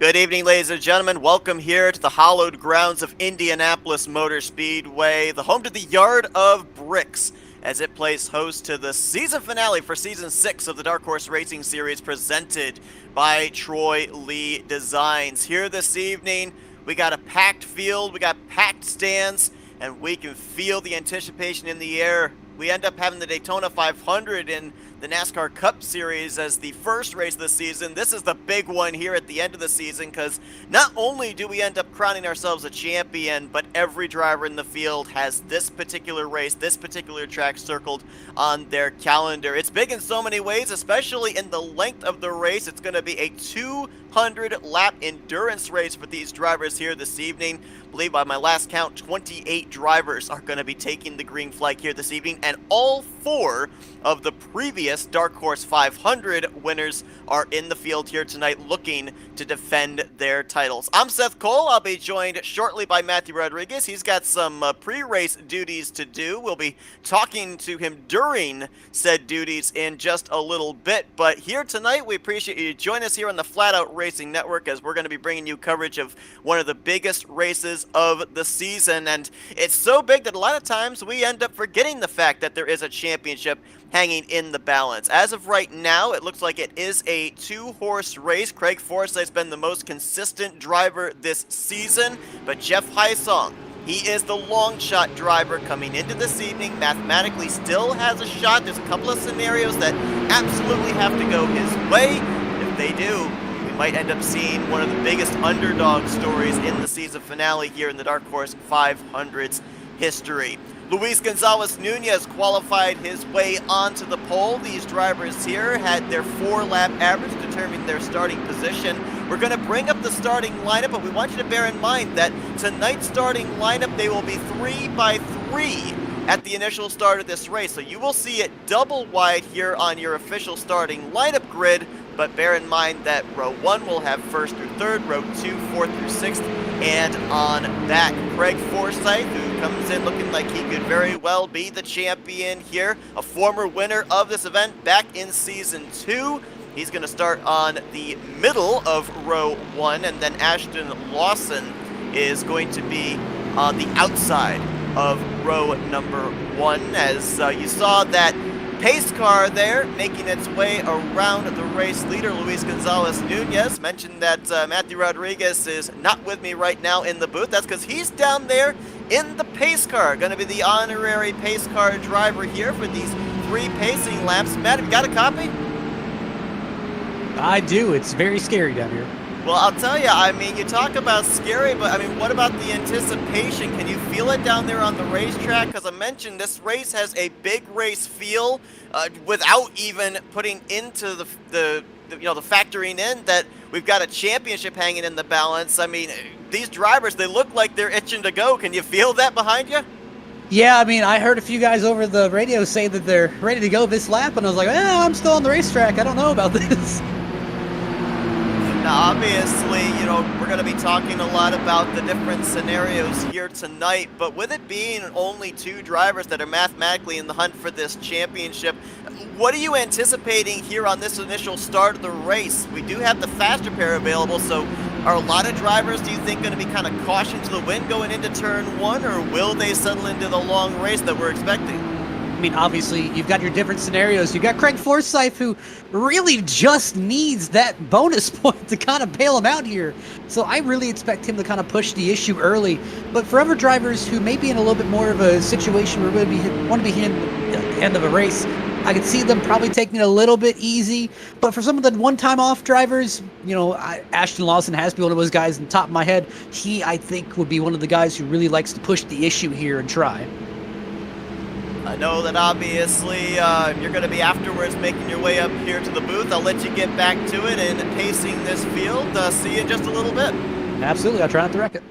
Good evening, ladies and gentlemen. Welcome here to the hallowed grounds of Indianapolis Motor Speedway, the home to the Yard of Bricks, as it plays host to the season finale for Season 6 of the Dark Horse Racing Series presented by Troy Lee Designs. Here this evening, we got a packed field, we got packed stands, and we can feel the anticipation in the air. We end up having the Daytona 500 in the NASCAR Cup Series as the first race of the season. This is the big one here at the end of the season because not only do we end up crowning ourselves a champion, but every driver in the field has this particular race, this particular track circled on their calendar. It's big in so many ways, especially in the length of the race. It's going to be a 200-lap endurance race for these drivers here this evening. I believe by my last count, 28 drivers are going to be taking the green flag here this evening, and all 4 of the previous Dark Horse 500 winners are in the field here tonight looking to defend their titles. I'm Seth Cole. I'll be joined shortly by Matthew Rodriguez. He's got some pre-race duties to do. We'll be talking to him during said duties in just a little bit, but here tonight we appreciate you joining us here on the Flatout Racing Network as we're going to be bringing you coverage of one of the biggest races of the season, and it's so big that a lot of times we end up forgetting the fact that there is a championship hanging in the balance. As of right now, it looks like it is a 2-horse race. Craig Forsythe's been the most consistent driver this season, but Jeff Hysong, he is the long shot driver coming into this evening. Mathematically still has a shot. There's a couple of scenarios that absolutely have to go his way. If they do, we might end up seeing one of the biggest underdog stories in the season finale here in the Dark Horse 500's history. Luis Gonzalez Nunez qualified his way onto the pole. These drivers here had their 4-lap average determine their starting position. We're going to bring up the starting lineup, but we want you to bear in mind that tonight's starting lineup, they will be 3 by 3 at the initial start of this race. So you will see it double wide here on your official starting lineup grid, but bear in mind that row 1 will have 1st through 3rd, row 2, 4th through 6th, and on back. Craig Forsythe, who comes in looking like he could very well be the champion here, a former winner of this event back in Season 2. He's going to start on the middle of row 1, and then Ashton Lawson is going to be on the outside of row number 1. As you saw that pace car there making its way around the race leader, Luis Gonzalez Nunez. Mentioned that Matthew Rodriguez is not with me right now in the booth. That's because he's down there in the pace car, going to be the honorary pace car driver here for these 3 pacing laps. Matt, have you got a copy? I do. It's very scary down here. Well, I'll tell you, I mean, you talk about scary, but I mean, what about the anticipation? Can you feel it down there on the racetrack? Because I mentioned this race has a big race feel without even putting into the factoring in that we've got a championship hanging in the balance. I mean, these drivers, they look like they're itching to go. Can you feel that behind you? Yeah, I mean, I heard a few guys over the radio say that they're ready to go this lap, and I was like, I'm still on the racetrack. I don't know about this. Now, obviously, we're going to be talking a lot about the different scenarios here tonight, but with it being only 2 drivers that are mathematically in the hunt for this championship, what are you anticipating here on this initial start of the race? We do have the faster pair available, so are a lot of drivers, do you think, going to be kind of caution to the wind going into turn 1, or will they settle into the long race that we're expecting? I mean, obviously, you've got your different scenarios. You've got Craig Forsythe, who really just needs that bonus point to kind of bail him out here. So I really expect him to kind of push the issue early. But for other drivers who may be in a little bit more of a situation where we want to be hitting at the end of a race, I could see them probably taking it a little bit easy. But for some of the one-time off drivers, Ashton Lawson has to be one of those guys. On the top of my head, he, I think, would be one of the guys who really likes to push the issue here and try. I know that obviously you're going to be afterwards making your way up here to the booth. I'll let you get back to it and pacing this field. See you in just a little bit. Absolutely. I'll try not to wreck it.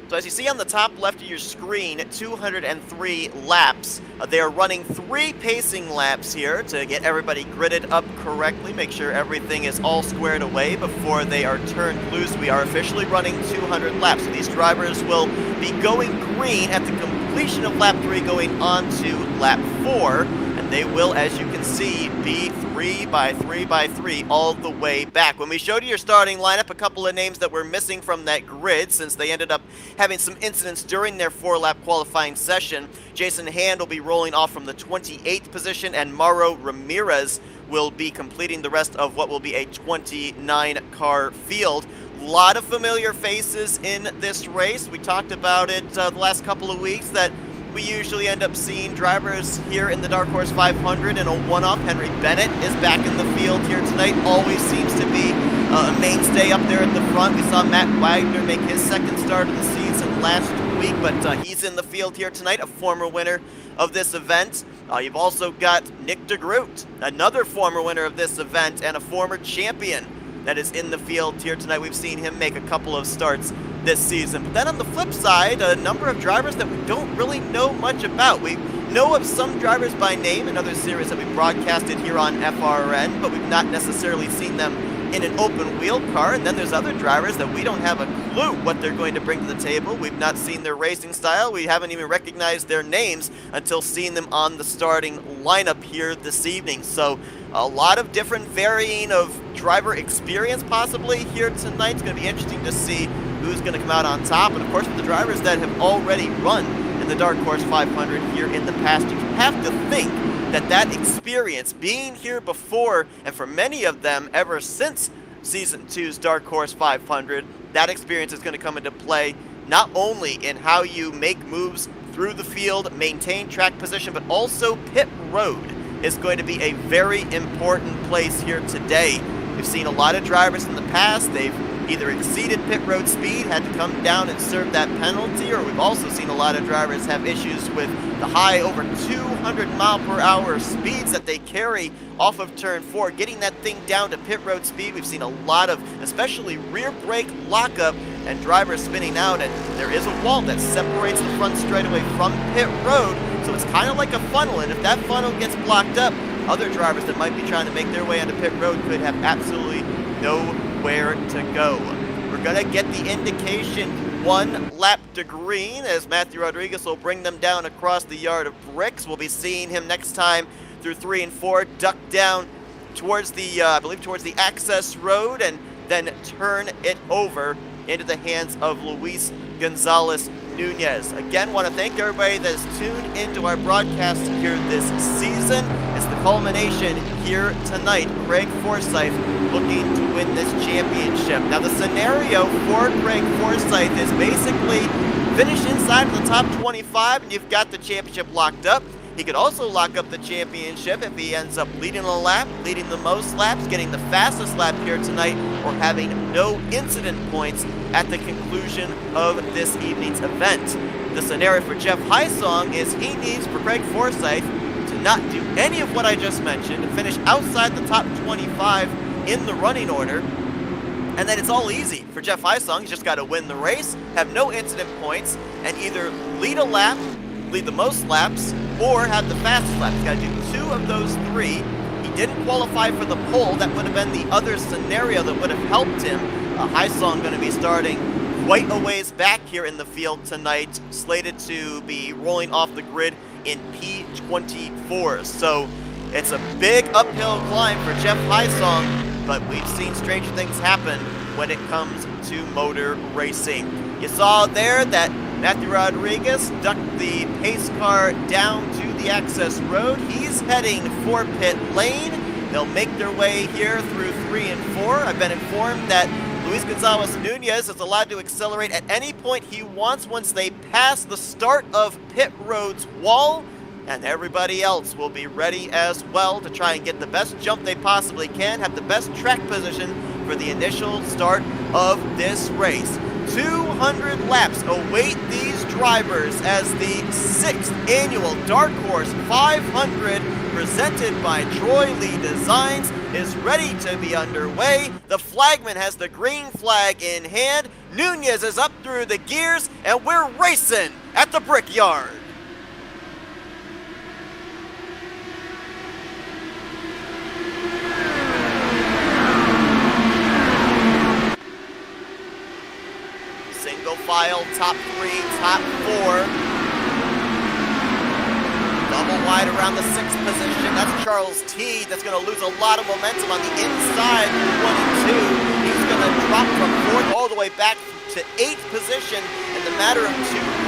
So as you see on the top left of your screen, 203 laps. They are running 3 pacing laps here to get everybody gridded up correctly, make sure everything is all squared away before they are turned loose. We are officially running 200 laps. So these drivers will be going green at the completion of lap 3 going on to lap 4. And they will, as you can see, be 3 by 3 by 3 all the way back. When we showed you your starting lineup, a couple of names that were missing from that grid since they ended up having some incidents during their 4-lap qualifying session. Jason Hand will be rolling off from the 28th position, and Mauro Ramirez will be completing the rest of what will be a 29-car field. A lot of familiar faces in this race. We talked about it the last couple of weeks that we usually end up seeing drivers here in the Dark Horse 500 in a one-off. Henry Bennett is back in the field here tonight. Always seems to be a mainstay up there at the front. We saw Matt Wagner make his second start of the season last week, but he's in the field here tonight, a former winner of this event. You've also got Nick DeGroot, another former winner of this event and a former champion that is in the field here tonight. We've seen him make a couple of starts this season. But then on the flip side, a number of drivers that we don't really know much about. We know of some drivers by name in other series that we broadcasted here on FRN, but we've not necessarily seen them in an open wheel car. And then there's other drivers that we don't have a clue what they're going to bring to the table. We've not seen their racing style. We haven't even recognized their names until seeing them on the starting lineup here this evening. So a lot of different varying of driver experience possibly here tonight. It's going to be interesting to see who's going to come out on top. And of course, with the drivers that have already run in the Dark Horse 500 here in the past, you have to think that that experience being here before, and for many of them ever since Season 2's Dark Horse 500, that experience is going to come into play not only in how you make moves through the field, maintain track position, but also pit road is going to be a very important place here today. We've seen a lot of drivers in the past, they've either exceeded pit road speed, had to come down and serve that penalty, or we've also seen a lot of drivers have issues with the high over 200 mile per hour speeds that they carry off of turn 4, getting that thing down to pit road speed. We've seen a lot of, especially rear brake lockup and drivers spinning out, and there is a wall that separates the front straightaway from pit road, so it's kind of like a funnel, and if that funnel gets blocked up, other drivers that might be trying to make their way onto pit road could have absolutely nowhere to go. We're going to get the indication 1 lap to green as Matthew Rodriguez will bring them down across the yard of bricks. We'll be seeing him next time through 3 and 4, duck down towards the, I believe towards the access road, and then turn it over into the hands of Luis Gonzalez Nunez. Again, want to thank everybody that has tuned into our broadcast here this season. It's the culmination here tonight. Craig Forsyth looking to win this championship. Now, the scenario for Craig Forsyth is basically finish inside of the top 25 and you've got the championship locked up. He could also lock up the championship if he ends up leading a lap, leading the most laps, getting the fastest lap here tonight, or having no incident points at the conclusion of this evening's event. The scenario for Jeff Hysong is he needs for Craig Forsyth to not do any of what I just mentioned, and finish outside the top 25 in the running order, and then it's all easy for Jeff Hysong. He's just got to win the race, have no incident points, and either lead a lap, lead the most laps, or have the fastest lap. He's got to do 2 of those 3. He didn't qualify for the pole. That would have been the other scenario that would have helped him. Hysong going to be starting quite a ways back here in the field tonight, slated to be rolling off the grid in P24. So it's a big uphill climb for Jeff Hysong, but we've seen stranger things happen when it comes to motor racing. You saw there that Matthew Rodriguez ducked the pace car down to the access road. He's heading for pit lane. They'll make their way here through 3 and 4. I've been informed that Luis Gonzalez Nunez is allowed to accelerate at any point he wants once they pass the start of pit road's wall, and everybody else will be ready as well to try and get the best jump they possibly can, have the best track position for the initial start of this race. 200 laps await these drivers as the 6th annual Dark Horse 500 presented by Troy Lee Designs is ready to be underway. The flagman has the green flag in hand. Nunez is up through the gears, and we're racing at the Brickyard. Single file, top 3, top 4. double wide around the 6th position. That's Charles T. That's going to lose a lot of momentum on the inside, 1 and 2. He's going to drop from 4th all the way back to 8th position in the matter of 2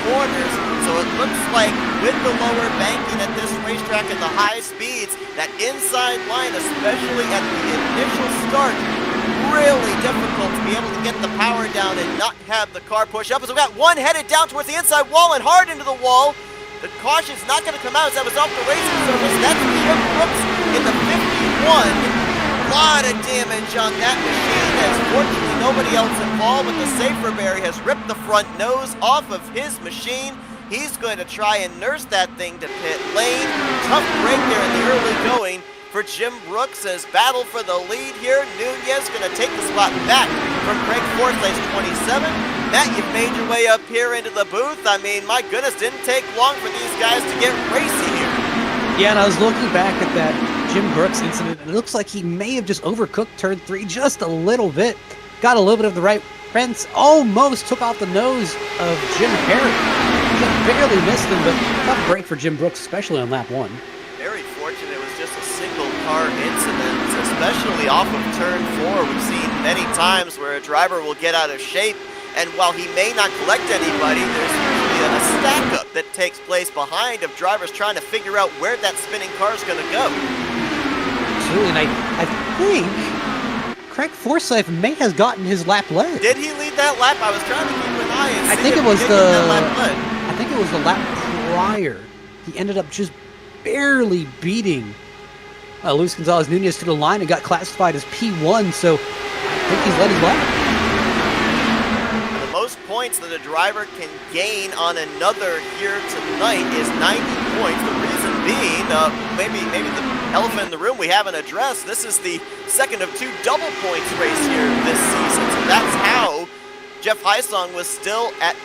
corners. So it looks like with the lower banking at this racetrack and the high speeds, that inside line, especially at the initial start, really difficult to be able to get the power down and not have the car push up. As we've got one headed down towards the inside wall and hard into the wall. The caution's not going to come out as that was off the racing surface. That's Jim Brooks in the 51. A lot of damage on that machine, as fortunately nobody else involved, but the Safer Berry has ripped the front nose off of his machine. He's going to try and nurse that thing to pit lane. Tough break there in the early going for Jim Brooks as battle for the lead here. Nunez going to take the spot back from Craig Forsythe's 27. Matt, you've made your way up here into the booth. I mean, my goodness, didn't take long for these guys to get racy here. Yeah, and I was looking back at that Jim Brooks incident, and it looks like he may have just overcooked turn 3 just a little bit. Got a little bit of the right fence, almost took off the nose of Jim Harry. Just barely missed him, but tough break for Jim Brooks, especially on lap 1. Very fortunate it was just a single car incident, especially off of turn 4. We've seen many times where a driver will get out of shape, and while he may not collect anybody, there's usually a stack up that takes place behind of drivers trying to figure out where that spinning car is going to go. Absolutely, and I think Craig Forsythe may have gotten his lap led. Did he lead that lap? I was trying to keep an eye and see I think if it was he did get that lap led. I think it was the lap prior. He ended up just barely beating Luis Gonzalez Nunez to the line and got classified as P1, so I think he's led his lap. The most points that a driver can gain on another here tonight is 90 points. The reason being, maybe the elephant in the room we haven't addressed, this is the second of 2 double points race here this season. So that's how Jeff Heisong was still at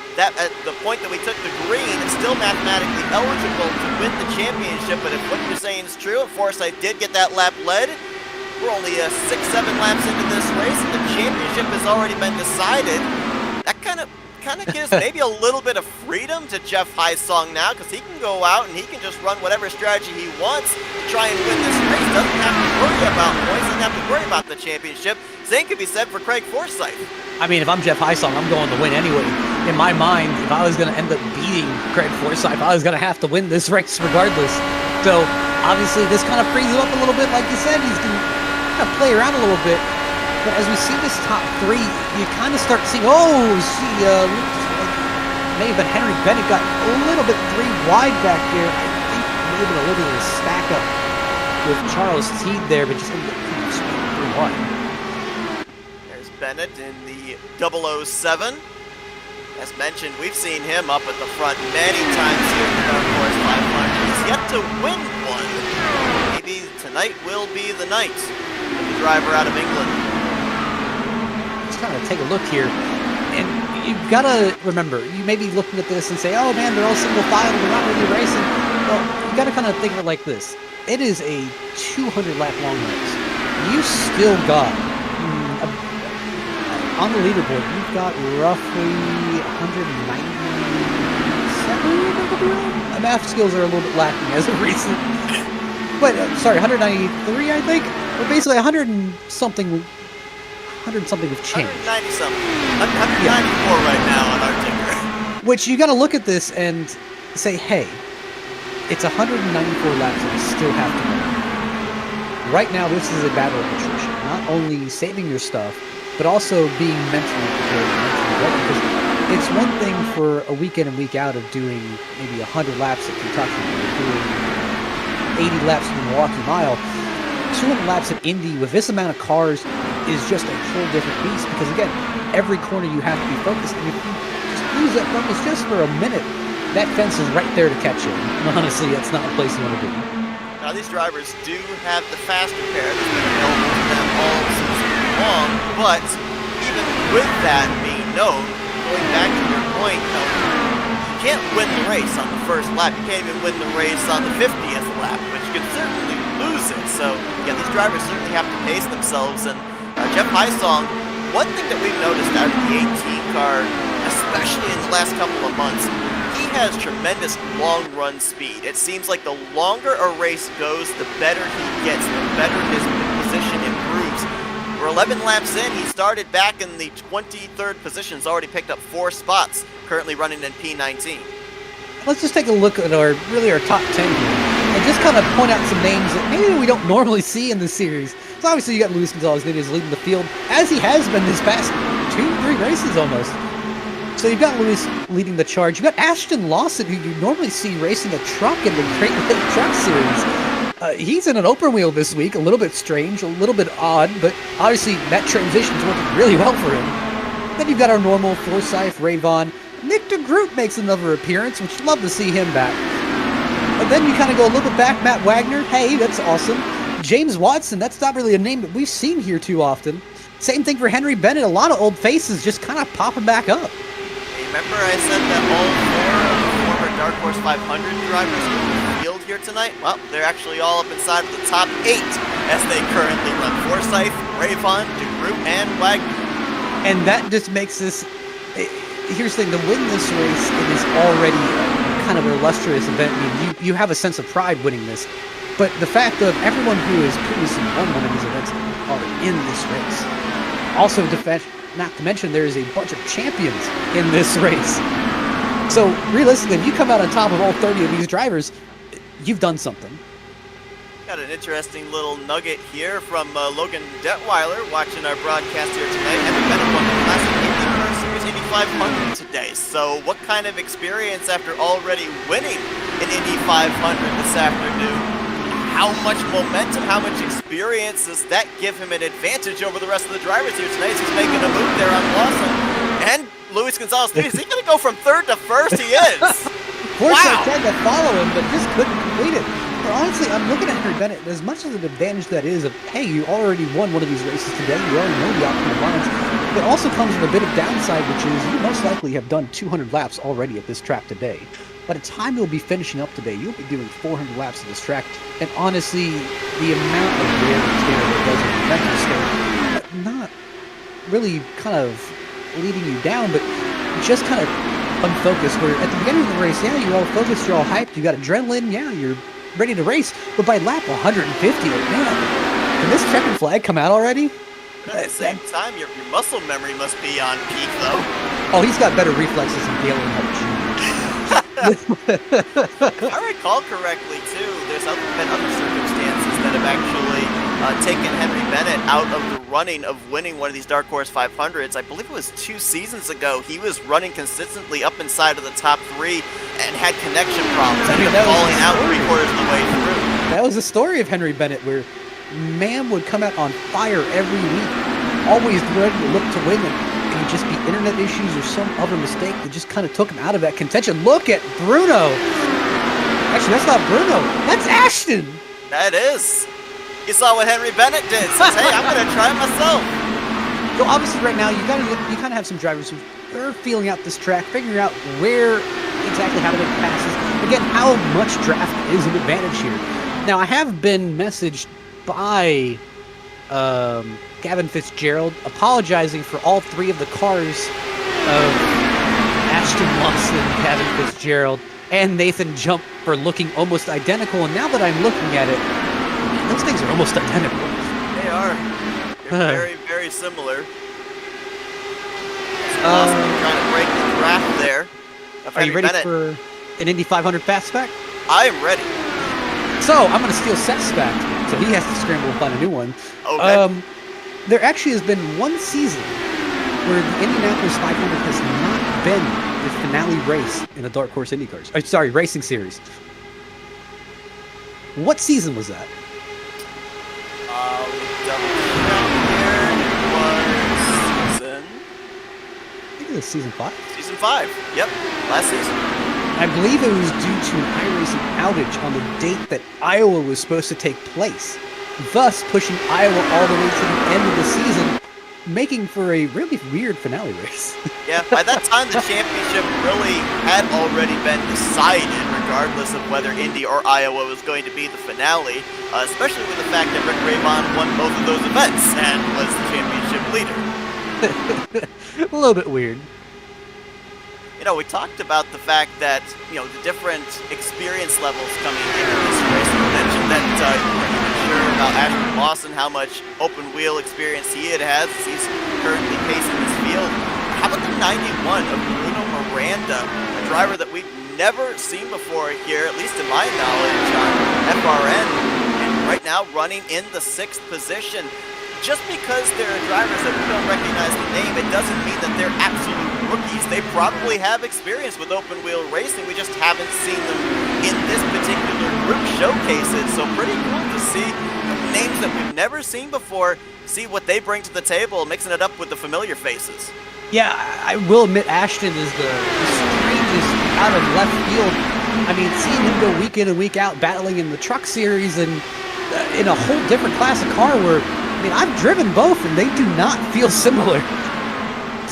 the point that we took the green, still mathematically eligible to win the championship. But if what you're saying is true, and Forsythe did get that lap led, we're only 6-7 laps into this race, and the championship has already been decided. That kind of gives maybe a little bit of freedom to Jeff Heisong now, because he can go out and he can just run whatever strategy he wants to try and win this race. Doesn't have to worry about points, doesn't have to worry about the championship. Same could be said for Craig Forsythe. I mean, if I'm Jeff Heisong, I'm going to win anyway. In my mind, if I was going to end up beating Craig Forsythe, I was going to have to win this race regardless. So, obviously, this kind of frees him up a little bit. Like you said, he's going to kind of play around a little bit. But as we see this top 3, you kind of start seeing, may have been Henry Bennett got a little bit 3 wide back there. I think maybe a little bit of a stack up with Charles Teed there, but just a little bit 3 wide. There's Bennett in the 007. As mentioned, we've seen him up at the front many times here in the Dark Horse 500. He's yet to win one. Maybe tonight will be the night for the driver out of England. Let's kind of take a look here. And you've got to remember, you may be looking at this and say, oh man, they're all single file, they're not really racing. Well, you got to kind of think of it like this. It is a 200 lap long race. You still got, on the leaderboard, you've got roughly 197. My math skills are a little bit lacking as of recent. But, 193, I think? Or basically 100 and something with change. 190 something. 194 right now on our ticker. Which you got to look at this and say, hey, it's 194 laps that we still have to win. Right now, this is a battle of attrition. Not only saving your stuff, but also being mentally prepared, mentally ready. Because it's one thing for a week in and week out of doing maybe 100 laps at Kentucky, or doing 80 laps in the Milwaukee Mile. 200 laps at Indy with this amount of cars is just a whole different beast, because again, every corner you have to be focused, and if you just lose that focus just for a minute, that fence is right there to catch you. And honestly, that's not a place you want to be. Now these drivers do have the fast repair that's been available to them all season long, but even with that being known, going back to your point, you can't win the race on the first lap. You can't even win the race on the 50th lap, but you can certainly lose it. So yeah, these drivers certainly have to pace themselves. And Jeff Heisong, one thing that we've noticed out of the 18 car, especially in the last couple of months, he has tremendous long-run speed. It seems like the longer a race goes, the better he gets, the better his position improves. We're 11 laps in. He started back in the 23rd position. He's already picked up 4 spots, currently running in P19. Let's just take a look at our top 10 here, and just kind of point out some names that maybe we don't normally see in this series. So obviously you got Luis Gonzalez-Nunez leading the field, as he has been this past 2-3 races almost. So you've got Luis leading the charge. You've got Ashton Lawson, who you normally see racing a truck in the Great Lake Truck Series. He's in an open wheel this week, a little bit strange, a little bit odd, but obviously that transition's working really well for him. Then you've got our normal Forsyth, Ray Vaughn. Nick DeGroot makes another appearance, which love to see him back. And then you kind of go a little bit back, Matt Wagner. Hey, that's awesome. James Watson, that's not really a name that we've seen here too often. Same thing for Henry Bennett. A lot of old faces just kind of popping back up. Remember I said that all 4 of the former Dark Horse 500 drivers were in the field here tonight? Well, they're actually all up inside of the top 8 as they currently run. Forsyth, Ray Vaughn, DeGroot, and Wagner. And that just makes this... Here's the thing, to win this race, it is already kind of an illustrious event. I mean, you have a sense of pride winning this. But the fact of everyone who has previously won one of these events are in this race. Also, not to mention, there is a bunch of champions in this race. So, realistically, if you come out on top of all 30 of these drivers, you've done something. Got an interesting little nugget here from Logan Detweiler watching our broadcast here tonight. Henry Bennett won the Classic IndyCar Series 8500 today. So what kind of experience after already winning an Indy 500 this afternoon? How much momentum, how much experience does that give him an advantage over the rest of the drivers here tonight? He's making a move there on Lawson. And Luis Gonzalez, is he going to go from 3rd to 1st? He is. Of course, I tried to follow him, but just couldn't complete it. But honestly, I'm looking at Henry Bennett, as much as an advantage that is of, hey, you already won one of these races today, you already know the optimal lines, it also comes with a bit of downside, which is you most likely have done 200 laps already at this track today. By the time you'll be finishing up today, you'll be doing 400 laps of this track, and honestly, the amount of wear and tear that does in the mental state, not really kind of leading you down, but just kind of unfocused, where at the beginning of the race, yeah, you're all focused, you're all hyped, you got adrenaline, yeah, you're ready to race, but by lap 150, like, man, can this checkered flag come out already? At the same time, your muscle memory must be on peak, though. Oh, he's got better reflexes than Dale Earnhardt Jr. If I recall correctly, too, there's been other circumstances that have actually taken Henry Bennett out of the running of winning one of these Dark Horse 500s. I believe it was 2 seasons ago. He was running consistently up inside of the top 3 and had connection problems. Ended up falling out 3/4 of the way through. That was the story of Henry Bennett, where man would come out on fire every week, always ready to look to win, and it could just be internet issues or some other mistake that just kind of took him out of that contention. Look at Bruno. Actually, that's not Bruno. That's Ashton. That is. You saw what Henry Bennett did. Says, hey, I'm going to try it myself. So obviously right now, you kind of have some drivers who are feeling out this track, figuring out where exactly how to make passes. Again, how much draft is an advantage here. Now, I have been messaged by Gavin Fitzgerald apologizing for all 3 of the cars of Ashton Lawson, Gavin Fitzgerald, and Nathan Jump for looking almost identical. And now that I'm looking at it, those things are almost identical. They are. They're very, very similar. Lawson trying to break the draft there. Are you ready for an Indy 500 fast spec? I am ready. So I'm going to steal Seth's spec, so he has to scramble and find a new one. Okay. There actually has been one season where the Indianapolis 500 has not been the finale race in a Dark Horse IndyCar. Sorry, racing series. What season was that? Double check here. It was season... I think it was season 5. Season 5. Yep. Last season. I believe it was due to an iRacing outage on the date that Iowa was supposed to take place, thus pushing Iowa all the way to the end of the season, making for a really weird finale race. Yeah, by that time the championship really had already been decided, regardless of whether Indy or Iowa was going to be the finale, especially with the fact that Rick Raybon won both of those events and was the championship leader. A little bit weird. we talked about the fact that, the different experience levels coming into this race. You mentioned that you weren't even sure about Ashton Lawson, how much open wheel experience he has. He's currently pacing this field. How about the 91 of Bruno Miranda, a driver that we've never seen before here, at least in my knowledge, on FRN, and right now running in the 6th position. Just because there are drivers that we don't recognize the name, it doesn't mean that they're absolute rookies. They probably have experience with open wheel racing. We just haven't seen them in this particular group showcases. So pretty cool to see names that we've never seen before, see what they bring to the table, mixing it up with the familiar faces. Yeah, I will admit Ashton is the strangest out of left field. I mean, seeing him go week in and week out battling in the truck series and in a whole different class of car where, I mean, I've driven both and they do not feel similar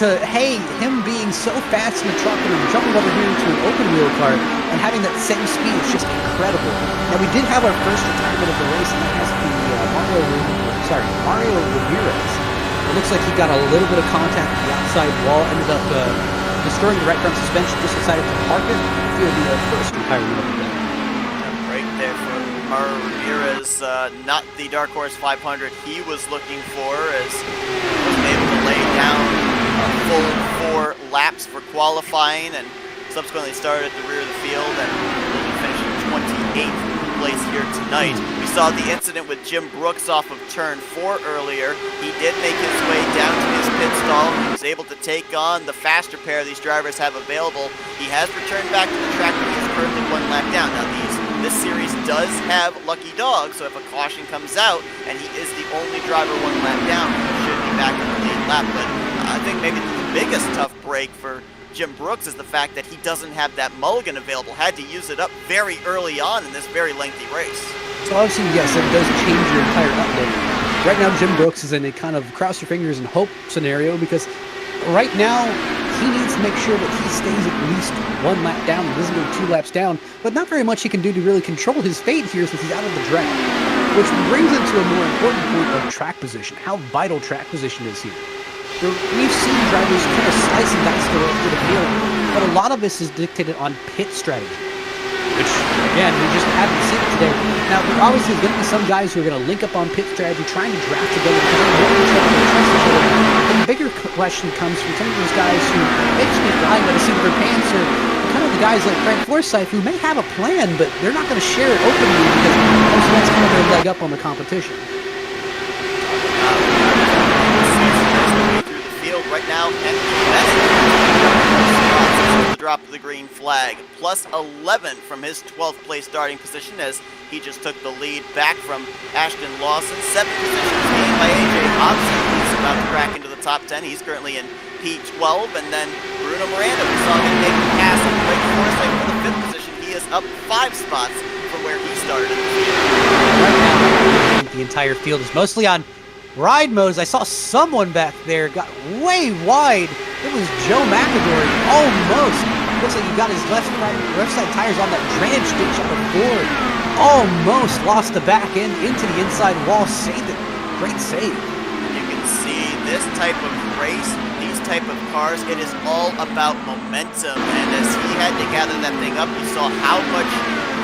to, hey, him being so fast in the truck and jumping over here into an open wheel car and having that same speed is just incredible. Now, we did have our first retirement of the race, and that has to be Mario Ramirez. It looks like he got a little bit of contact with the outside wall, ended up destroying the right front suspension, just decided to park it. He'll be the first retirement of the day. Break there for Mario Ramirez, not the Dark Horse 500 he was looking for, as he was able to lay down a full 4 laps for qualifying and subsequently started at the rear of the field and finished in 28th place here tonight. We saw the incident with Jim Brooks off of turn 4 earlier. He did make his way down to his pit stall. He was able to take on the faster pair these drivers have available. He has returned back to the track, but he is currently 1 lap down. Now this series does have lucky dogs, so if a caution comes out and he is the only driver 1 lap down, he should be back in the lead lap. But I think maybe the biggest tough break for Jim Brooks is the fact that he doesn't have that mulligan available. Had to use it up very early on in this very lengthy race. So obviously, yes, it does change your entire outlook. Right now, Jim Brooks is in a kind of cross your fingers and hope scenario because right now he needs to make sure that he stays at least 1 lap down and doesn't go 2 laps down, but not very much he can do to really control his fate here since he's out of the draft. Which brings into a more important point of track position, how vital track position is here. We've seen drivers kind of slice and dice the way through the field, but a lot of this is dictated on pit strategy, which, again, we just haven't seen it today. Now, there obviously is going to be some guys who are going to link up on pit strategy, trying to draft together, because they know each other and trust each other. And the bigger question comes from some of those guys who may just be flying by the seat of their pants, or kind of the guys like Frank Forsythe who may have a plan, but they're not going to share it openly because most of that's kind of their leg up on the competition. Right now, and the drop of the green flag, plus 11 from his 12th place starting position as he just took the lead back from Ashton Lawson. 7 positions gained by AJ Hobson. He's about to crack into the top 10. He's currently in P12, and then Bruno Miranda, we saw him make a pass and break Forsythe for the 5th position. He is up 5 spots from where he started in the field. Right now, the entire field is mostly on ride modes. I saw someone back there got way wide. It was Joe McAdory, almost. Looks like he got his left side tires on that drainage ditch out of board. Almost lost the back end into the inside wall. Saved it. Great save. You can see this type of race, these type of cars, it is all about momentum. And as he had to gather that thing up, you saw how much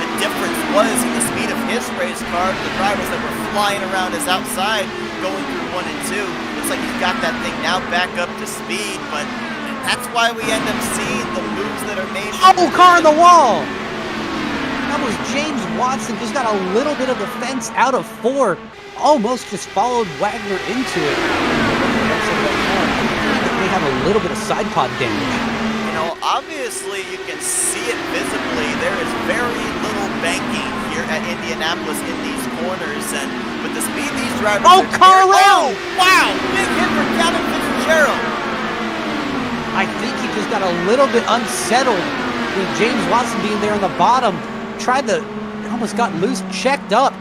the difference was in the speed of his race car to the drivers that were flying around his outside, going through 1 and 2. Looks like he's got that thing now back up to speed, but that's why we end up seeing the moves that are made. Oh, car on the wall! That was James Watson, just got a little bit of the fence out of 4. Almost just followed Wagner into it. They have a little bit of side pod damage. Obviously you can see it visibly. There is very little banking here at Indianapolis in these corners, and with the speed these drivers Carlo! Oh, wow! Big hit for Kevin Fitzgerald. I think he just got a little bit unsettled with James Watson being there on the bottom. Almost got loose, checked up,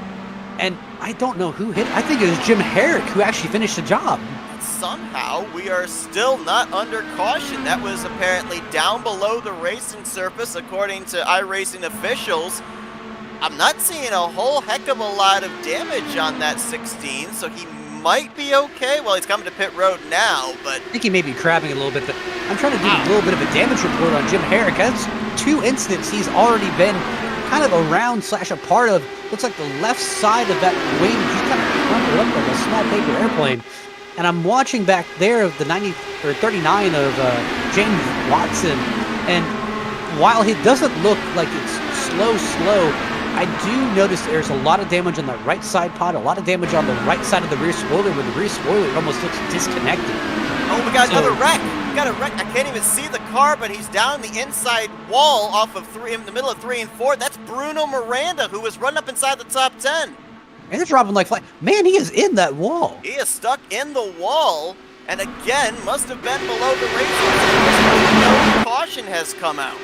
and I don't know who hit. I think it was Jim Herrick who actually finished the job. Somehow we are still not under caution. That was apparently down below the racing surface, according to iRacing officials. I'm not seeing a whole heck of a lot of damage on that 16, so he might be okay. Well, he's coming to pit road now, but... I think he may be crabbing a little bit. I'm trying to do a little bit of a damage report on Jim Herrick. That's 2 incidents he's already been kind of around / a part of. Looks like the left side of that wing. He's kind of crumpled up like a small paper airplane. And I'm watching back there of the 39 of James Watson. And while he doesn't look like it's slow, I do notice there's a lot of damage on the right side pod, a lot of damage on the right side of the rear spoiler, where the rear spoiler almost looks disconnected. Oh, we got another wreck. We got a wreck. I can't even see the car, but he's down the inside wall off of 3, in the middle of 3 and 4. That's Bruno Miranda, who was running up inside the top 10. And they're dropping like fly. Man, he is in that wall. He is stuck in the wall, and again, must have been below the racing. No caution has come out.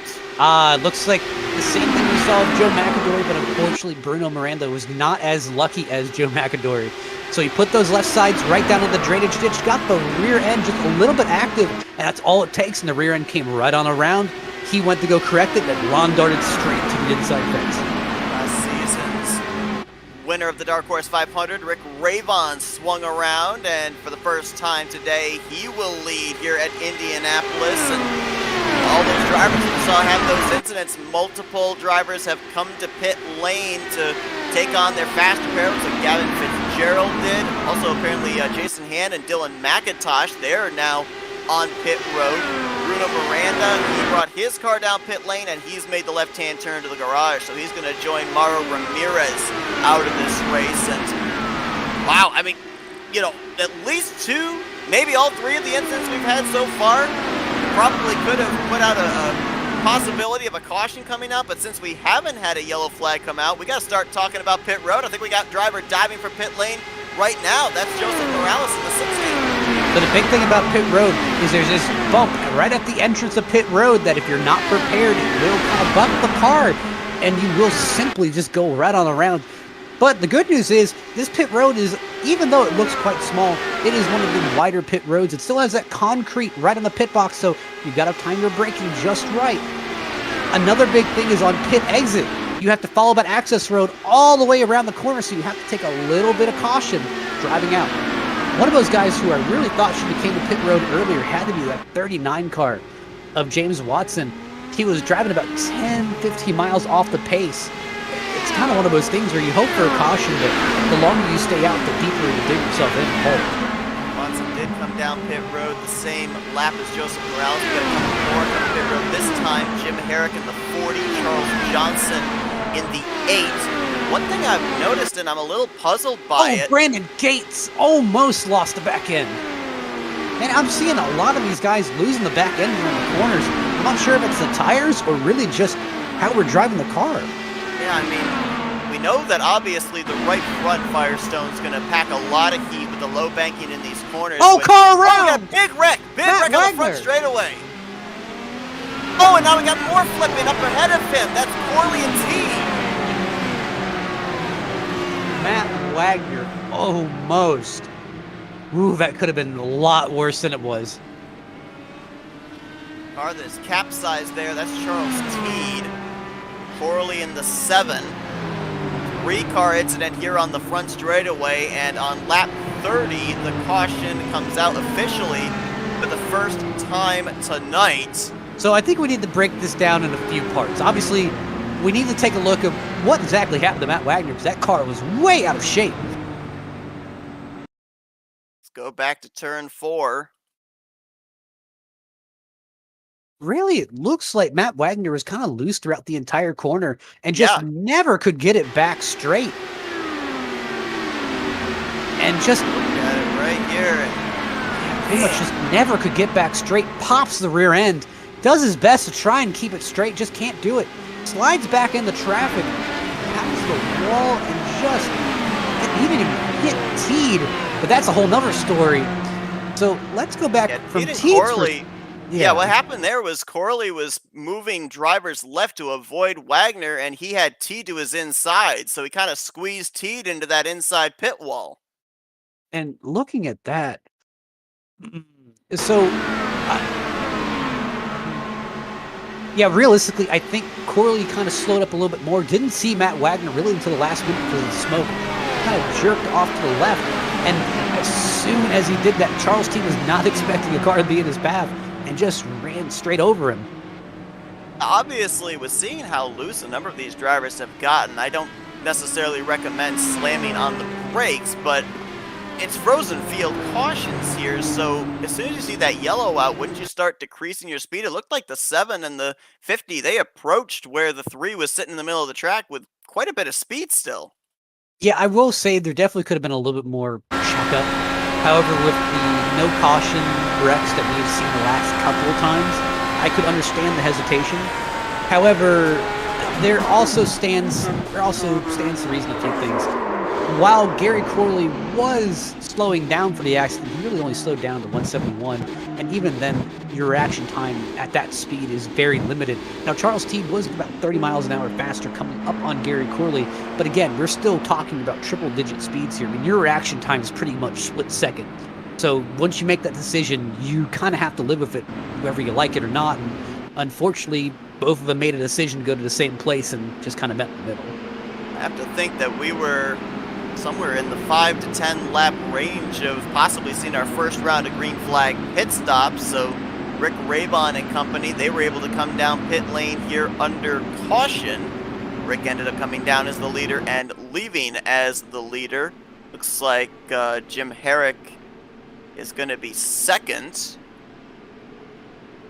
Looks like the same thing we saw of Joe McAdory, but unfortunately Bruno Miranda was not as lucky as Joe McAdory. So he put those left sides right down in the drainage ditch, got the rear end just a little bit active, and that's all it takes, and the rear end came right on around. He went to go correct it, and Ron darted straight to the inside fence. Last season's winner of the Dark Horse 500, Rick Ravon, swung around, and for the first time today, he will lead here at Indianapolis. And all those drivers we saw have those incidents. Multiple drivers have come to pit lane to take on their faster pairs, like Gavin Fitzgerald did. Also, apparently, Jason Hand and Dylan McIntosh, they're now on pit road. Bruno Miranda, he brought his car down pit lane, and he's made the left-hand turn to the garage. So he's going to join Mauro Ramirez out of this race. And wow, I mean, you know, at least 2, maybe all 3 of the incidents we've had so far probably could have put out a possibility of a caution coming out, but since we haven't had a yellow flag come out, we got to start talking about pit road. I think we got driver diving for pit lane right now. That's Joseph Morales in the 16. So the big thing about pit road is there's this bump right at the entrance of pit road that if you're not prepared, it will kind of bump the car, and you will simply just go right on around. But the good news is, this pit road is, even though it looks quite small, it is one of the wider pit roads. It still has that concrete right on the pit box, so you've got to time your braking just right. Another big thing is on pit exit. You have to follow that access road all the way around the corner, so you have to take a little bit of caution driving out. One of those guys who I really thought should have came to pit road earlier had to be that 39 car of James Watson. He was driving about 10, 15 miles off the pace. It's kind of one of those things where you hope for a caution, but the longer you stay out, the deeper you dig yourself in the hole. Watson did come down pit road the same lap as Joseph Morales. We got a couple more coming pit road. This time, Jim Herrick in the 40, Charles Johnson in the 8. One thing I've noticed, and I'm a little puzzled by it. Brandon Gates almost lost the back end. And I'm seeing a lot of these guys losing the back end around the corners. I'm not sure if it's the tires or really just how we're driving the car. Yeah, I mean, we know that obviously the right front Firestone's going to pack a lot of heat with the low banking in these corners. Oh, car around! Oh, we got a big wreck! Big wreck on the front straightaway. Oh, and now we got more flipping up ahead of him. That's Corley and T. Matt Wagner, almost. Ooh, that could have been a lot worse than it was. Car that is capsized there, that's Charles Teed. Corley in the 7. 3-car incident here on the front straightaway, and on lap 30, the caution comes out officially for the first time tonight. So I think we need to break this down in a few parts. Obviously, we need to take a look at what exactly happened to Matt Wagner, because that car was way out of shape. Let's go back to turn 4. Really, it looks like Matt Wagner was kind of loose throughout the entire corner and just never could get it back straight. And just got it right here. pretty much just never could get back straight. Pops the rear end. Does his best to try and keep it straight. Just can't do it. Slides back into traffic. Taps the wall and just even hit Teed. But that's a whole nother story. So let's go back from Teed's. Yeah, what happened there was Corley was moving drivers left to avoid Wagner, and he had Teed to his inside, so he kind of squeezed Teed into that inside pit wall. And looking at that, so yeah, realistically, I think Corley kind of slowed up a little bit more. Didn't see Matt Wagner really until the last minute because of the smoke. Kind of jerked off to the left. And as soon as he did that, Charles T was not expecting a car to be in his path and just ran straight over him. Obviously, with seeing how loose a number of these drivers have gotten, I don't necessarily recommend slamming on the brakes, but it's frozen field cautions here, so as soon as you see that yellow out, wouldn't you start decreasing your speed? It looked like the 7 and the 50, they approached where the 3 was sitting in the middle of the track with quite a bit of speed still. Yeah, I will say there definitely could have been a little bit more checkup. However, with the no caution wrecks that we've seen the last couple of times, I could understand the hesitation. However, there also stands the reason a few things. While Gary Corley was slowing down for the accident, he really only slowed down to 171, and even then, your reaction time at that speed is very limited. Now, Charles T was about 30 miles an hour faster coming up on Gary Corley, but again, we're still talking about triple-digit speeds here. I mean, your reaction time is pretty much split second. So once you make that decision, you kind of have to live with it, whether you like it or not. And unfortunately, both of them made a decision to go to the same place and just kind of met in the middle. I have to think that we were somewhere in the 5 to 10 lap range of possibly seeing our first round of green flag pit stops. So Rick Raybon and company, they were able to come down pit lane here under caution. Rick ended up coming down as the leader and leaving as the leader. Looks like Jim Herrick is going to be second.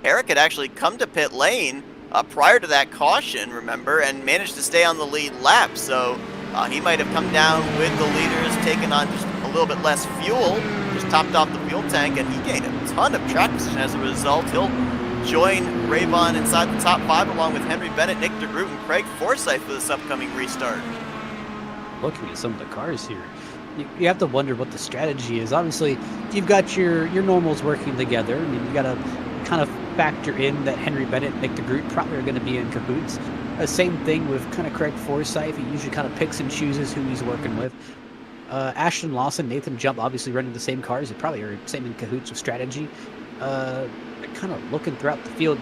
Herrick had actually come to pit lane prior to that caution, remember, and managed to stay on the lead lap. So he might have come down with the leaders, taken on just a little bit less fuel, just topped off the fuel tank, and he gained a ton of track position as a result. He'll join Raybon inside the top 5 along with Henry Bennett, Nick DeGroot, and Craig Forsyth for this upcoming restart. Looking at some of the cars here, you have to wonder what the strategy is. Obviously, you've got your normals working together. I mean, you got to kind of factor in that Henry Bennett and Nick DeGroot probably are going to be in cahoots. Same thing with kind of Craig Forsyth. He usually kind of picks and chooses who he's working with. Ashton Lawson, Nathan Jump, obviously running the same cars. They probably are same in cahoots with strategy. Kind of looking throughout the field,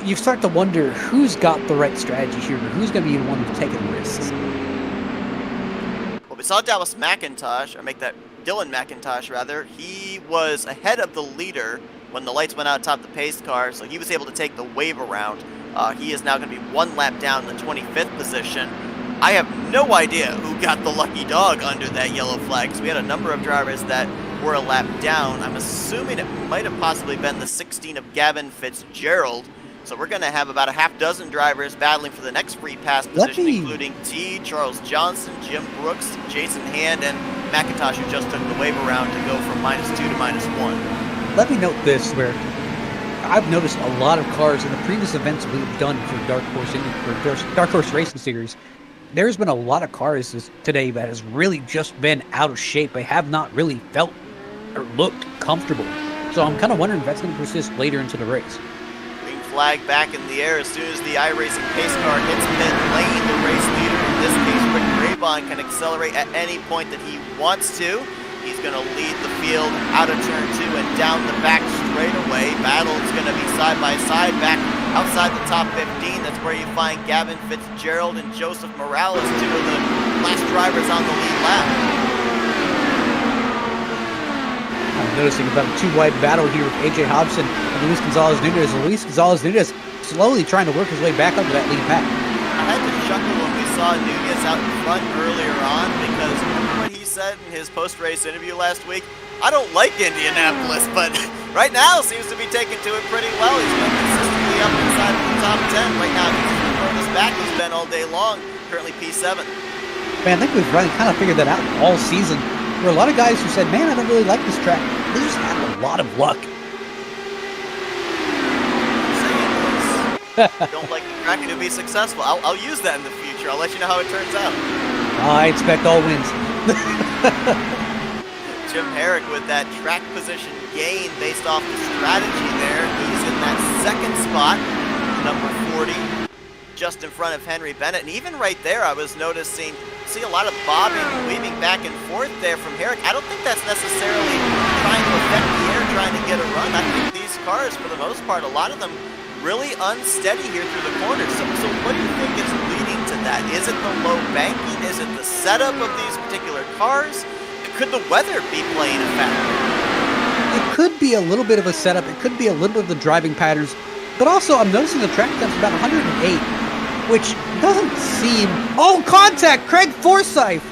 you start to wonder who's got the right strategy here, or who's going to be the one who's taking risks. Well, we saw Dylan McIntosh rather. He was ahead of the leader when the lights went out atop the pace car, so he was able to take the wave around. He is now going to be 1 lap down in the 25th position. I have no idea who got the lucky dog under that yellow flag, because we had a number of drivers that were a lap down. I'm assuming it might have possibly been the 16 of Gavin Fitzgerald. So we're going to have about a half dozen drivers battling for the next free pass position, including T, Charles Johnson, Jim Brooks, Jason Hand, and McIntosh, who just took the wave around to go from -2 to -1. Let me note this, where I've noticed a lot of cars in the previous events we've done for Dark Horse Racing Series. There's been a lot of cars today that has really just been out of shape. They have not really felt or looked comfortable. So I'm kind of wondering if that's going to persist later into the race. Green flag back in the air as soon as the iRacing pace car hits pit lane. The race leader, in this case Rick Raybon, can accelerate at any point that he wants to. He's going to lead the field out of turn 2 and down the back straightaway. Battle is going to be side by side back outside the top 15. That's where you find Gavin Fitzgerald and Joseph Morales, 2 of the last drivers on the lead lap. I'm noticing about a 2-wide battle here with AJ Hobson and Luis Gonzalez-Nunez. Luis Gonzalez-Nunez slowly trying to work his way back up to that lead pack. I had to chuckle when we saw Nunez out in front earlier on, because remember what he said in his post-race interview last week? I don't like Indianapolis, but right now seems to be taking to it pretty well. He's been consistently up inside of the top 10. Right now he's the furthest back he's been all day long, currently P7. Man, I think we've really kind of figured that out all season. There were a lot of guys who said, man, I don't really like this track. They just had a lot of luck. Don't like the track and to be successful. I'll use that in the future. I'll let you know how it turns out. I expect all wins. Jim Herrick with that track position gain based off the strategy there. He's in that second spot, number 40, just in front of Henry Bennett. And even right there, I was noticing, see a lot of bobbing and weaving back and forth there from Herrick. I don't think that's necessarily trying to affect the air, trying to get a run. I think these cars, for the most part, a lot of them really unsteady here through the corners. So what do you think is leading to that? Is it the low banking? Is it the setup of these particular cars? could the weather be playing a factor? It could be a little bit of a setup. It could be a little bit of the driving patterns. But also, I'm noticing the track temp's about 108, which doesn't seem... Oh, contact! Craig Forsyth!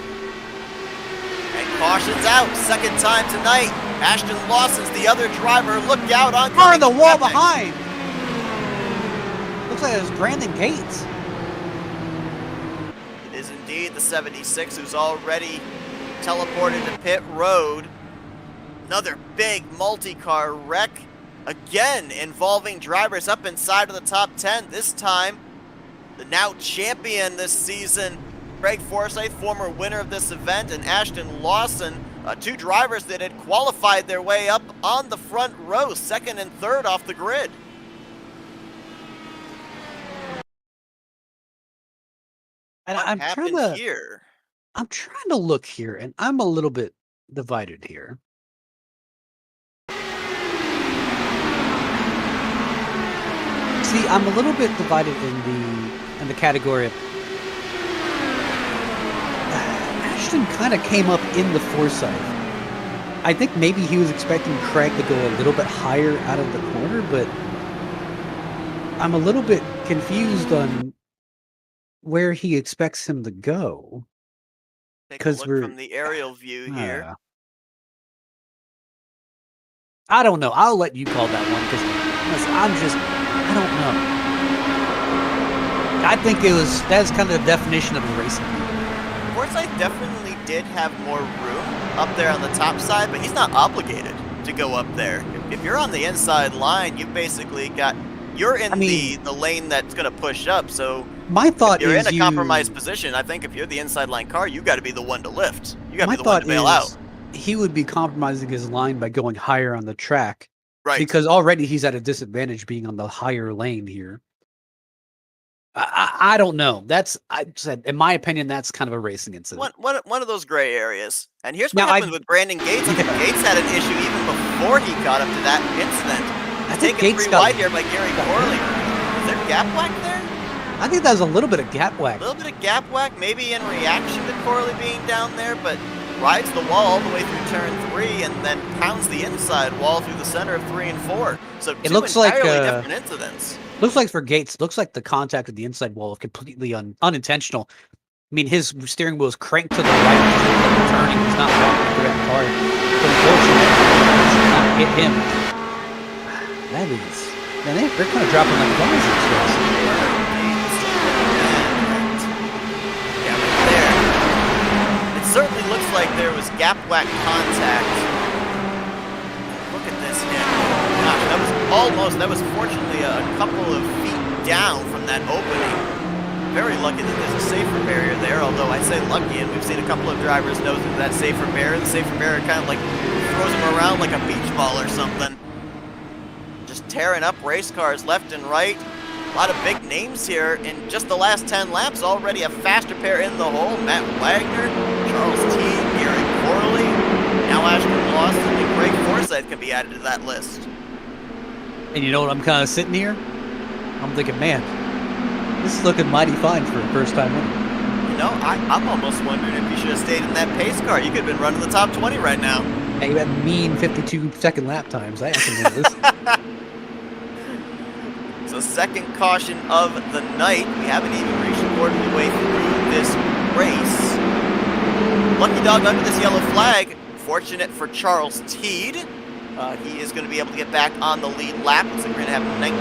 And caution's out. Second time tonight. Ashton Lawson's the other driver. Look out on the wall behind. Looks like it was Brandon Gates. It is indeed the 76 who's already teleported to pit road. Another big multi-car wreck. Again, involving drivers up inside of the top 10. This time, the now champion this season, Craig Forsyth, former winner of this event, and Ashton Lawson, two drivers that had qualified their way up on the front row, second and third off the grid. And What I'm happened here? I'm trying to look here, and I'm a little bit divided here. See, I'm a little bit divided in the category of Ashton kind of came up in the Forsyth. I think maybe he was expecting Craig to go a little bit higher out of the corner, but I'm a little bit confused on where he expects him to go. Take a look from the aerial view here. I don't know. I'll let you call that one because I don't know. I think that's kind of the definition of a racing. Forsyth definitely did have more room up there on the top side, but he's not obligated to go up there. If you're on the inside line, you basically you're in the lane that's going to push up. So my thought you're is in a compromised position. I think if you're the inside line car, you got to be the one to lift. You got to be the one to bail out. He would be compromising his line by going higher on the track. Right. Because already he's at a disadvantage being on the higher lane here. I don't know. I said, in my opinion, that's kind of a racing incident. One of those gray areas. And here's what happened with Brandon Gates. I think Gates had an issue even before he got up to that incident. I think taken free wide here by Gary Corley. Is there gap whack there? I think that was a little bit of gap whack. A little bit of gap whack, maybe in reaction to Corley being down there, but rides the wall all the way through turn 3 and then pounds the inside wall through the center of 3 and 4. So it looks like different incidents. Looks like for Gates, looks like the contact with the inside wall is completely unintentional. I mean, his steering wheel is cranked to the right. He's turning. He's not walking through that car. So unfortunately, should not hit him. That is, man, they're kind of dropping like flies in this race. Yeah, but there. It certainly looks like there was gap whack contact. Look at this hit. Gosh, that was fortunately a couple of feet down from that opening. Very lucky that there's a safer barrier there, although I say lucky, and we've seen a couple of drivers nose into that safer barrier. The safer barrier kind of like throws them around like a beach ball or something. Just tearing up race cars left and right. A lot of big names here in just the last 10 laps. Already a faster pair in the hole. Matt Wagner, Charles Teague, Gary Corley. Now Ashton Lawson and Craig Forsyth can be added to that list. And you know what, I'm kind of sitting here? I'm thinking, man, this is looking mighty fine for a first-time winner. You know, I'm almost wondering if you should have stayed in that pace car. You could have been running the top 20 right now. Hey, you had mean 52-second lap times. I actually know this. So second caution of the night. We haven't even reached a quarter of the way through this race. Lucky dog under this yellow flag. Fortunate for Charles Teed. He is going to be able to get back on the lead lap. Looks like we're going to have 19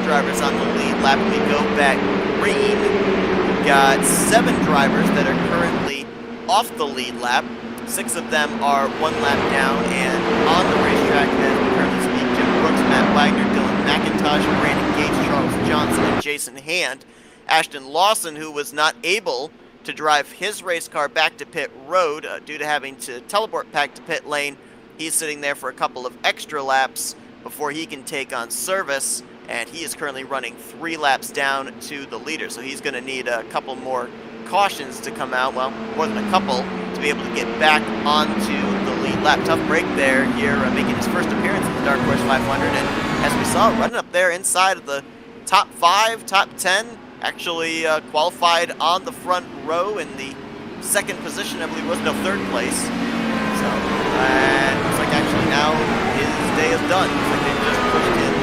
drivers on the lead lap. When we go back green, we've got 7 drivers that are currently off the lead lap. 6 of them are 1 lap down and on the racetrack as we currently speak. Jim Brooks, Matt Wagner, Dylan McIntosh, Brandon Gates, Charles Johnson, and Jason Hand. Ashton Lawson, who was not able to drive his race car back to pit road due to having to teleport back to pit lane. He's sitting there for a couple of extra laps before he can take on service, and he is currently running 3 laps down to the leader. So he's going to need a couple more cautions to come out, well, more than a couple, to be able to get back onto the lead lap. Tough break there here, making his first appearance in the Dark Horse 500, and as we saw, running up there inside of the top 5, top 10, actually qualified on the front row in the second position, I believe it was, no, third place. So And looks like actually now his day is done. Looks like they've just pushed him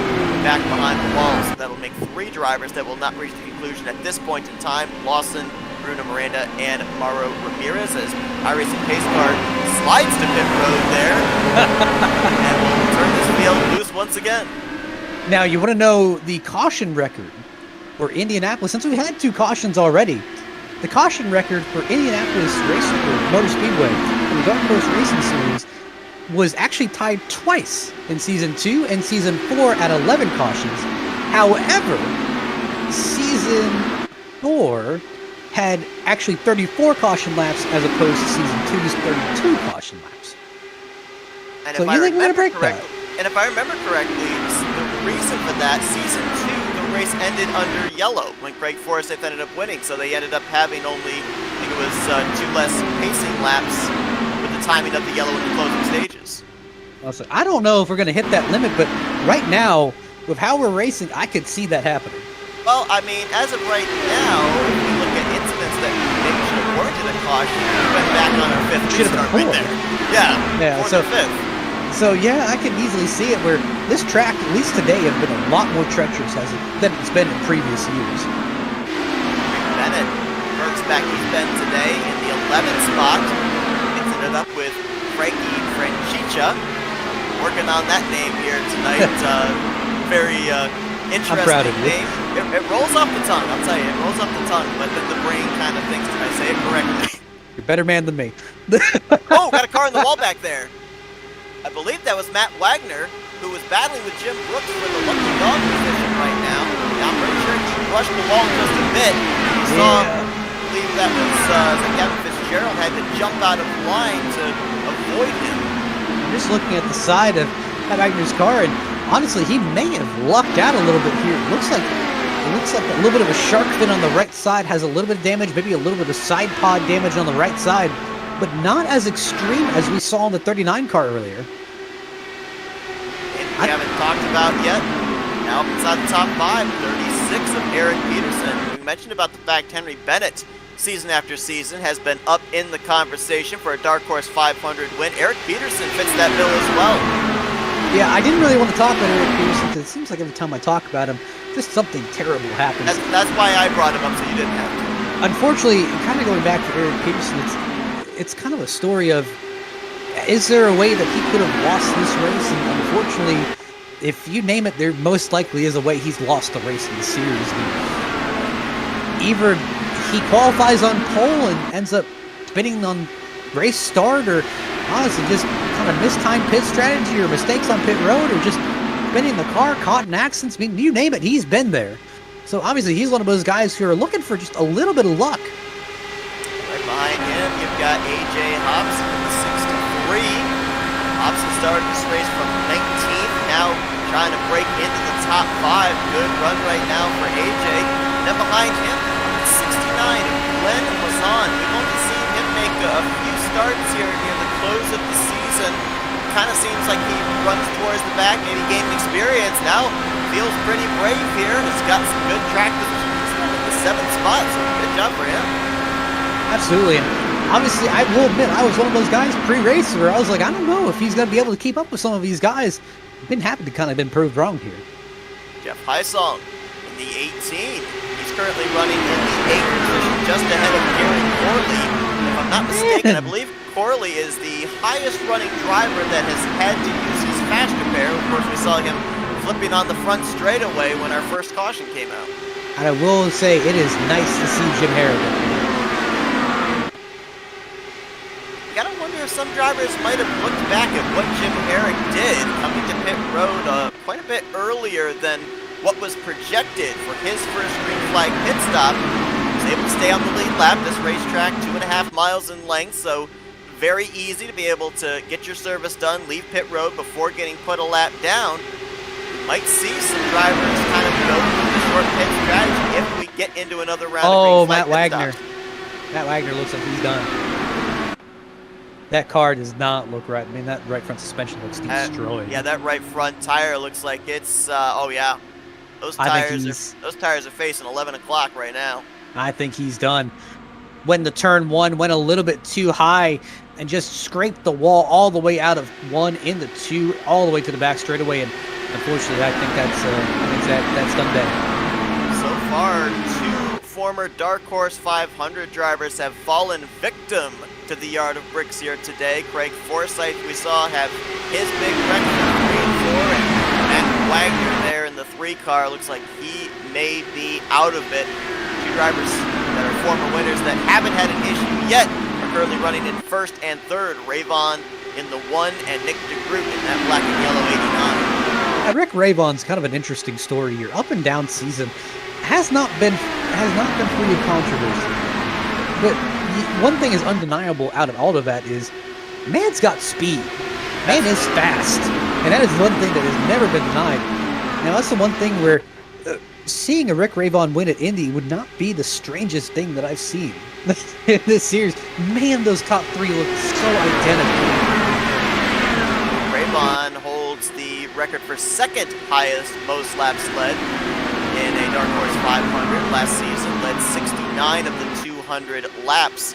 back behind the wall. So that'll make 3 drivers that will not reach the conclusion at this point in time. Lawson, Bruno Miranda, and Mauro Ramirez as iRacing pace car slides to pit road there. And will turn this field loose once again. Now, you want to know the caution record for Indianapolis, since we had 2 cautions already. The caution record for Indianapolis Motor Speedway in the Dark Horse Racing Series was actually tied twice in Season 2 and Season 4 at 11 cautions. However, Season 4 had actually 34 caution laps as opposed to Season 2's 32 caution laps. And So if you I think we're going to remember break correctly, that? and if I remember correctly, the reason for that, Season 2, the race ended under yellow when Craig Forsyth ended up winning, so they ended up having only, I think it was 2 less pacing laps with the timing of the yellow in the closing stages. Also, I don't know if we're going to hit that limit, but right now, with how we're racing, I could see that happening. Well, I mean, as of right now, if we look at incidents that maybe should have warranted a caution, we went back on our 5th Should have restart been right 4th. there. Yeah, 4th so- or 5th. So yeah, I can easily see it where this track, at least today, has been a lot more treacherous than it's been in previous years. Bennett works back East Bend today in the 11th spot. Mixing it up with Frankie Francica. Working on that name here tonight. Very interesting I'm proud of you. name. It rolls off the tongue, I'll tell you. It rolls off the tongue, but then the brain kind of thinks, did I say it correctly? You're a better man than me. Oh, got a car in the wall back there. I believe that was Matt Wagner, who was battling with Jim Brooks for the lucky dog position right now. I'm pretty sure he brushed the wall just a bit. You saw, I believe that was Gavin Fitzgerald had to jump out of line to avoid him. I'm just looking at the side of Matt Wagner's car, and honestly, he may have lucked out a little bit here. It looks like a little bit of a shark fin on the right side has a little bit of damage, maybe a little bit of side pod damage on the right side, but not as extreme as we saw in the 39 car earlier. We haven't talked about yet. Now up inside the top 5, 36 of Eric Peterson. We mentioned about the fact Henry Bennett, season after season, has been up in the conversation for a Dark Horse 500 win. Eric Peterson fits that bill as well. Yeah, I didn't really want to talk about Eric Peterson because it seems like every time I talk about him, just something terrible happens. That's why I brought him up so you didn't have to. Unfortunately, kind of going back to Eric Peterson, it's kind of a story of, is there a way that he could have lost this race? And unfortunately, if you name it, there most likely is a way he's lost a race in the series. Either he qualifies on pole and ends up spinning on race start, or honestly just kind of mistimed pit strategy or mistakes on pit road, or just spinning the car, caught in accidents. I mean, you name it, he's been there. So obviously he's one of those guys who are looking for just a little bit of luck. Right behind him, you've got AJ Hobson in the 63. Hobson started this race from 19th, now trying to break into the top 5. Good run right now for AJ. Then behind him, 69, Glenn Mazan. We've only seen him make a few starts here near the close of the season. Kind of seems like he runs towards the back, maybe gaining experience. Now feels pretty brave here. Has got some good track position. He's in the 7th spot, so good job for him. Absolutely. And obviously, I will admit, I was one of those guys pre-race where I was like, I don't know if he's going to be able to keep up with some of these guys. I've been happy to kind of been proved wrong here. Jeff Heisong in the 18. He's currently running in the 8th position, just ahead of Gary Corley. If I'm not mistaken, I believe Corley is the highest running driver that has had to use his fast repair. Of course, we saw him flipping on the front straightaway when our first caution came out. And I will say, it is nice to see Jim Harrigan. You gotta wonder if some drivers might have looked back at what Jim Herrick did coming to pit road quite a bit earlier than what was projected for his first green flag pit stop. He was able to stay on the lead lap. This racetrack, 2.5 miles in length, so very easy to be able to get your service done, leave pit road before getting put a lap down. We might see some drivers kind of go with the short pit strategy if we get into another round of green flag Matt pit Wagner. stops. Matt Wagner looks like he's done. That car does not look right. I mean, that right front suspension looks destroyed. Yeah, that right front tire looks like it's, oh yeah. Those tires are facing 11 o'clock right now. I think he's done. When the turn 1 went a little bit too high, and just scraped the wall all the way out of 1 into 2, all the way to the back straightaway. And unfortunately, I think that's done dead. So far, 2 former Dark Horse 500 drivers have fallen victim to the Yard of Bricks here today. Craig Forsyth, we saw, have his big wreck for 3 and 4, and Matt Wagner there in the 3 car. Looks like he may be out of it. 2 drivers that are former winners that haven't had an issue yet are currently running in 1st and 3rd. Rayvon in the 1 and Nick DeGroot in that black and yellow 89. Rick Rayvon's kind of an interesting story here. Up and down season has not been free of controversy. But one thing is undeniable out of all of that is man's got speed. Man is fast. And that is one thing that has never been denied. Now that's the one thing where seeing a Rick Rayvon win at Indy would not be the strangest thing that I've seen in this series. Man, those top 3 look so identical. Rayvon holds the record for 2nd highest most laps led in a Dark Horse 500. Last season led 69 of the 200 laps.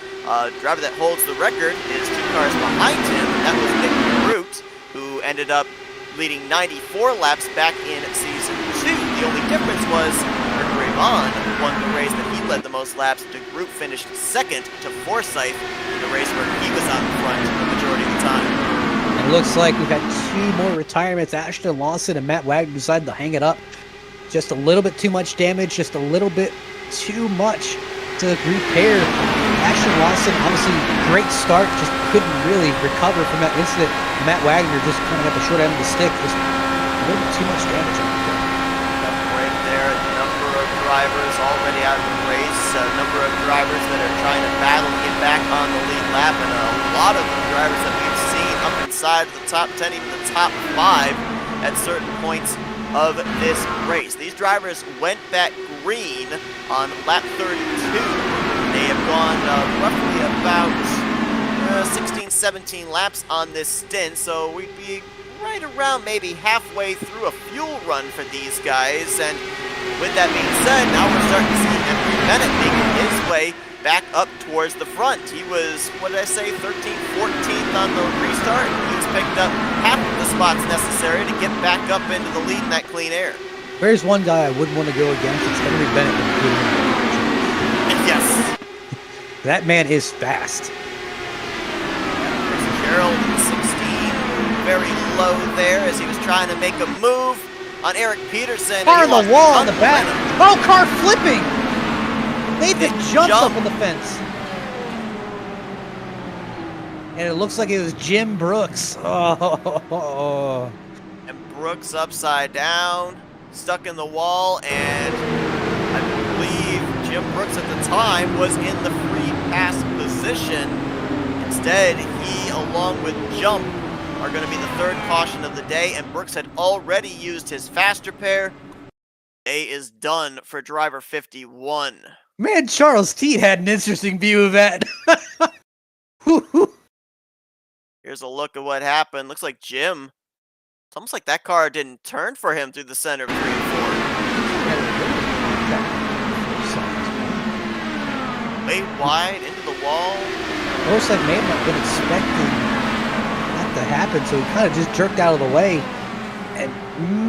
Driver that holds the record is 2 cars behind him, and that was Nick DeGroot, who ended up leading 94 laps back in season 2. The only difference was Rick Rayvon won the race that he led the most laps. DeGroot finished 2nd to Forsyth in the race where he was out in front the majority of the time. And it looks like we've got 2 more retirements. Ashton Lawson and Matt Wagner decided to hang it up. Just a little bit too much damage, just a little bit too much to repair. Ashton Lawson, obviously great start, just couldn't really recover from that incident. Matt Wagner just kind of got the short end of the stick, just a little bit too much damage. Right there, a number of drivers already out of the race, a number of drivers that are trying to battle to get back on the lead lap, and a lot of the drivers that we've seen up inside the top 10, even the top 5 at certain points of this race. These drivers went back green on lap 32. They have gone roughly about 16, 17 laps on this stint, so we'd be right around maybe halfway through a fuel run for these guys. And with that being said, now we're starting to see Henry Bennett making his way back up towards the front. He was, what did I say, 13th, 14th on the restart. He's picked up half of the spots necessary to get back up into the lead in that clean air. There's one guy I wouldn't want to go against. It's Henry Bennett. Yes. That man is fast. Gerald, 16, very low there as he was trying to make a move on Eric Peterson. Car on the wall in the back. Oh, car flipping. Nathan jumps up on the fence. And it looks like it was Jim Brooks. Oh. And Brooks upside down, stuck in the wall, and I believe Jim Brooks at the time was in the free pass position. Instead, he, along with Jump, are going to be the 3rd caution of the day, and Brooks had already used his faster pair. Day is done for driver 51. Man, Charles Teed had an interesting view of that. Here's a look at what happened. Looks like Jim, it's almost like that car didn't turn for him through the center of 3 and 4. Way wide into the wall. Looks like may have not been expecting that to happen, so he kind of just jerked out of the way. And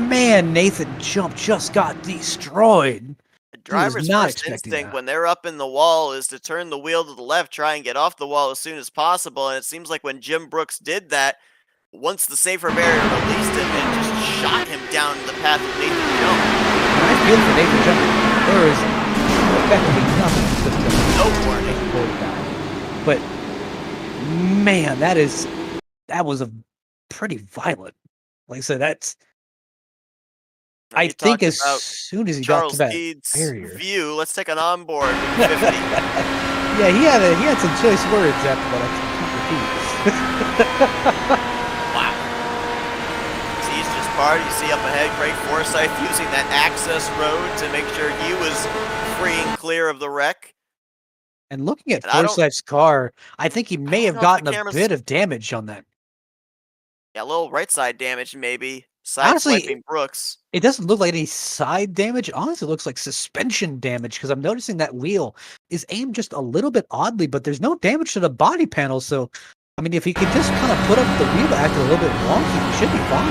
man, Nathan Jump just got destroyed. The driver's first instinct when they're up in the wall is to turn the wheel to the left, try and get off the wall as soon as possible. And it seems like when Jim Brooks did that, once the safer barrier released him, it just shot him down the path of Nathan Jump. I feel for Nathan Jump. There is effectively nothing. No warning. But man, that was a pretty violent. Like I said, that's. I think as soon as he got to that barrier. View, let's take an onboard 50. Yeah, he had some choice words after that. Wow. He's just part. You see up ahead, Craig Forsyth using that access road to make sure he was free and clear of the wreck. And looking at Forsyth's car, I think he may have gotten a bit of damage on that. Yeah, a little right side damage maybe. Sideswiping Brooks. It doesn't look like any side damage. It honestly looks like suspension damage because I'm noticing that wheel is aimed just a little bit oddly, but there's no damage to the body panel. So I mean, if he could just kind of put up the wheel after a little bit wonky, he should be fine.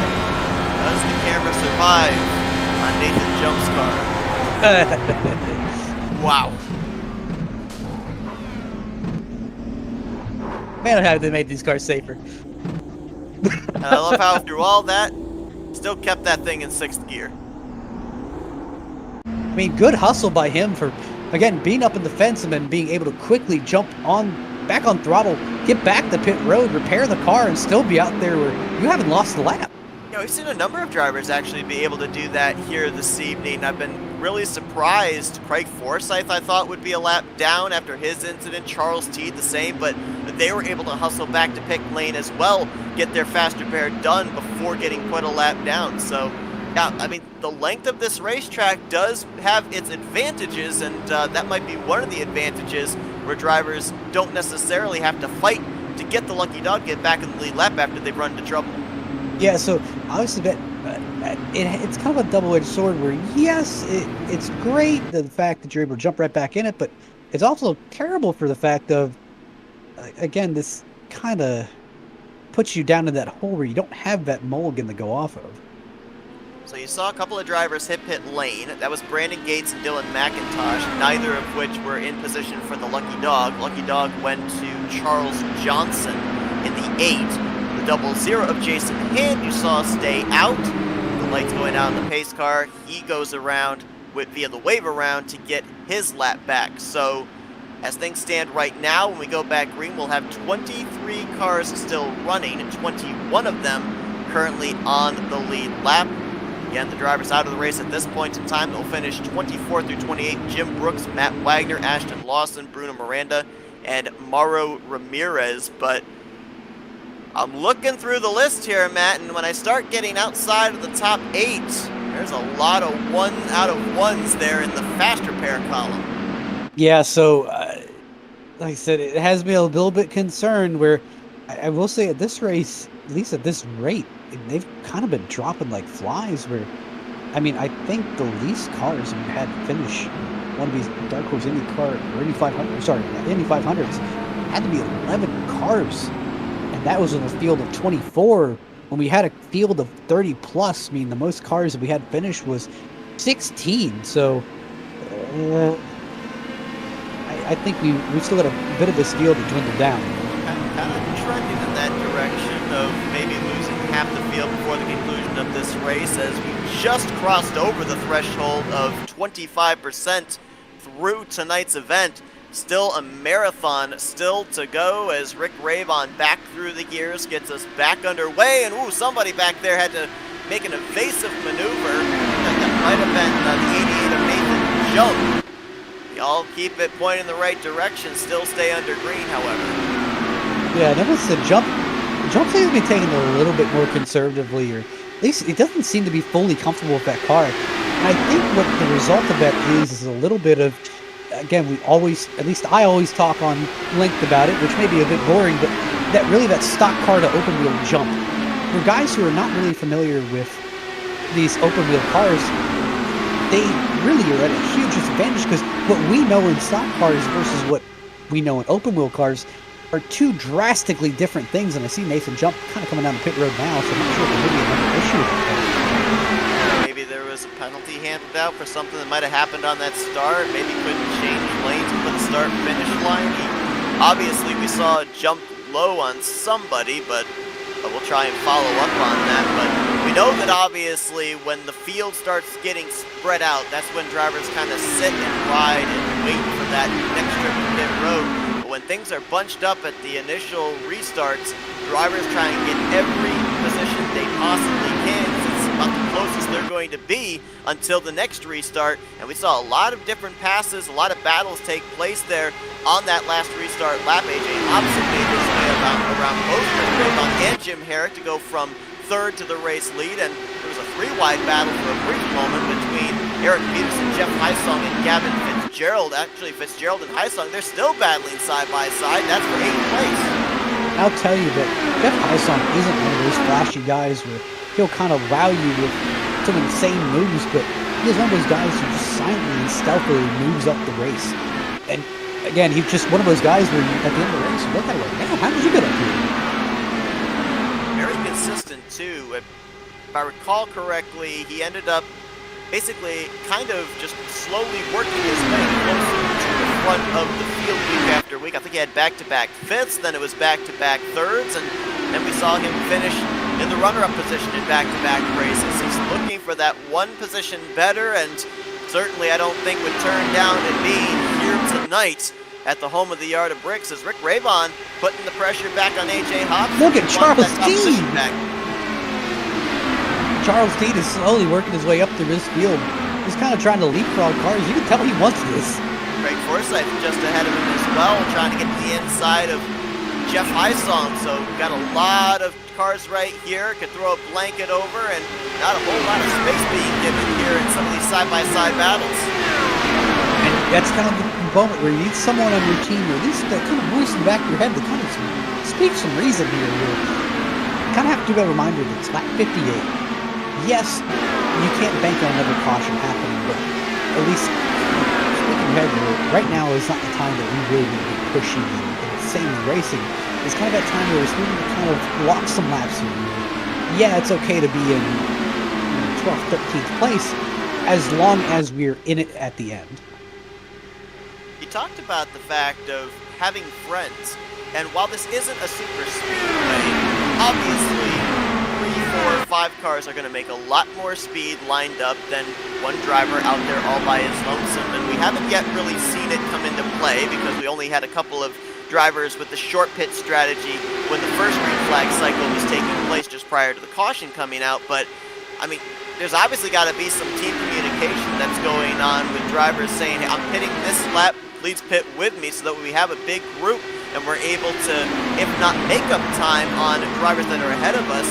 Does the camera survive on Nathan Jump's car? Wow. Man, how they made these cars safer. And I love how through all that, still kept that thing in 6th gear. I mean, good hustle by him for, again, being up in the fence and then being able to quickly jump back on throttle, get back to pit road, repair the car, and still be out there where you haven't lost the lap. Yeah, we've seen a number of drivers actually be able to do that here this evening. I've been really surprised. Craig Forsyth, I thought, would be a lap down after his incident. Charles Teed, the same, but they were able to hustle back to pit lane as well, get their fast repair done before getting quite a lap down. So, yeah, I mean, the length of this racetrack does have its advantages, and that might be one of the advantages where drivers don't necessarily have to fight to get the lucky dog, get back in the lead lap after they've run into trouble. Yeah, so obviously it's kind of a double-edged sword where, yes, it's great, the fact that you're able to jump right back in it, but it's also terrible for the fact of, again, this kind of puts you down in that hole where you don't have that mulligan to go off of. So you saw a couple of drivers hit pit lane. That was Brandon Gates and Dylan McIntosh, neither of which were in position for the lucky dog. Lucky dog went to Charles Johnson in the 8. The 00 of Jason Hind, you saw stay out. The lights going out in the pace car. He goes around via the wave around to get his lap back. So as things stand right now, when we go back green, we'll have 23 cars still running, and 21 of them currently on the lead lap. Again, the drivers out of the race at this point in time. They'll finish 24 through 28. Jim Brooks, Matt Wagner, Ashton Lawson, Bruno Miranda, and Mauro Ramirez. But I'm looking through the list here, Matt, and when I start getting outside of the top 8, there's a lot of 1 out of 1s there in the fast repair column. Yeah, so like I said, it has me a little bit concerned where I will say at this race, at least at this rate, they've kind of been dropping like flies where, I mean, I think the least cars we've had finish one of these Dark Horse Indy car, or Indy 500, sorry, Indy 500s, had to be 11 cars. And that was in a field of 24 when we had a field of 30 plus. I mean, the most cars that we had finished was 16. So I think we still got a bit of this field to dwindle down. Kind of trending in that direction of maybe losing half the field before the conclusion of this race, as we just crossed over the threshold of 25% through tonight's event. Still a marathon still to go as Rick Ravon back through the gears gets us back underway, and ooh, somebody back there had to make an evasive maneuver. That might have been the 88 of Nathan Jump. They all keep it pointing in the right direction, still stay under green, however. Yeah, notice the jump seems to be taken a little bit more conservatively, or at least it doesn't seem to be fully comfortable with that car. And I think what the result of that is a little bit of, again, at least I always talk on length about it, which may be a bit boring, but that stock car to open wheel jump. For guys who are not really familiar with these open wheel cars, they really are at a huge disadvantage because what we know in stock cars versus what we know in open wheel cars are two drastically different things. And I see Nathan Jump kind of coming down the pit road now, so I'm not sure if there may be another issue with that. Maybe there was a penalty handed out for something that might have happened on that start. Maybe couldn't change lanes for the start-finish line. Obviously, we saw a jump low on somebody, but we'll try and follow up on that. But we know that obviously when the field starts getting spread out, that's when drivers kind of sit and ride and wait for that next trip to pit road. But when things are bunched up at the initial restarts, drivers try and get every position they possibly can. It's about the closest they're going to be until the next restart. And we saw a lot of different passes, a lot of battles take place there on that last restart lap. AJ Hobson made his way around both Ravon and Jim Herrick to go from third to the race lead, and there was a 3-wide battle for a brief moment between Eric Peterson, Jeff Heisong, and Gavin Fitzgerald. Actually, Fitzgerald and Heisong, they're still battling side by side. That's for 8th place. I'll tell you that Jeff Heisong isn't one of those flashy guys where he'll kind of wow you with some insane moves, but he's one of those guys who just silently and stealthily moves up the race. And again, he's just one of those guys where at the end of the race, you look at it like, man, how did you get up here? Very consistent, too. If I recall correctly, he ended up basically kind of just slowly working his way closer to the front of the field week after week. I think he had back-to-back fifths, then it was back-to-back thirds, and then we saw him finish in the runner-up position in back-to-back races. He's looking for that one position better, and certainly I don't think would turn down to be here tonight at the home of the Yard of Bricks as Rick Ravon putting the pressure back on A.J. Hobson. Look at Charles Dean! Charles Dean is slowly working his way up through this field. He's kind of trying to leapfrog cars. You can tell he wants this. Craig Forsyth just ahead of him as well, trying to get to the inside of Jeff Hysong. So we've got a lot of cars right here. Could throw a blanket over, and not a whole lot of space being given here in some of these side-by-side battles. And that's kind of the moment where you need someone on your team, or at least that kind of voice in the back of your head to kind of speak some reason here. You kind of have to give a reminder that it's lap 58. Yes, you can't bank on another caution happening, but at least speaking ahead here, right now is not the time that we really need to be pushing and insanely racing. It's kind of that time where we need to kind of walk some laps here. Yeah, it's okay to be in 12th, 13th place as long as we're in it at the end. He talked about the fact of having friends, and while this isn't a super speedway, obviously 3, 4, 5 cars are going to make a lot more speed lined up than one driver out there all by his lonesome, and we haven't yet really seen it come into play because we only had a couple of drivers with the short pit strategy when the first green flag cycle was taking place just prior to the caution coming out. But I mean, there's obviously got to be some team communication that's going on with drivers saying, hey, I'm pitting this lap, please pit with me, so that we have a big group and we're able to, if not make up time on drivers that are ahead of us,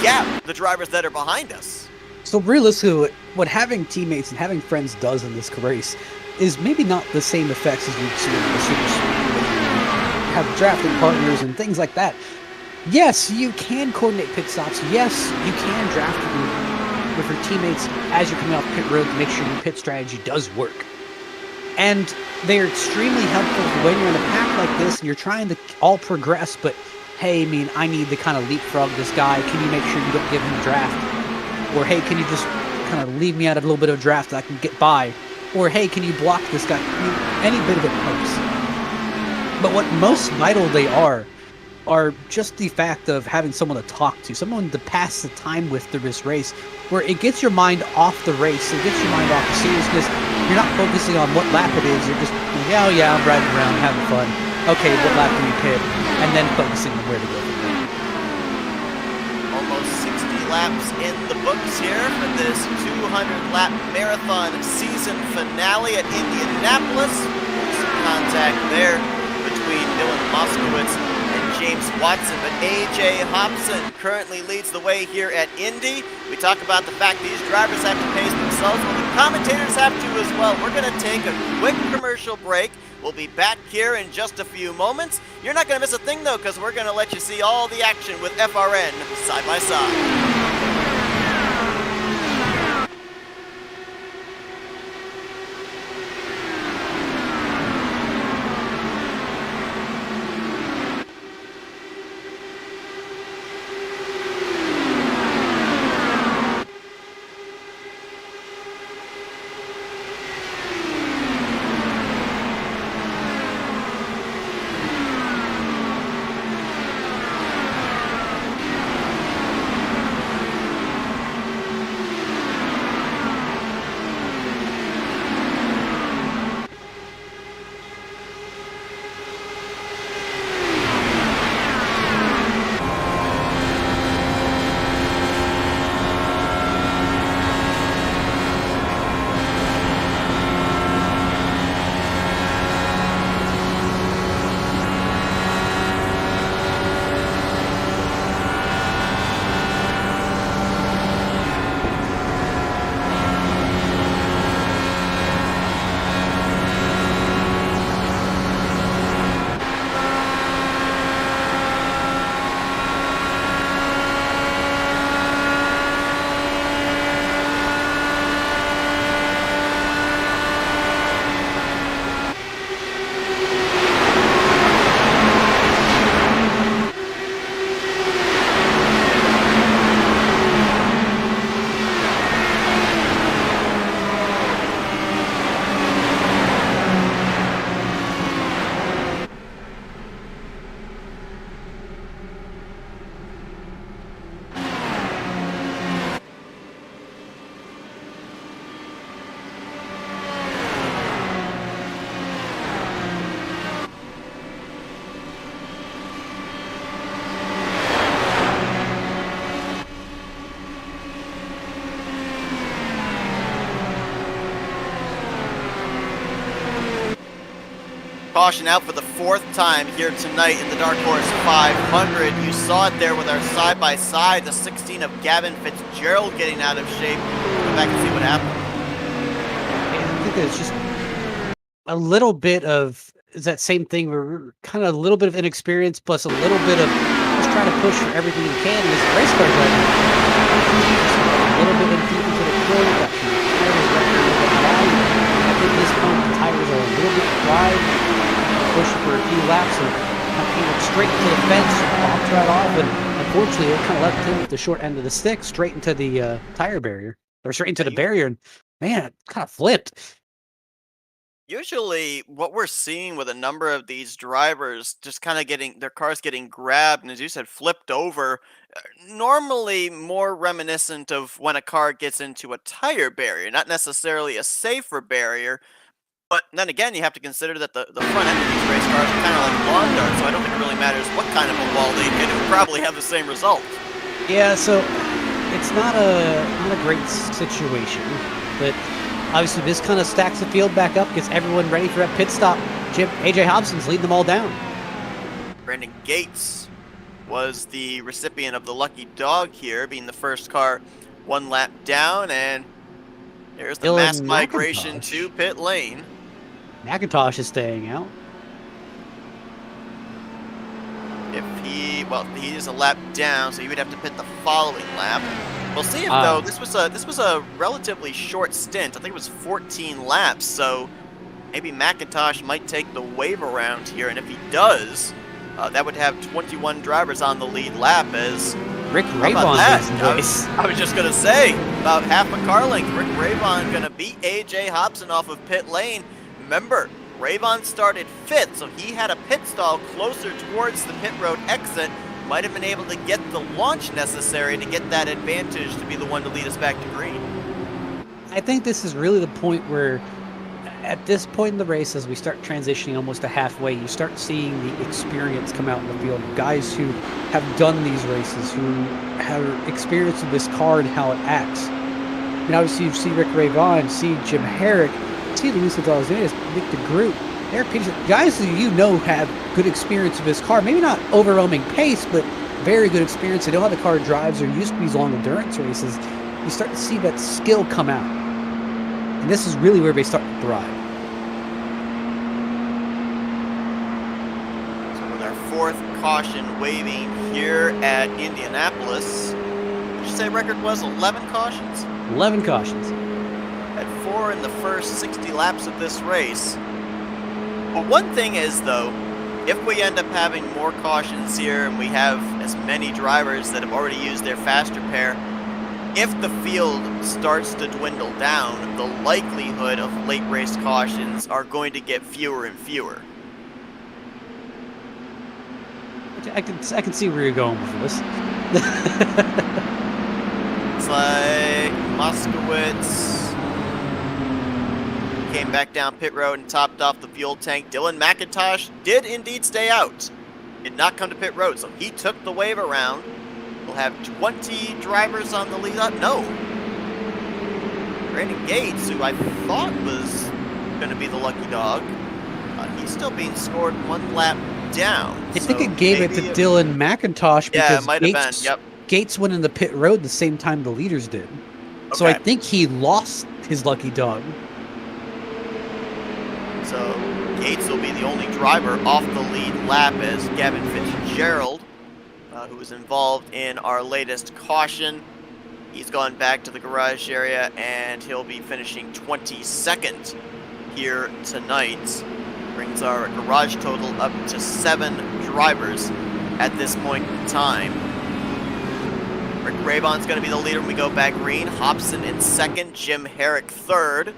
gap the drivers that are behind us. So realistically, what having teammates and having friends does in this race is maybe not the same effects as we'd see in the super speedway. You have drafting partners and things like that. Yes, you can coordinate pit stops. Yes, you can draft with your teammates as you're coming off pit road to make sure your pit strategy does work. And they're extremely helpful when you're in a pack like this and you're trying to all progress, but hey, I need to kind of leapfrog this guy. Can you make sure you don't give him a draft? Or hey, can you just kind of leave me out of a little bit of a draft that I can get by? Or hey, can you block this guy? Any bit of it helps. But what most vital they are just the fact of having someone to talk to, someone to pass the time with through this race, where it gets your mind off the race, it gets your mind off the seriousness. You're not focusing on what lap it is, you're just, oh yeah, I'm riding around, having fun. Okay, what lap do we pit? And then focusing on where to go from there. Almost 60 laps in the books here for this 200-lap marathon season finale at Indianapolis. Some contact there between Dylan Moskowitz and James Watson, but A.J. Hobson currently leads the way here at Indy. We talk about the fact these drivers have to pace themselves. Well, the commentators have to as well. We're going to take a quick commercial break. We'll be back here in just a few moments. You're not going to miss a thing, though, because we're going to let you see all the action with FRN side by side. Caution out for the 4th time here tonight in the Dark Horse 500. You saw it there with our side-by-side, the 16 of Gavin Fitzgerald getting out of shape. Go back and see what happened. I think it's just a little bit of that same thing where we're kind of a little bit of inexperience plus a little bit of just trying to push for everything you can in this race car right now. A little bit in deep into the corner, got your tires wrapped a little bit wide. I think this point the tires are a little bit wide, push for a few laps and he went straight into the fence, popped right off, and unfortunately it kind of left him with the short end of the stick straight into the tire barrier, or straight into the barrier, and man, it kind of flipped. Usually, what we're seeing with a number of these drivers just kind of getting their cars getting grabbed and, as you said, flipped over, normally more reminiscent of when a car gets into a tire barrier, not necessarily a safer barrier. But then again, you have to consider that the front end of these race cars are kind of like lawn darts, so I don't think it really matters what kind of a wall they hit. It would probably have the same result. Yeah, so it's not a great situation, but obviously this kind of stacks the field back up, gets everyone ready for that pit stop. AJ Hobson's leading them all down. Brandon Gates was the recipient of the lucky dog here, being the first car 1 lap down, and there's the mass migration to pit lane. McIntosh is staying out. He is a lap down, so he would have to pit the following lap. We'll see if though this was a relatively short stint. I think it was 14 laps, so maybe McIntosh might take the wave around here, and if he does, that would have 21 drivers on the lead lap. As Rick Ravon is nice. I was just gonna say about half a car length. Rick Ravon gonna beat AJ Hobson off of pit lane. Remember, Ravon started 5th, so he had a pit stall closer towards the pit road exit. Might have been able to get the launch necessary to get that advantage to be the one to lead us back to green. I think this is really the point where, at this point in the race, as we start transitioning almost to halfway, you start seeing the experience come out in the field. Guys who have done these races, who have experience with this car and how it acts. I mean, obviously you see Rick Ravon, see Jim Herrick, see Luis Gonzalez, Nick DeGroot, Eric Peterson, guys who you know have good experience with this car. Maybe not overwhelming pace, but very good experience. They know how the car drives. They're used to these long endurance races. You start to see that skill come out. And this is really where they start to thrive. So with our 4th caution waving here at Indianapolis, did you say record was 11 cautions? 11 cautions. At 4 in the first 60 laps of this race. But one thing is, though, if we end up having more cautions here and we have as many drivers that have already used their faster pair, if the field starts to dwindle down, the likelihood of late race cautions are going to get fewer and fewer. I can see where you're going with this. It's like Moskowitz came back down pit road and topped off the fuel tank. Dylan McIntosh did indeed stay out. Did not come to pit road, so he took the wave around. We'll have 20 drivers on the lead up. No. Brandon Gates, who I thought was going to be the lucky dog, he's still being scored 1 lap down. I think it gave it to Dylan McIntosh because it might have been. Yep. Gates went in the pit road the same time the leaders did. Okay. So I think he lost his lucky dog. So Gates will be the only driver off the lead lap as Gavin Fitzgerald, who was involved in our latest caution, he's gone back to the garage area and he'll be finishing 22nd here tonight. Brings our garage total up to 7 drivers at this point in time. Rick Ravon's going to be the leader when we go back green. Hobson in 2nd, Jim Herrick 3rd.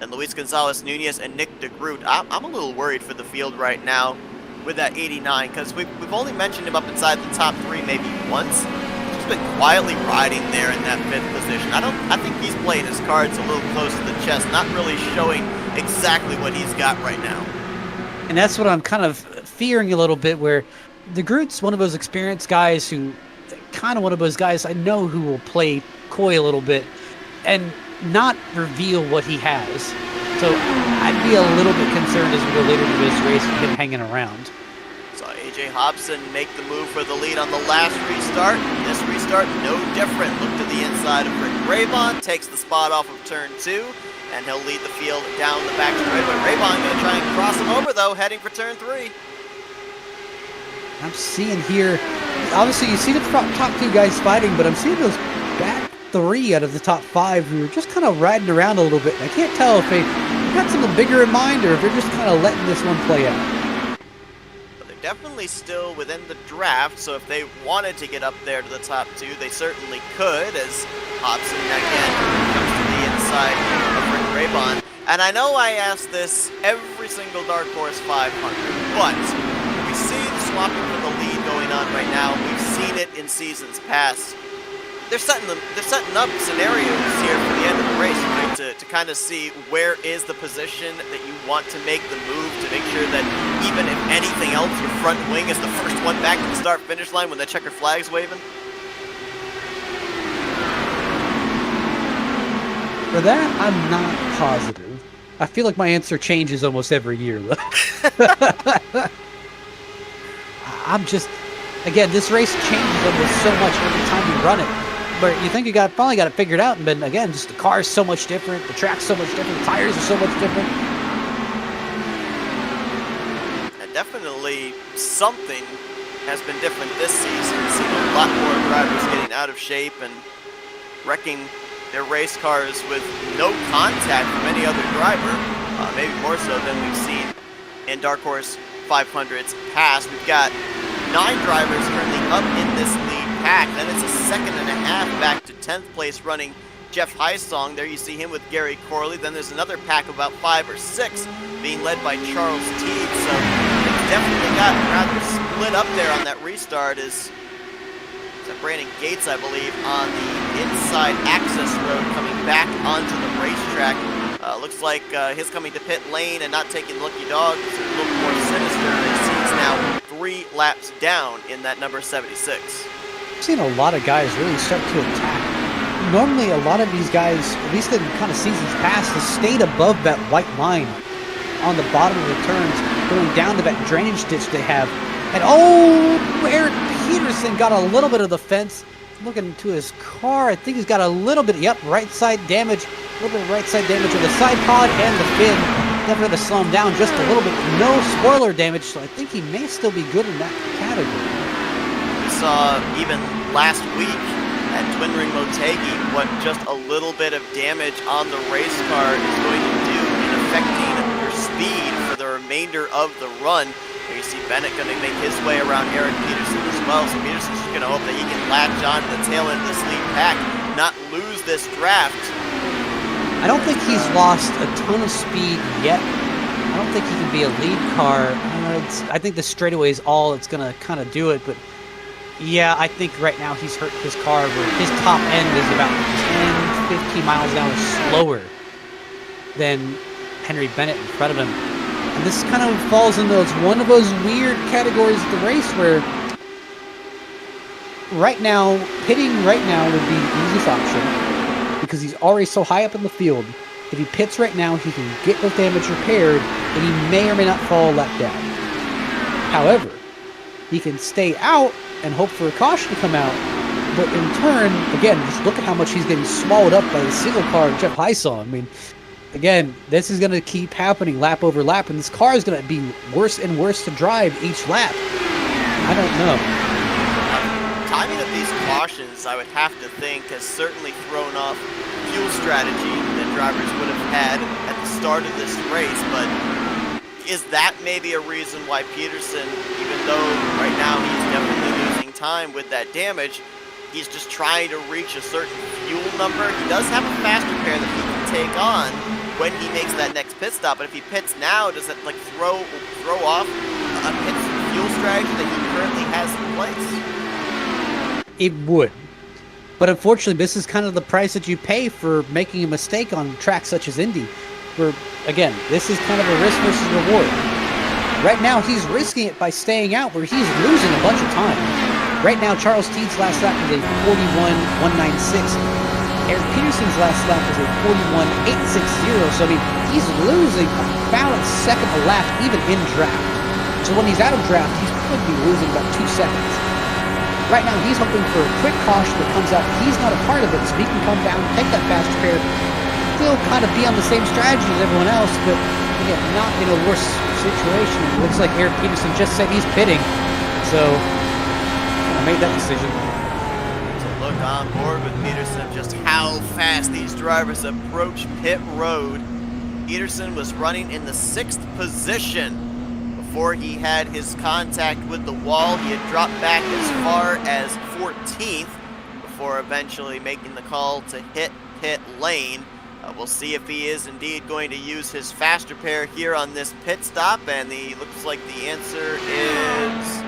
And Luis Gonzalez Nunez and Nick DeGroot. I'm a little worried for the field right now with that 89, because we've only mentioned him up inside the top 3 maybe once. He's been quietly riding there in that 5th position. I think he's playing his cards a little close to the chest, not really showing exactly what he's got right now. And that's what I'm kind of fearing a little bit, where DeGroot's one of those experienced guys who, kind of one of those guys I know who will play coy a little bit and not reveal what he has. So I'd be a little bit concerned as we go later into this race with him hanging around. Saw AJ Hobson make the move for the lead on the last restart. This restart, no different. Look to the inside of Rick Raybon, takes the spot off of turn 2, and he'll lead the field down the back straightaway. Raybon going to try and cross him over, though, heading for turn 3. I'm seeing here, obviously you see the top 2 guys fighting, but I'm seeing those back 3 out of the top 5 who are just kind of riding around a little bit. I can't tell if they've got something bigger in mind or if they're just kind of letting this one play out. But they're definitely still within the draft, so if they wanted to get up there to the top 2, they certainly could, as Hobson again comes to the inside of Rick Raybon. And I know I asked this every single Dark Horse 500, but we see the swapping for the lead going on right now. We've seen it in seasons past. They're setting up scenarios here for the end of the race, right? To kind of see where is the position that you want to make the move, to make sure that even if anything else, your front wing is the first one back to the start-finish line when the checker flag's waving. For that, I'm not positive. I feel like my answer changes almost every year, though. I'm just, again, this race changes almost so much every time you run it. But you think you finally got it figured out, and then again, just the car is so much different, the track's so much different, the tires are so much different. And definitely something has been different this season. We've seen a lot more drivers getting out of shape and wrecking their race cars with no contact from any other driver, maybe more so than we've seen in Dark Horse 500s past. We've got 9 drivers currently up in this lead pack. Then it's a second and a half back to 10th place running Jeff Hysong. There you see him with Gary Corley. Then there's another pack of about 5 or 6 being led by Charles Teague. So it's definitely got rather split up there on that restart. Is Brandon Gates, I believe, on the inside access road coming back onto the racetrack. Looks like his coming to pit lane and not taking Lucky Dog is a little more sinister as he's now 3 laps down in that number 76. I've seen a lot of guys really start to attack. Normally, a lot of these guys, at least in kind of seasons past, have stayed above that white line on the bottom of the turns, going down to that drainage ditch they have. And Eric Peterson got a little bit of the fence. Looking to his car, I think he's got a little bit, right side damage. A little bit of right side damage on the side pod and the fin. Definitely going to slow him down just a little bit. No spoiler damage, so I think he may still be good in that category. We saw even last week at Twin Ring Motegi what just a little bit of damage on the race car is going to do in affecting your speed for the remainder of the run. There you see Bennett going to make his way around Eric Peterson as well, so Peterson's just going to hope that he can latch on to the tail end of this lead pack, not lose this draft. I don't think he's lost a ton of speed yet. I don't think he can be a lead car. I think the straightaway is all that's going to kind of do it, but yeah, I think right now he's hurt his car where his top end is about 10, 15 miles an hour slower than Henry Bennett in front of him. And this kind of falls into one of those weird categories of the race where right now, pitting right now would be the easiest option because he's already so high up in the field. If he pits right now, he can get the damage repaired and he may or may not fall a lap down. However, he can stay out and hope for a caution to come out. But in turn, again, just look at how much he's getting swallowed up by the single car of Jeff Hysong. I mean, again, this is going to keep happening lap over lap, and this car is going to be worse and worse to drive each lap. I don't know. Timing of these cautions, I would have to think, has certainly thrown off fuel strategy that drivers would have had at the start of this race, but is that maybe a reason why Peterson, even though right now he's definitely losing time with that damage, he's just trying to reach a certain fuel number? He does have a faster pair that he can take on when he makes that next pit stop, but if he pits now, does it like throw off a pit fuel strategy that he currently has in place? It would. But unfortunately, this is kind of the price that you pay for making a mistake on tracks such as Indy. Where, again, this is kind of a risk versus reward. Right now, he's risking it by staying out where he's losing a bunch of time. Right now, Charles Teague's last lap is a 41.196. Eric Peterson's last lap was a 41.860, so I mean, he's losing about a second a lap, even in draft. So when he's out of draft, he's probably losing about 2 seconds. Right now, he's hoping for a quick caution that comes out. He's not a part of it, so he can come down, take that faster pair, still kind of be on the same strategy as everyone else, but again, not in a worse situation. It looks like Eric Peterson just said he's pitting, so I made that decision. To look on board with Peterson of just how fast these drivers approach pit road. Peterson was running in the 6th position. Before he had his contact with the wall, he had dropped back as far as 14th before eventually making the call to hit pit lane. We'll see if he is indeed going to use his faster pair here on this pit stop, and looks like the answer is...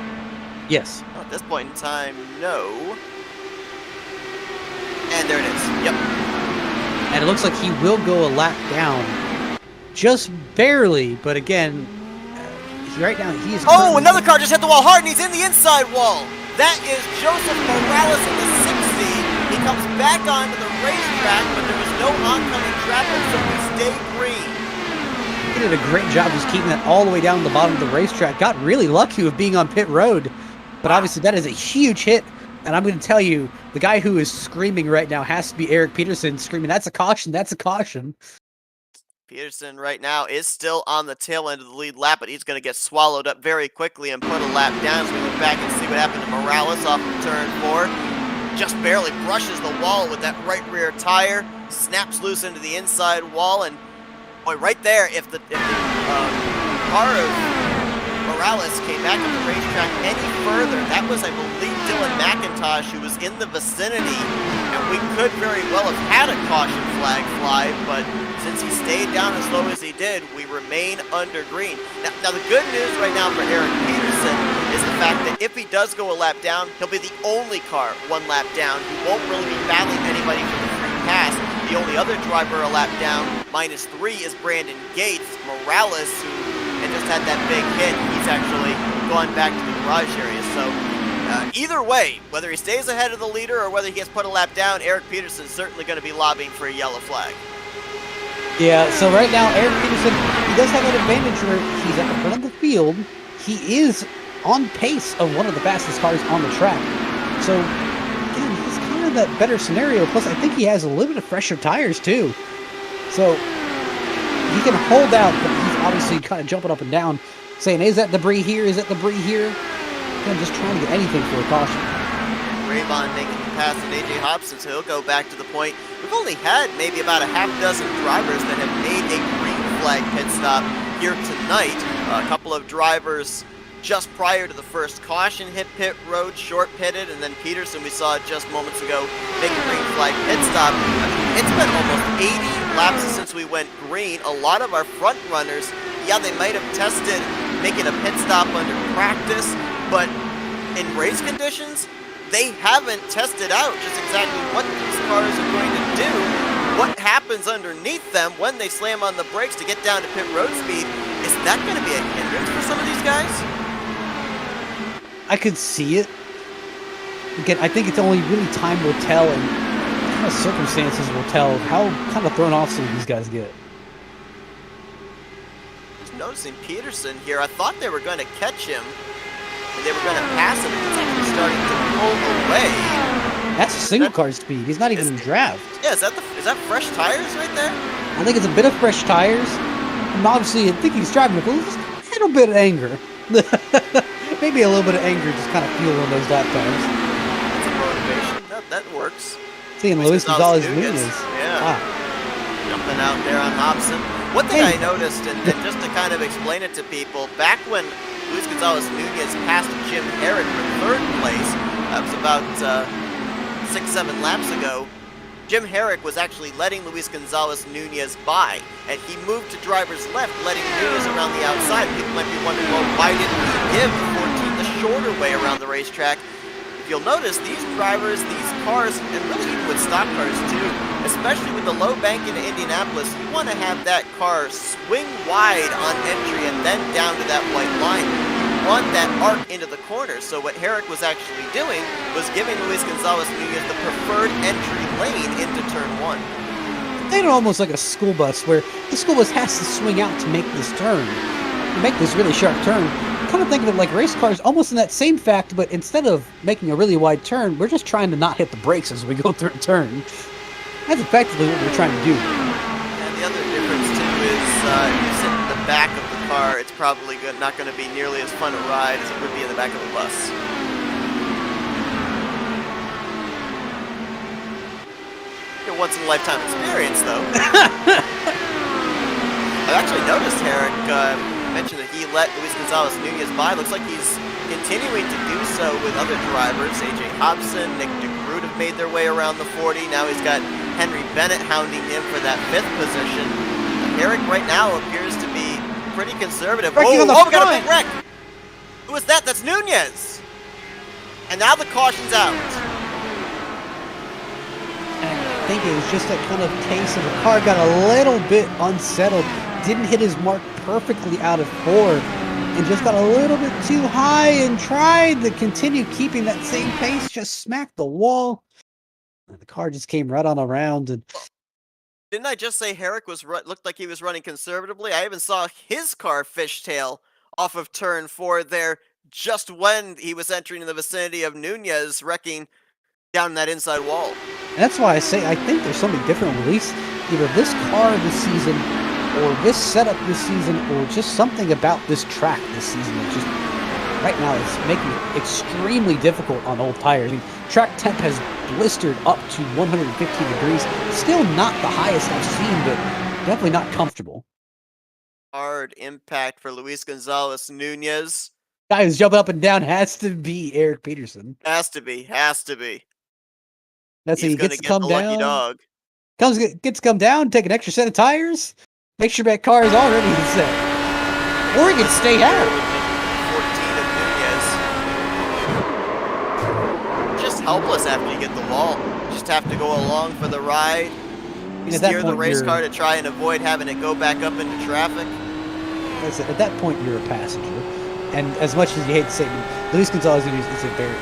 Yes. Well, at this point in time, no. And there it is. Yep. And it looks like he will go a lap down. Just barely, but again... right now, he is... Oh, another car just hit the wall hard, and he's in the inside wall. That is Joseph Morales in the 60. He comes back onto the racetrack, but there was no oncoming traffic, so we stayed green. He did a great job just keeping that all the way down the bottom of the racetrack. Got really lucky with being on pit road. But obviously, that is a huge hit. And I'm going to tell you, the guy who is screaming right now has to be Eric Peterson, screaming, "That's a caution, that's a caution." Peterson right now is still on the tail end of the lead lap, but he's going to get swallowed up very quickly and put a lap down as we look back and see what happened to Morales off of turn 4. Just barely brushes the wall with that right rear tire, snaps loose into the inside wall, and boy, right there, if the car of Morales came back up the racetrack any further, that was, I believe, Dylan McIntosh, who was in the vicinity, and we could very well have had a caution flag fly, but since he stayed down as low as he did, we remain under green. Now the good news right now for Eric Peterson is the fact that if he does go a lap down, he'll be the only car 1 lap down. He won't really be battling anybody for the free pass. The only other driver a lap down, -3, is Brandon Gates. Morales, who had just had that big hit, he's actually gone back to the garage area. So either way, whether he stays ahead of the leader or whether he gets put a lap down, Eric Peterson's certainly going to be lobbying for a yellow flag. Yeah, so right now, Eric Peterson, he does have that advantage where he's at the front of the field. He is on pace of one of the fastest cars on the track. So, again, he's kind of that better scenario. Plus, I think he has a little bit of fresher tires, too. So, he can hold out, but he's obviously kind of jumping up and down, saying, "Is that debris here? Is that debris here?" Again, just trying to get anything for a caution. Raybon making the pass at AJ Hobson, so he'll go back to the point. We've only had maybe about a half dozen drivers that have made a green flag pit stop here tonight. A couple of drivers just prior to the first caution hit pit road, short pitted, and then Peterson, we saw just moments ago, make a green flag pit stop. I mean, it's been almost 80 laps since we went green. A lot of our front runners, yeah, they might have tested making a pit stop under practice, but in race conditions, they haven't tested out just exactly what these cars are going to do, what happens underneath them when they slam on the brakes to get down to pit road speed. Is that going to be a hindrance for some of these guys? I could see it. Again, I think it's only really time will tell and kind of circumstances will tell how kind of thrown off some of these guys get. Just noticing Peterson here, I thought they were going to catch him. They were going to pass him, and he's actually starting to pull away. That's a single car speed. He's not even in draft. Yeah, is that fresh tires right there? I think it's a bit of fresh tires. And obviously, I think he's driving with a little bit of anger. Maybe a little bit of anger just kind of fueling those lap times. That's a motivation. That works. Seeing Luis Gonzalez Nunez. Yeah. Jumping out there on Hobson. One thing I noticed, and just to kind of explain it to people, back when Luis Gonzalez Nunez passed Jim Herrick for 3rd place, that was about 6-7 laps ago. Jim Herrick was actually letting Luis Gonzalez Nunez by, and he moved to driver's left, letting Nunez around the outside. People might be wondering, well, why didn't he give the 14 the shorter way around the racetrack? If you'll notice, these drivers, these cars, and really even with stock cars too, especially with the low bank into Indianapolis, you want to have that car swing wide on entry and then down to that white line. You want that arc into the corner. So what Herrick was actually doing was giving Luis Gonzalez Nunez the preferred entry lane into turn 1. They are almost like a school bus, where the school bus has to swing out to make this turn, to make this really sharp turn. Kind of think of it like race cars, almost in that same fact, but instead of making a really wide turn, we're just trying to not hit the brakes as we go through a turn. That's effectively what we're trying to do. And the other difference too is if you sit in the back of the car, it's probably not going to be nearly as fun a ride as it would be in the back of a bus. A once-in-a-lifetime experience, though. I've actually noticed Herrick mentioned that he let Luis Gonzalez Nunez by. Looks like he's continuing to do so with other drivers. AJ Hobson, Nick DeGroot have made their way around the 40. Now he's got Henry Bennett hounding him for that 5th position. Herrick right now appears to be pretty conservative. We got a big wreck! Who is that? That's Nunez! And now the caution's out. I think it was just that kind of case of the car got a little bit unsettled, didn't hit his mark perfectly out of 4, and just got a little bit too high and tried to continue keeping that same pace, just smacked the wall. And the car just came right on around. And didn't I just say Herrick looked like he was running conservatively? I even saw his car fishtail off of turn 4 there just when he was entering the vicinity of Nunez, wrecking down that inside wall. And that's why I say I think there's something different with either this car this season, or this setup this season, or just something about this track this season that just right now is making it extremely difficult on old tires. I mean, track temp has blistered up to 115 degrees. Still not the highest I've seen, but definitely not comfortable. Hard impact for Luis Gonzalez Nunez. Guy who's jumping up and down has to be Eric Peterson. Has to be. That's he gets to come down. Lucky dog. Gets to come down, take an extra set of tires, make sure that car is already set. Or he can stay out. 14 of Nunez. Just helpless after you get the wall. Just have to go along for the ride. Steer the race car to try and avoid having it go back up into traffic. At that point, you're a passenger. And as much as you hate to say it, Luis Gonzalez is a very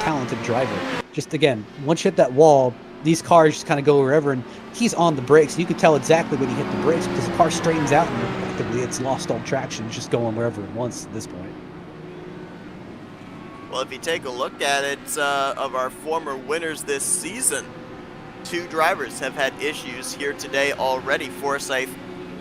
talented driver. Just again, once you hit that wall, these cars just kind of go wherever, and he's on the brakes. You can tell exactly when he hit the brakes because the car straightens out and effectively it's lost all traction. It's just going wherever it wants at this point. Well, if you take a look at it, of our former winners this season, 2 drivers have had issues here today already, Forsythe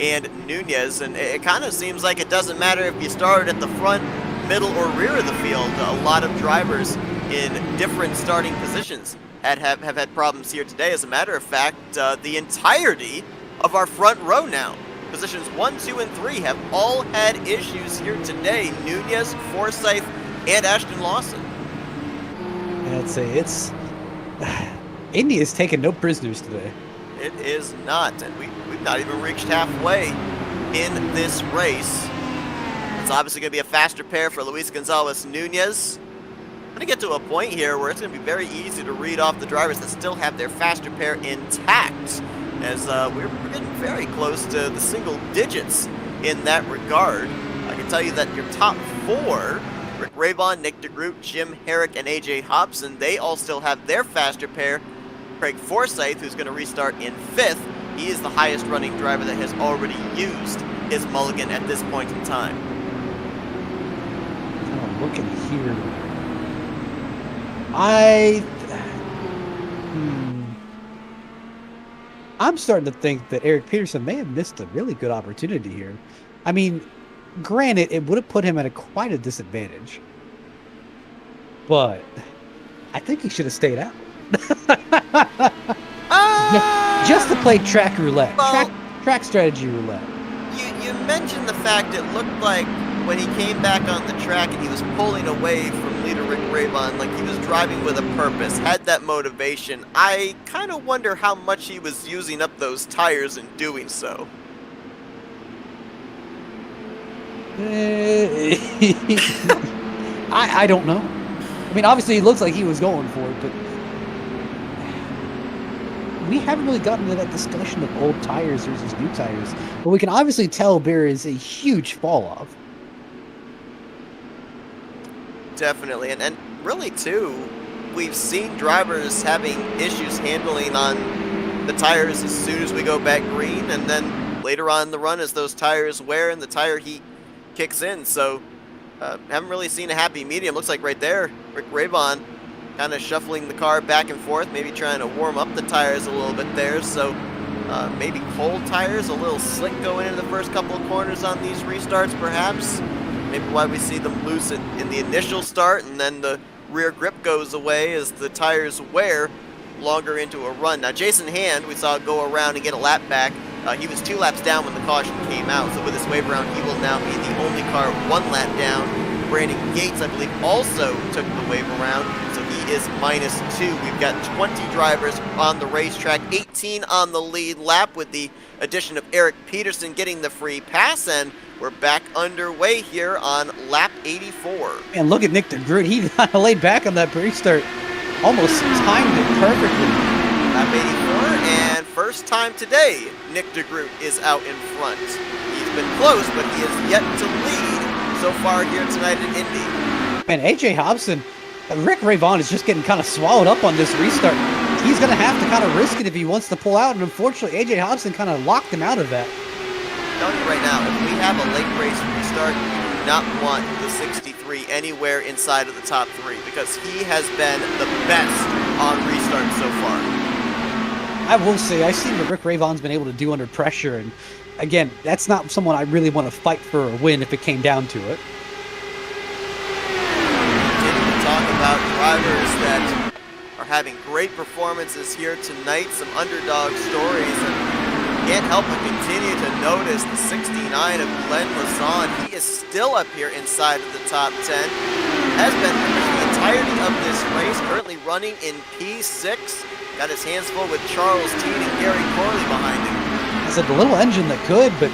and Nunez, and it kind of seems like it doesn't matter if you started at the front, middle, or rear of the field. A lot of drivers in different starting positions have had problems here today. As a matter of fact, the entirety of our front row now, positions 1, 2, and 3, have all had issues here today. Nunez, Forsythe, and Ashton Lawson. And I'd say it's Indy has taken no prisoners today. It is not, and we've not even reached halfway in this race. It's obviously going to be a faster pair for Luis Gonzalez Nunez. We're going to get to a point here where it's going to be very easy to read off the drivers that still have their faster pair intact, as we're getting very close to the single digits in that regard. I can tell you that your top 4, Rick Raybon, Nick DeGroot, Jim Herrick, and AJ Hobson, they all still have their faster pair. Craig Forsythe, who's going to restart in 5th, he is the highest running driver that has already used his mulligan at this point in time. I'm looking here. I'm starting to think that Eric Peterson may have missed a really good opportunity here. I mean, granted, it would have put him at quite a disadvantage, but I think he should have stayed out. Just to play track roulette, well, track strategy roulette. You mentioned the fact it looked like when he came back on the track and he was pulling away from leader Rick Raybon, like he was driving with a purpose, had that motivation. I kind of wonder how much he was using up those tires in doing so. I don't know. I mean, obviously, it looks like he was going for it, but we haven't really gotten into that discussion of old tires versus new tires. But we can obviously tell there is a huge fall off. Definitely, and really too, we've seen drivers having issues handling on the tires as soon as we go back green, and then later on in the run as those tires wear and the tire heat kicks in. So haven't really seen a happy medium. Looks like right there, Rick Ravon kind of shuffling the car back and forth, maybe trying to warm up the tires a little bit there. So maybe cold tires, a little slick going into the first couple of corners on these restarts perhaps. Maybe why we see them lose it in the initial start, and then the rear grip goes away as the tires wear longer into a run. Now Jason Hand, we saw go around and get a lap back. He was 2 laps down when the caution came out, so with this wave around, he will now be the only car 1 lap down. Brandon Gates, I believe, also took the wave around, so he is -2. We've got 20 drivers on the racetrack, 18 on the lead lap with the addition of Eric Peterson getting the free pass, and we're back underway here on lap 84. And look at Nick DeGroot. He kind of laid back on that restart. Almost timed it perfectly. Lap 84, and first time today, Nick DeGroot is out in front. He's been close, but he is yet to lead so far here tonight in Indy. Man, AJ Hobson, Rick Ravon is just getting kind of swallowed up on this restart. He's going to have to kind of risk it if he wants to pull out, and unfortunately, AJ Hobson kind of locked him out of that. I'm telling you right now, if we have a late race restart, we do not want the 63 anywhere inside of the top 3, because he has been the best on restarts so far. I will say, I've seen what Rick Ravon's been able to do under pressure, and again, that's not someone I really want to fight for a win if it came down to it. Continue to talk about drivers that are having great performances here tonight, some underdog stories, and can't help but continue to notice the 69 of Glenn Lazon. He is still up here inside of the top 10. Has been the entirety of this race, currently running in P6. Got his hands full with Charles Teed and Gary Corley behind him. I said the little engine that could, but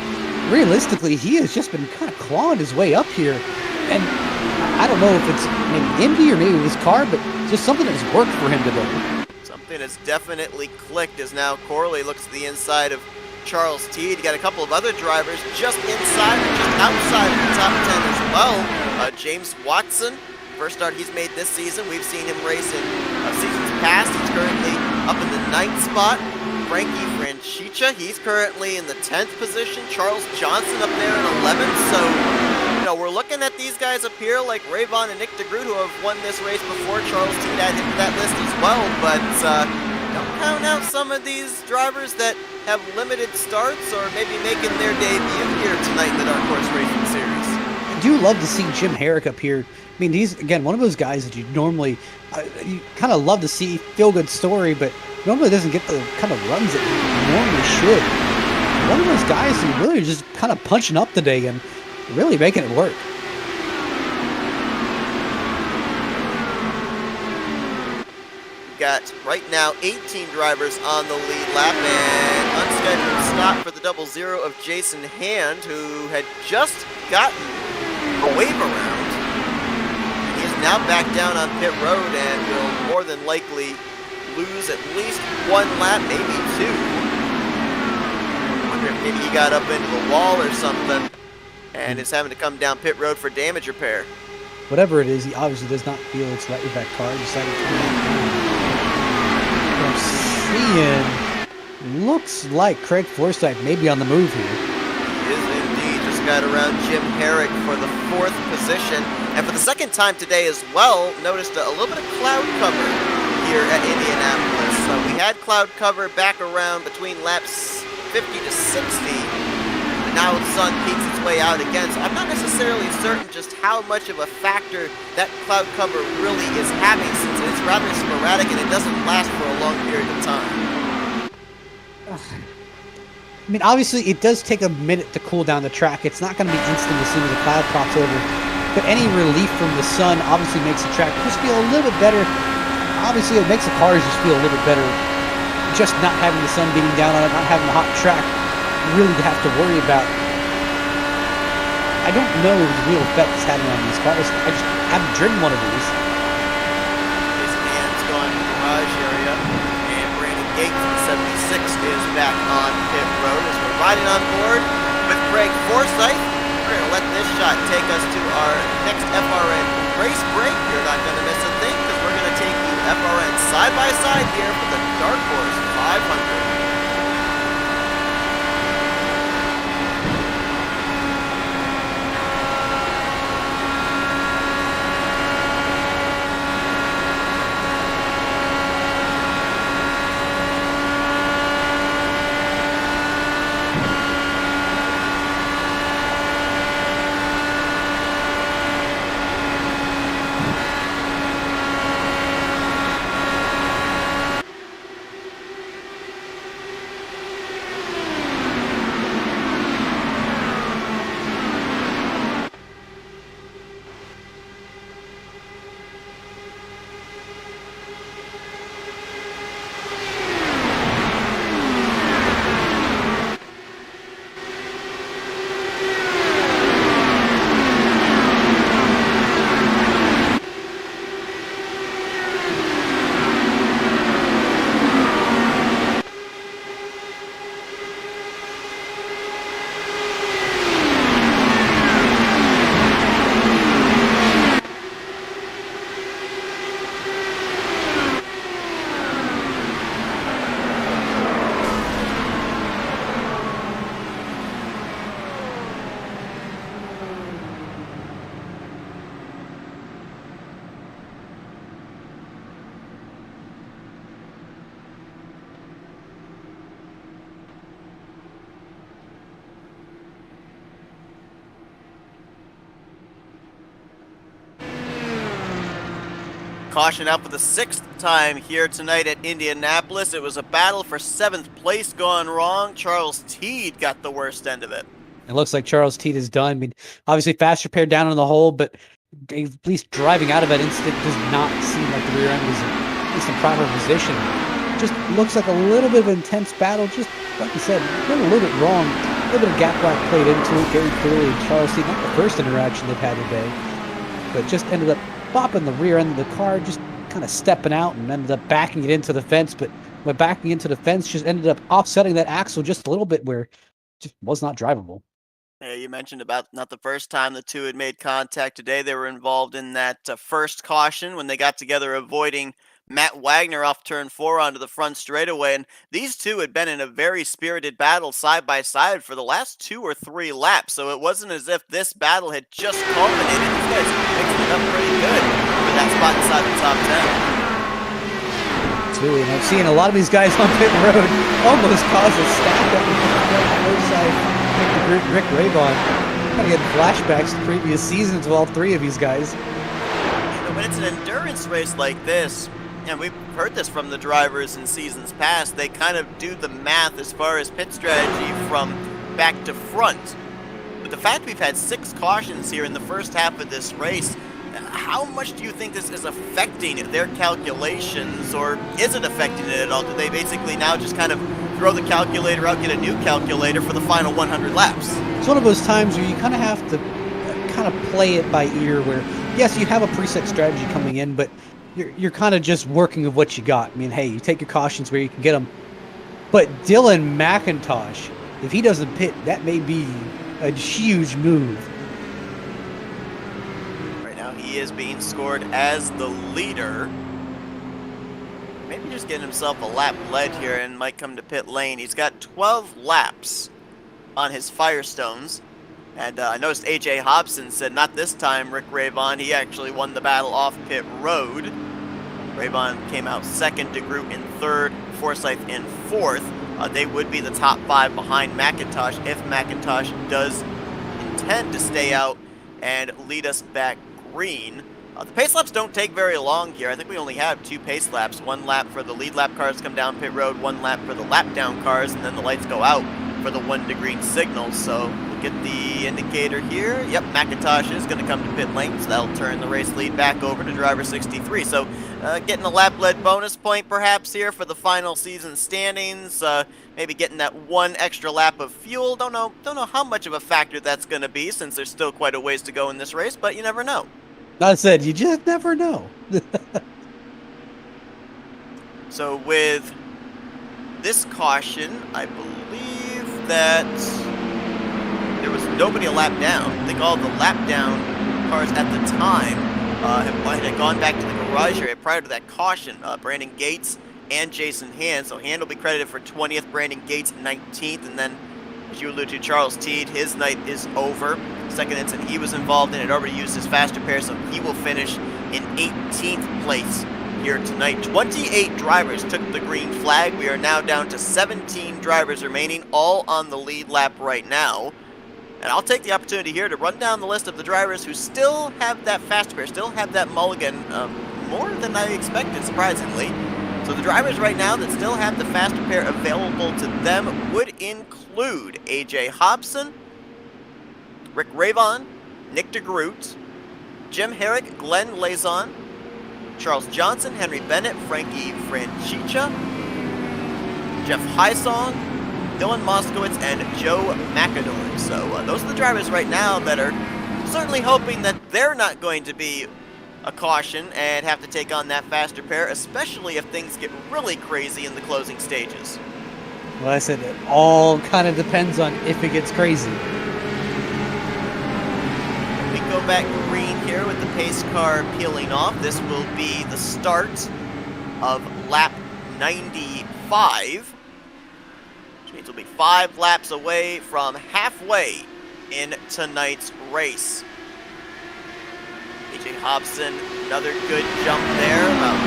realistically, he has just been kind of clawing his way up here. And I don't know if it's maybe Indy or maybe his car, but just something that's worked for him today. Something that's definitely clicked as now Corley looks to the inside of Charles Teed. You got a couple of other drivers just inside and just outside of the top 10 as well. James Watson, first start he's made this season. We've seen him race in seasons past. He's currently up in the 9th spot. Frankie Franchicha, he's currently in the 10th position. Charles Johnson up there in 11th. So, you know, we're looking at these guys up here like Ravon and Nick DeGroot, who have won this race before. Charles Teed added to that list as well, but don't count out some of these drivers that have limited starts or maybe making their debut here tonight in the Dark Horse Racing Series. I do love to see Jim Herrick up here. I mean, he's, again, one of those guys that you normally, you kind of love to see, feel-good story, but normally doesn't get the kind of runs that he normally should. One of those guys who really just kind of punching up today and really making it work. Got right now 18 drivers on the lead lap, and unscheduled stop for the 00 of Jason Hand, who had just gotten a wave around. He is now back down on pit road and will more than likely lose at least 1 lap, maybe 2. I wonder if maybe he got up into the wall or something and is having to come down pit road for damage repair. Whatever it is, he obviously does not feel it's right with that car. He decided to come down. I'm seeing, looks like Craig Forsythe may be on the move here. He is indeed. Just got around Jim Herrick for the 4th position. And for the 2nd time today as well, noticed a little bit of cloud cover here at Indianapolis. So we had cloud cover back around between laps 50 to 60. And now the sun peeks its way out again. So I'm not necessarily certain just how much of a factor that cloud cover really is having, since it's rather sporadic and it doesn't last for a long period of time. I mean, obviously, it does take a minute to cool down the track. It's not going to be instant as soon as the cloud pops over. But any relief from the sun obviously makes the track just feel a little bit better. Obviously, it makes the cars just feel a little bit better. Just not having the sun beating down on it, not having a hot track, really to have to worry about. I don't know the real effect it's having on these cars. I just haven't driven one of these. Jason Hand's gone to the garage area, and Brandon Gates in 76 is back on pit road as we're riding on board with Craig Forsythe. We're going to let this shot take us to our next FRN race break. You're not going to miss a thing, because we're going to take you FRN side by side here for the Dark Horse 500. Caution out for the 6th time here tonight at Indianapolis. It was a battle for 7th place gone wrong. Charles Teed got the worst end of it. It looks like Charles Teed is done. I mean, obviously fast repair down on the hole, but at least driving out of that instant does not seem like the rear end was in at least in proper position. Just looks like a little bit of an intense battle. Just like you said, went a little bit wrong. A little bit of gap black played into it very clearly. Charles Teed, not the first interaction they've had today, but just ended up bopping the rear end of the car, just kind of stepping out and ended up backing it into the fence. But by backing into the fence, just ended up offsetting that axle just a little bit where it just was not drivable. Yeah, you mentioned about not the first time the two had made contact today. They were involved in that first caution when they got together avoiding Matt Wagner off turn 4 onto the front straightaway. And these two had been in a very spirited battle side by side for the last 2 or 3 laps. So it wasn't as if this battle had just culminated. These guys mixed it up pretty good for that spot inside the top 10. Too, and I've seen a lot of these guys on pit road almost cause a stack up on the roadside. Rick Raybon kind of getting flashbacks to previous seasons of all 3 of these guys. When it's an endurance race like this, and we've heard this from the drivers in seasons past, they kind of do the math as far as pit strategy from back to front. But the fact we've had 6 cautions here in the first half of this race, how much do you think this is affecting their calculations, or is it affecting it at all? Do they basically now just kind of throw the calculator out, get a new calculator for the final 100 laps? It's one of those times where you kind of have to kind of play it by ear, where yes, you have a preset strategy coming in, but you're kind of just working with what you got. I mean, hey, you take your cautions where you can get them. But Dylan McIntosh, if he doesn't pit, that may be a huge move. Right now he is being scored as the leader. Maybe just getting himself a lap led here and might come to pit lane. He's got 12 laps on his Firestones. And I noticed AJ Hobson said, not this time, Rick Raybon. He actually won the battle off pit road. Raybon came out second, DeGroot in third, Forsyth in fourth. They would be the top 5 behind McIntosh if McIntosh does intend to stay out and lead us back green. The pace laps don't take very long here. I think we only have 2 pace laps. 1 lap for the lead lap cars come down pit road, 1 lap for the lap down cars, and then the lights go out for the 1 to green signal. So we'll get the indicator here. Yep, McIntosh is going to come to pit lane, so that'll turn the race lead back over to driver 63. So getting a lap lead bonus point perhaps here for the final season standings. Maybe getting that 1 extra lap of fuel. Don't know how much of a factor that's going to be, since there's still quite a ways to go in this race, but you never know. I said, you just never know. So with this caution, I believe that there was nobody a lap down. I think all the lap down cars at the time had gone back to the garage area prior to that caution. Brandon Gates and Jason Hand. So Hand will be credited for 20th, Brandon Gates 19th, and then, as you alluded to, Charles Teed, his night is over. Second incident he was involved in had already used his faster pair, so he will finish in 18th place here tonight. 28 drivers took the green flag. We are now down to 17 drivers remaining, all on the lead lap right now. And I'll take the opportunity here to run down the list of the drivers who still have that faster pair, still have that mulligan, more than I expected, surprisingly. So the drivers right now that still have the faster pair available to them would include AJ Hobson, Rick Ravon, Nick DeGroot, Jim Herrick, Glenn Lazon, Charles Johnson, Henry Bennett, Frankie Franchicha, Jeff Hysong, Dylan Moskowitz, and Joe McAdoo. So those are the drivers right now that are certainly hoping that they're not going to be a caution and have to take on that faster pair, especially if things get really crazy in the closing stages. Well, I said it all kind of depends on if it gets crazy. We go back green here with the pace car peeling off. This will be the start of lap 95. Which means we'll be 5 laps away from halfway in tonight's race. AJ Hobson, another good jump there, about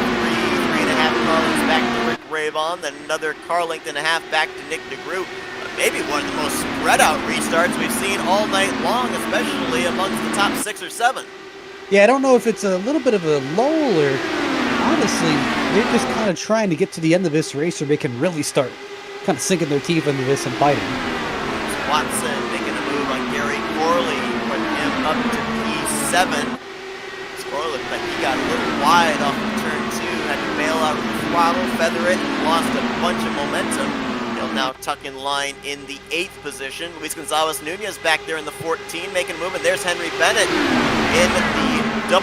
3.5 car lengths back to Rick Ravon, then another car length and a half back to Nick DeGroot. Maybe one of the most spread out restarts we've seen all night long, especially amongst the top 6 or 7. Yeah, I don't know if it's a little bit of a lull or honestly, they're just kind of trying to get to the end of this race so they can really start kind of sinking their teeth into this and fighting. Watson making a move on Gary Corley, putting him up to P7. Corley looked like he got a little wide off of turn 2, had to bail out with the throttle, feather it, and lost a bunch of momentum. He'll now tuck in line in the 8th position. Luis Gonzalez Nunez back there in the 14, making a move, and there's Henry Bennett in the 007.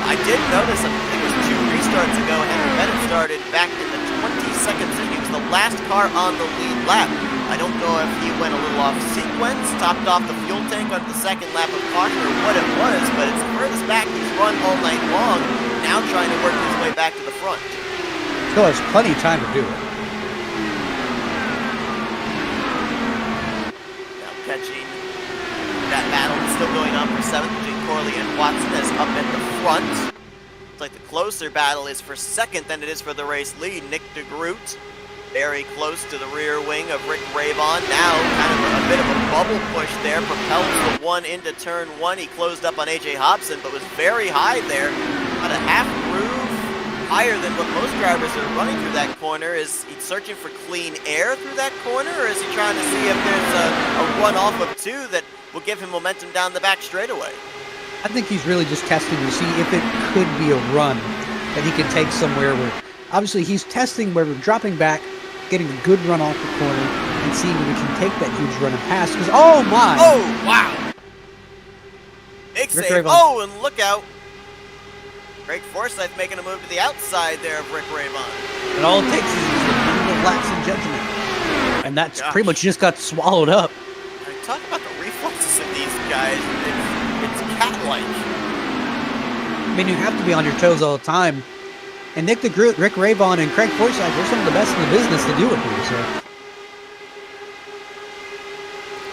I did notice, I think it was 2 restarts ago, Henry Bennett started back in the 22nd position. He was the last car on the lead lap. I don't know if he went a little off sequence, topped off the fuel tank on the second lap of caution, or what it was, but it's the furthest back he's run all night long, now trying to work his way back to the front. Still has plenty of time to do it. Now catching that battle is still going on for 7th between Corley and Watson as up at the front. It's like the closer battle is for 2nd than it is for the race lead. Nick DeGroot very close to the rear wing of Rick Ravon. Now kind of a bit of a bubble push there. Propels the one into turn 1. He closed up on AJ Hobson, but was very high there. About a half groove higher than what most drivers are running through that corner. Is he searching for clean air through that corner, or is he trying to see if there's a run off of 2 that will give him momentum down the back straightaway? I think he's really just testing to see if it could be a run that he can take somewhere where, obviously he's testing where we're dropping back, getting a good run off the corner, and seeing if we can take that huge run and pass. Because, oh my! Oh, wow! Big save. Oh, and look out. Greg Forsyth making a move to the outside there of Rick Ravon. And all it takes is a little lapse in judgment. And that's pretty much just got swallowed up. Talk about the reflexes of these guys. It's cat-like. I mean, you have to be on your toes all the time. And Nick DeGroot, Rick Ravon, and Craig Forsyth, they're some of the best in the business to do it here. So,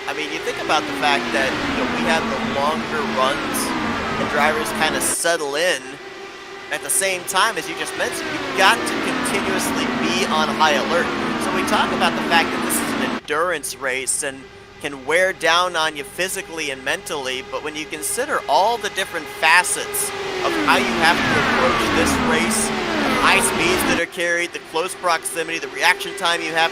I mean, you think about the fact that we have the longer runs and drivers kind of settle in. At the same time, as you just mentioned, you've got to continuously be on high alert. So we talk about the fact that this is an endurance race and can wear down on you physically and mentally, but when you consider all the different facets of how you have to approach this race, the high speeds that are carried, the close proximity, the reaction time you have,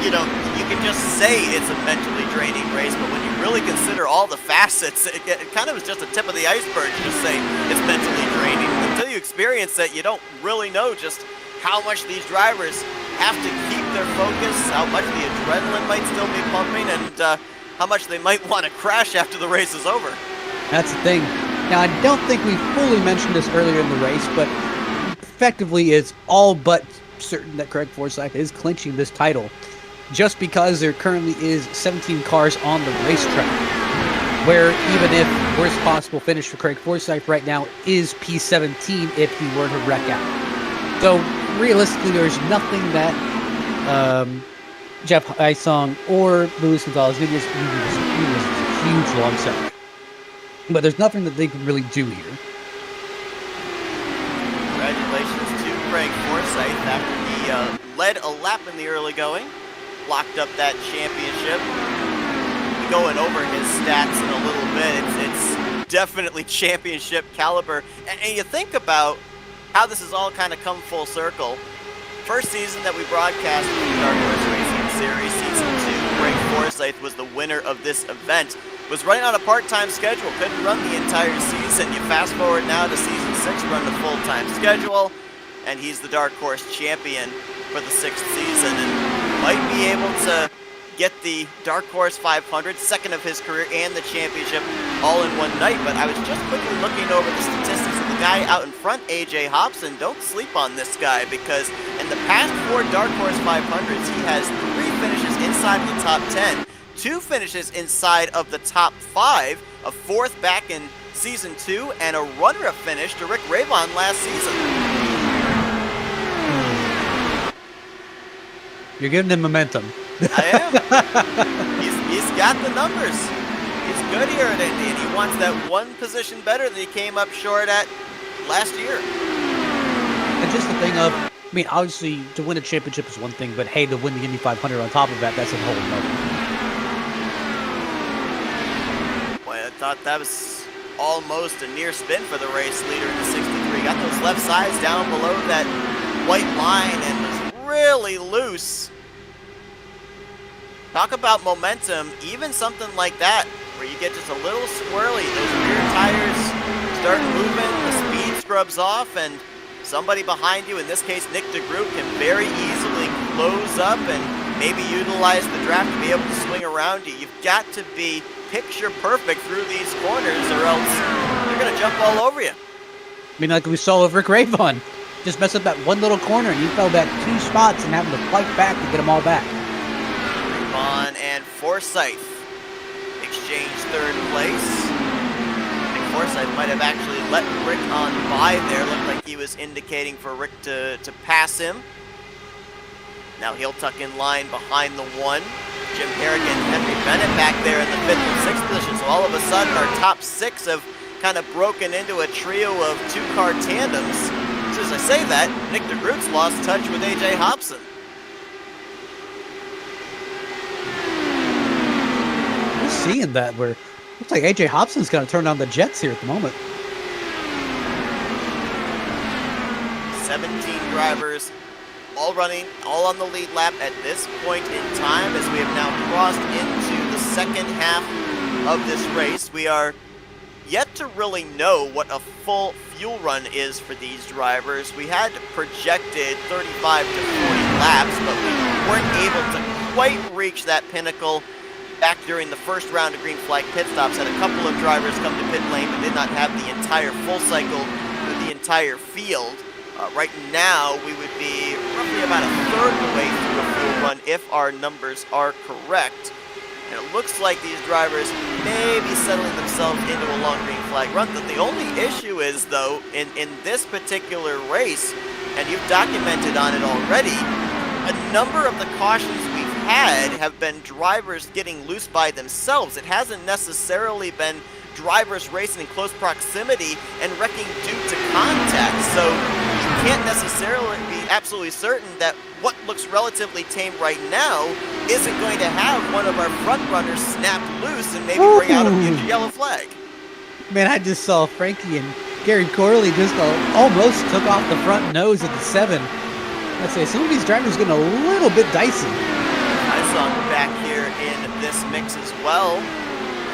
you can just say it's a mentally draining race, but when you really consider all the facets, it kind of is just a tip of the iceberg to just say it's mentally draining. Until you experience it, you don't really know just how much these drivers have to keep their focus, how much the adrenaline might still be pumping, and how much they might want to crash after the race is over. That's the thing. Now, I don't think we fully mentioned this earlier in the race, but effectively it's all but certain that Craig Forsyth is clinching this title, just because there currently is 17 cars on the racetrack. Where even if worst possible finish for Craig Forsyth right now is P17 if he were to wreck out. So realistically, there's nothing that Jeff Isong or Luis Gonzalez did. Was a huge long set. But there's nothing that they can really do here. Congratulations to Craig Forsyth after he led a lap in the early going, locked up that championship. Going over his stats in a little bit, it's definitely championship caliber. And you think about how this has all kind of come full circle. First season that we broadcast the Dark Horse Racing Series, Season 2, Craig Forsyth was the winner of this event. Was running on a part-time schedule, couldn't run the entire season. You fast forward now to Season 6, run the full-time schedule, and he's the Dark Horse champion for the 6th season, and might be able to get the Dark Horse 500, second of his career, and the championship all in one night. But I was just quickly looking over the statistics of the guy out in front, AJ Hobson. Don't sleep on this guy, because in the past 4 Dark Horse 500s, he has 3 finishes inside of the top 10, 2 finishes inside of the top 5, a 4th back in Season 2, and a runner-up finish to Rick Ravon last season. You're giving him momentum. I am. He's got the numbers. He's good here at Indy, and he wants that one position better than he came up short at last year. And just the thing of, I mean, obviously, to win a championship is one thing, but hey, to win the Indy 500 on top of that, that's a whole nother. Boy, I thought that was almost a near spin for the race leader in the 63. Got those left sides down below that white line and was really loose. Talk about momentum, even something like that, where you get just a little squirrely, those rear tires start moving, the speed scrubs off, and somebody behind you, in this case Nick DeGroot, can very easily close up and maybe utilize the draft to be able to swing around you. You've got to be picture perfect through these corners, or else they're going to jump all over you. I mean, like we saw with Rick Ravon, just mess up that one little corner and you fell back 2 spots and having to fight back to get them all back. Ravon and Forsyth exchange 3rd place. I think Forsyth might have actually let Rick on by there. Looked like he was indicating for Rick to pass him. Now he'll tuck in line behind the 1. Jim Harrigan, Henry Bennett back there in the 5th and 6th position. So all of a sudden our top 6 have kind of broken into a trio of 2-car tandems. So as I say that, Nick DeGroot's lost touch with AJ Hobson. Seeing that, where looks like AJ Hobson's going to turn on the Jets here at the moment. 17 drivers, all running, all on the lead lap at this point in time, as we have now crossed into the second half of this race. We are yet to really know what a full fuel run is for these drivers. We had projected 35 to 40 laps, but we weren't able to quite reach that pinnacle. Back during the first round of green flag pit stops, had a couple of drivers come to pit lane but did not have the entire full cycle with the entire field. Right now, we would be roughly about a third of the way through a fuel run if our numbers are correct. And it looks like these drivers may be settling themselves into a long green flag run. The only issue is, though, in this particular race, and you've documented on it already, a number of the cautions we've had have been drivers getting loose by themselves. It hasn't necessarily been drivers racing in close proximity and wrecking due to contact. So you can't necessarily be absolutely certain that what looks relatively tame right now isn't going to have one of our front runners snap loose and maybe bring out a future yellow flag. Man, I just saw Frankie and Gary Corley just almost took off the front nose at the 7. I'd say some of these drivers getting a little bit dicey. I saw him back here in this mix as well.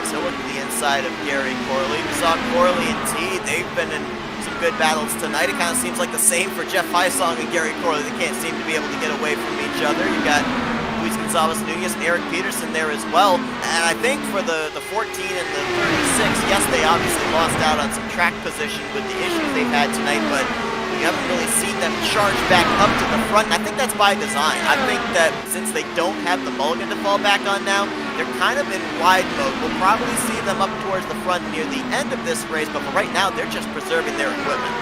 So look at the inside of Gary Corley. We saw Corley and T. They've been in some good battles tonight. It kind of seems like the same for Jeff Hysong and Gary Corley. They can't seem to be able to get away from each other. You've got Luis Gonzalez Nunez and Eric Peterson there as well. And I think for the 14 and the 36, yes, they obviously lost out on some track position with the issues they've had tonight, but You haven't really seen them charge back up to the front, and I think that's by design. I think that since they don't have the mulligan to fall back on now, they're kind of in wide mode. We'll probably see them up towards the front near the end of this race, but for right now, they're just preserving their equipment.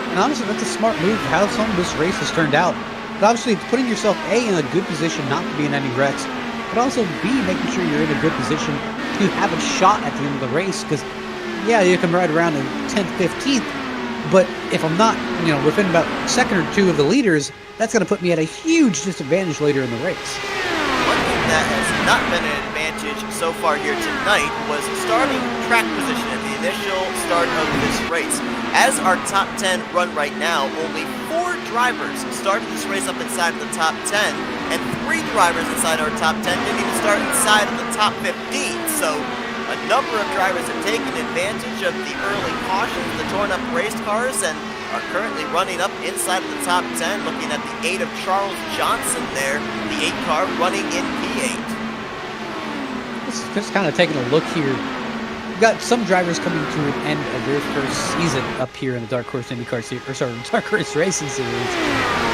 And honestly, that's a smart move, how some of this race has turned out. But obviously, it's putting yourself, A, in a good position not to be in any wrecks, but also, B, making sure you're in a good position to have a shot at the end of the race, because, yeah, you can ride around in 10th, 15th, but if I'm not, within about a second or two of the leaders, that's going to put me at a huge disadvantage later in the race. One thing that has not been an advantage so far here tonight was starting track position at the initial start of this race. As our top 10 run right now, only 4 drivers started this race up inside of the top 10, and 3 drivers inside our top 10 didn't even start inside of the top 15, so a number of drivers have taken advantage of the early cautions, the torn-up race cars, and are currently running up inside of the top 10, looking at the 8 of Charles Johnson there, the 8 car running in P8. Just kind of taking a look here. We've got some drivers coming to an end of their first season up here in the Dark Horse IndyCar Series, Dark Horse Racing Series.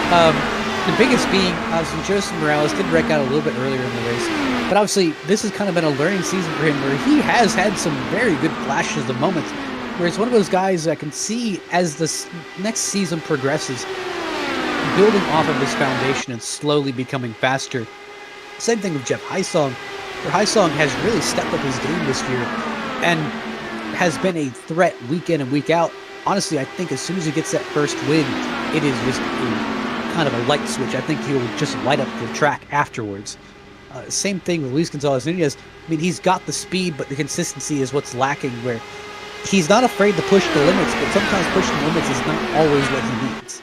The biggest being, obviously, Joseph Morales did wreck out a little bit earlier in the race, but obviously, this has kind of been a learning season for him where he has had some very good flashes of moments, where it's one of those guys I can see as this next season progresses, building off of this foundation and slowly becoming faster. Same thing with Jeff Hysong, where Hysong has really stepped up his game this year and has been a threat week in and week out. Honestly, I think as soon as he gets that first win, it is just kind of a light switch. I think he'll just light up the track afterwards. Same thing with Luis Gonzalez Nunez. I mean, he's got the speed, but the consistency is what's lacking, where he's not afraid to push the limits, but sometimes pushing the limits is not always what he needs.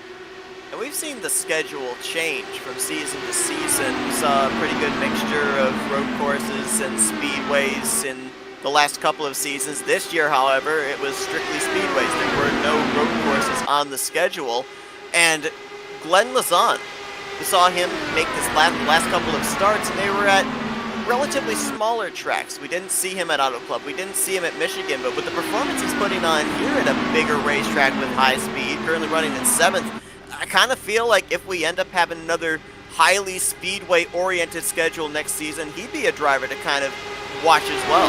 And we've seen the schedule change from season to season. We saw a pretty good mixture of road courses and speedways in the last couple of seasons. This year, however, it was strictly speedways. There were no road courses on the schedule. And Glenn Lazan, we saw him make this last couple of starts, and they were at relatively smaller tracks. We didn't see him at Auto Club. We didn't see him at Michigan, but with the performance he's putting on here at a bigger racetrack with high speed, currently running in 7th, I kind of feel like if we end up having another highly speedway-oriented schedule next season, he'd be a driver to kind of watch as well.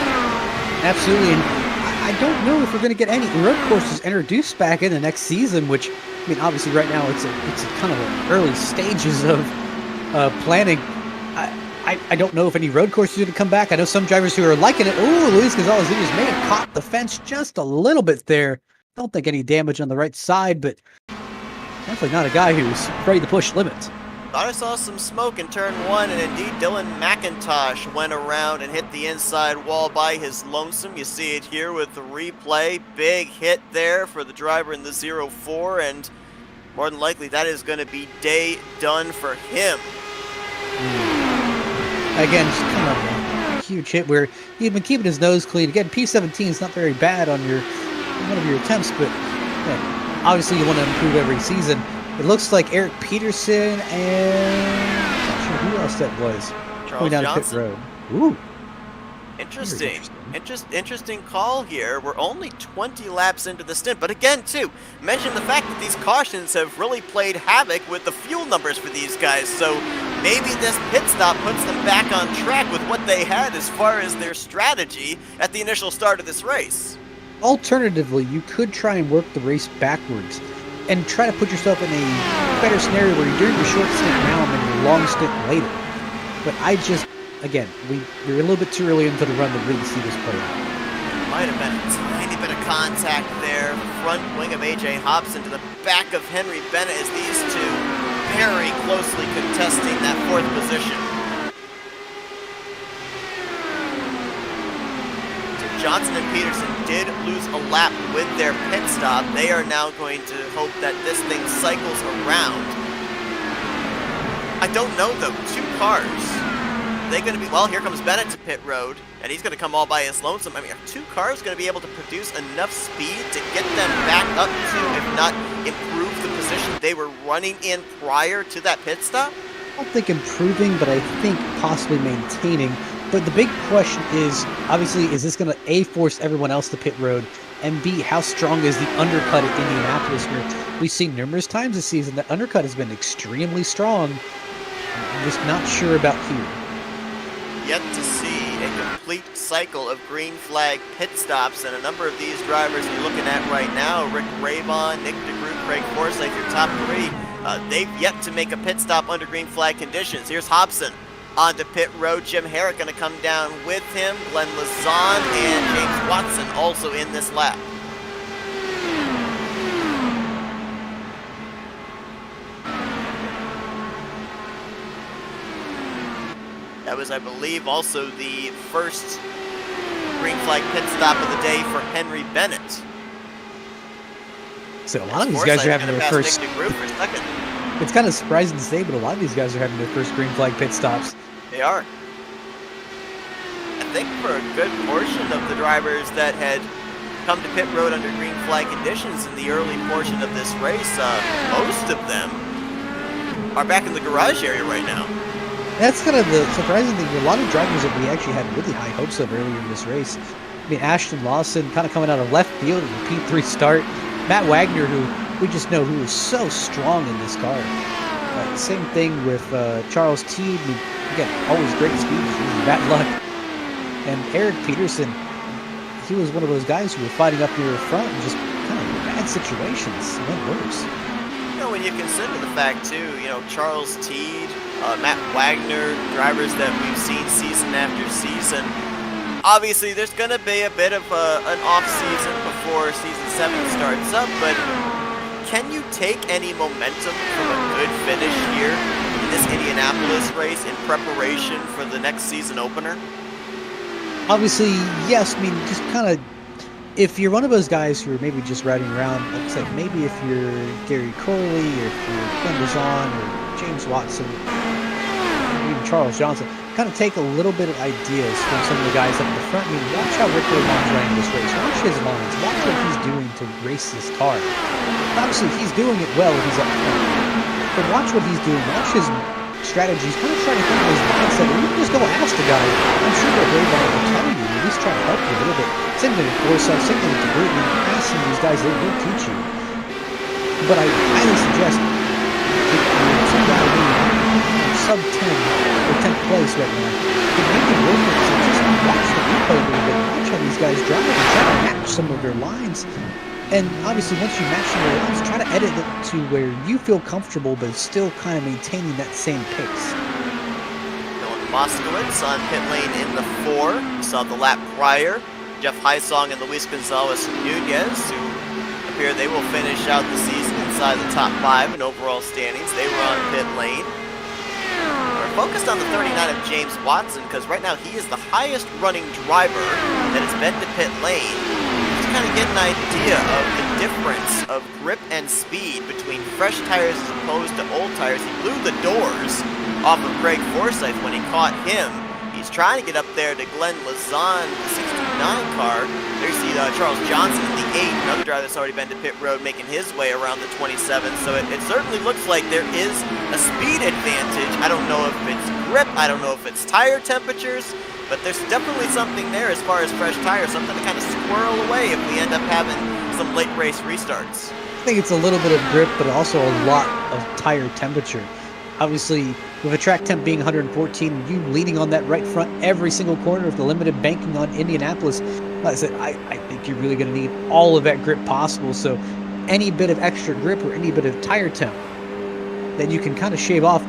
Absolutely, and I don't know if we're going to get any road courses introduced back in the next season, which, I mean, obviously right now it's kind of the early stages of planning. I don't know if any road courses are going to come back. I know some drivers who are liking it. Oh, Luis Gonzalez may have caught the fence just a little bit there. Don't think any damage on the right side, but definitely not a guy who's afraid to push limits. Thought I saw some smoke in turn 1, and indeed Dylan McIntosh went around and hit the inside wall by his lonesome. You see it here with the replay. Big hit there for the driver in the 0-4, and more than likely that is going to be day done for him. Again, just kind of a huge hit where he'd been keeping his nose clean. Again, P17 is not very bad on one of your attempts, but obviously you want to improve every season. It looks like Eric Peterson and I'm not sure who else that was. Charles down Johnson. Pit road. Ooh. Interesting call here. We're only 20 laps into the stint, but again, too, mention the fact that these cautions have really played havoc with the fuel numbers for these guys, so maybe this pit stop puts them back on track with what they had as far as their strategy at the initial start of this race. Alternatively, you could try and work the race backwards and try to put yourself in a better scenario where you're doing your short stint now and then your long stint later. But again, we're a little bit too early into the run to really see this play out. Might have been a tiny bit of contact there. Front wing of A.J. Hobson to the back of Henry Bennett as these two very closely contesting that 4th position. Johnson and Peterson did lose a lap with their pit stop. They are now going to hope that this thing cycles around. I don't know though, 2 cars. Are they going to be, well, here comes Bennett to pit road, and he's going to come all by his lonesome. I mean, are 2 cars going to be able to produce enough speed to get them back up to, if not improve the position they were running in prior to that pit stop? I don't think improving, but I think possibly maintaining. But the big question is, obviously, is this going to, A, force everyone else to pit road, And B, how strong is the undercut at Indianapolis? Where we've seen numerous times this season that undercut has been extremely strong. I'm just not sure about here. Yet to see a complete cycle of green flag pit stops, and a number of these drivers you're looking at right now, Rick Raybon, Nick DeGroot, Craig Forsyth, your top three, they've yet to make a pit stop under green flag conditions. Here's Hobson onto pit road. Jim Herrick going to come down with him. Glenn Lazan and James Watson also in this lap. That was, I believe, also the first green flag pit stop of the day for Henry Bennett. So a lot of these guys are having their first. Nick DeGroot for second. It's kind of surprising to say, but a lot of these guys are having their first green flag pit stops. They are. I think for a good portion of the drivers that had come to pit road under green flag conditions in the early portion of this race, most of them are back in the garage area right now. That's kind of the surprising thing. A lot of drivers that we actually had really high hopes of earlier in this race. I mean, Ashton Lawson kind of coming out of left field in the P3 start. Matt Wagner, who we just know who is so strong in this car. Same thing with Charles Teed. I mean, again, always great speed, bad luck. And Eric Peterson, he was one of those guys who were fighting up near the front and just kind of bad situations. It went worse. You know, when you consider the fact, too, you know, Charles Teed, Matt Wagner, drivers that we've seen season after season, obviously there's going to be a bit of an off-season before season 7 starts up, but can you take any momentum from a good finish here in this Indianapolis race in preparation for the next season opener? Obviously, yes. I mean, just kind of, if you're one of those guys who are maybe just riding around, like I said, maybe if you're Gary Corley, or if you're Glenn Bazan, or James Watson, or even Charles Johnson, kind of take a little bit of ideas from some of the guys up in the front. I mean, watch how Rick Raybon's running this race. Watch his lines. Watch what he's doing to race this car. Obviously, he's doing it well when he's up front. But watch what he's doing. Watch his strategies. Kind of try to think of his mindset. Or you can just go ask the guy. I'm sure that Raybon will tell you. At least try to help you a little bit. Same thing with Forsyth. Same thing with DeGroot. I mean, asking these guys, they will teach you. But I highly suggest if you're some guy who's sub 10 or 10th place right now, it may be worth it to just watch the replay a little bit. Watch how these guys drive and try to match some of their lines. And obviously, once you match some of your lines, try to edit it to where you feel comfortable, but still kind of maintaining that same pace. Dylan Moskowitz on pit lane in the 4. We saw the lap prior. Jeff Heisong and Luis Gonzalez Nunez, who appear they will finish out the season inside the top 5 in overall standings. They were on pit lane. We're focused on the 39 of James Watson, because right now he is the highest running driver that has been to pit lane. Just kind of get an idea of the difference of grip and speed between fresh tires as opposed to old tires. He blew the doors off of Craig Forsyth when he caught him. He's trying to get up there to Glenn Lazan, the 69 car. There's the Charles Johnson in the 8, another driver that's already been to pit road, making his way around the 27. So it certainly looks like there is a speed advantage. I don't know if it's grip, I don't know if it's tire temperatures, but there's definitely something there as far as fresh tires, something to kind of squirrel away if we end up having some late race restarts. I think it's a little bit of grip, but also a lot of tire temperature. Obviously, with a track temp being 114, you leaning on that right front every single corner with the limited banking on Indianapolis, like I said, I think you're really going to need all of that grip possible. So any bit of extra grip or any bit of tire temp that you can kind of shave off,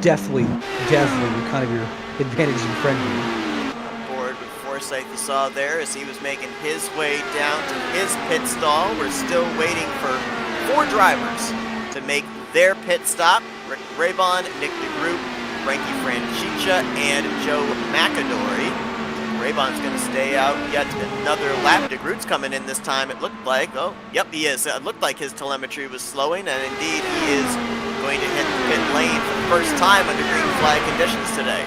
definitely kind of your advantage and friend here. Board with Forsyth you saw there as he was making his way down to his pit stall. We're still waiting for 4 drivers to make their pit stop. Rick Raybon, Nick DeGroot, Frankie Franchicha, and Joe McAdory. Raybon's going to stay out yet another lap. DeGroot's coming in this time, it looked like. Oh, yep, he is. It looked like his telemetry was slowing, and indeed he is going to hit the pit lane for the first time under green flag conditions today.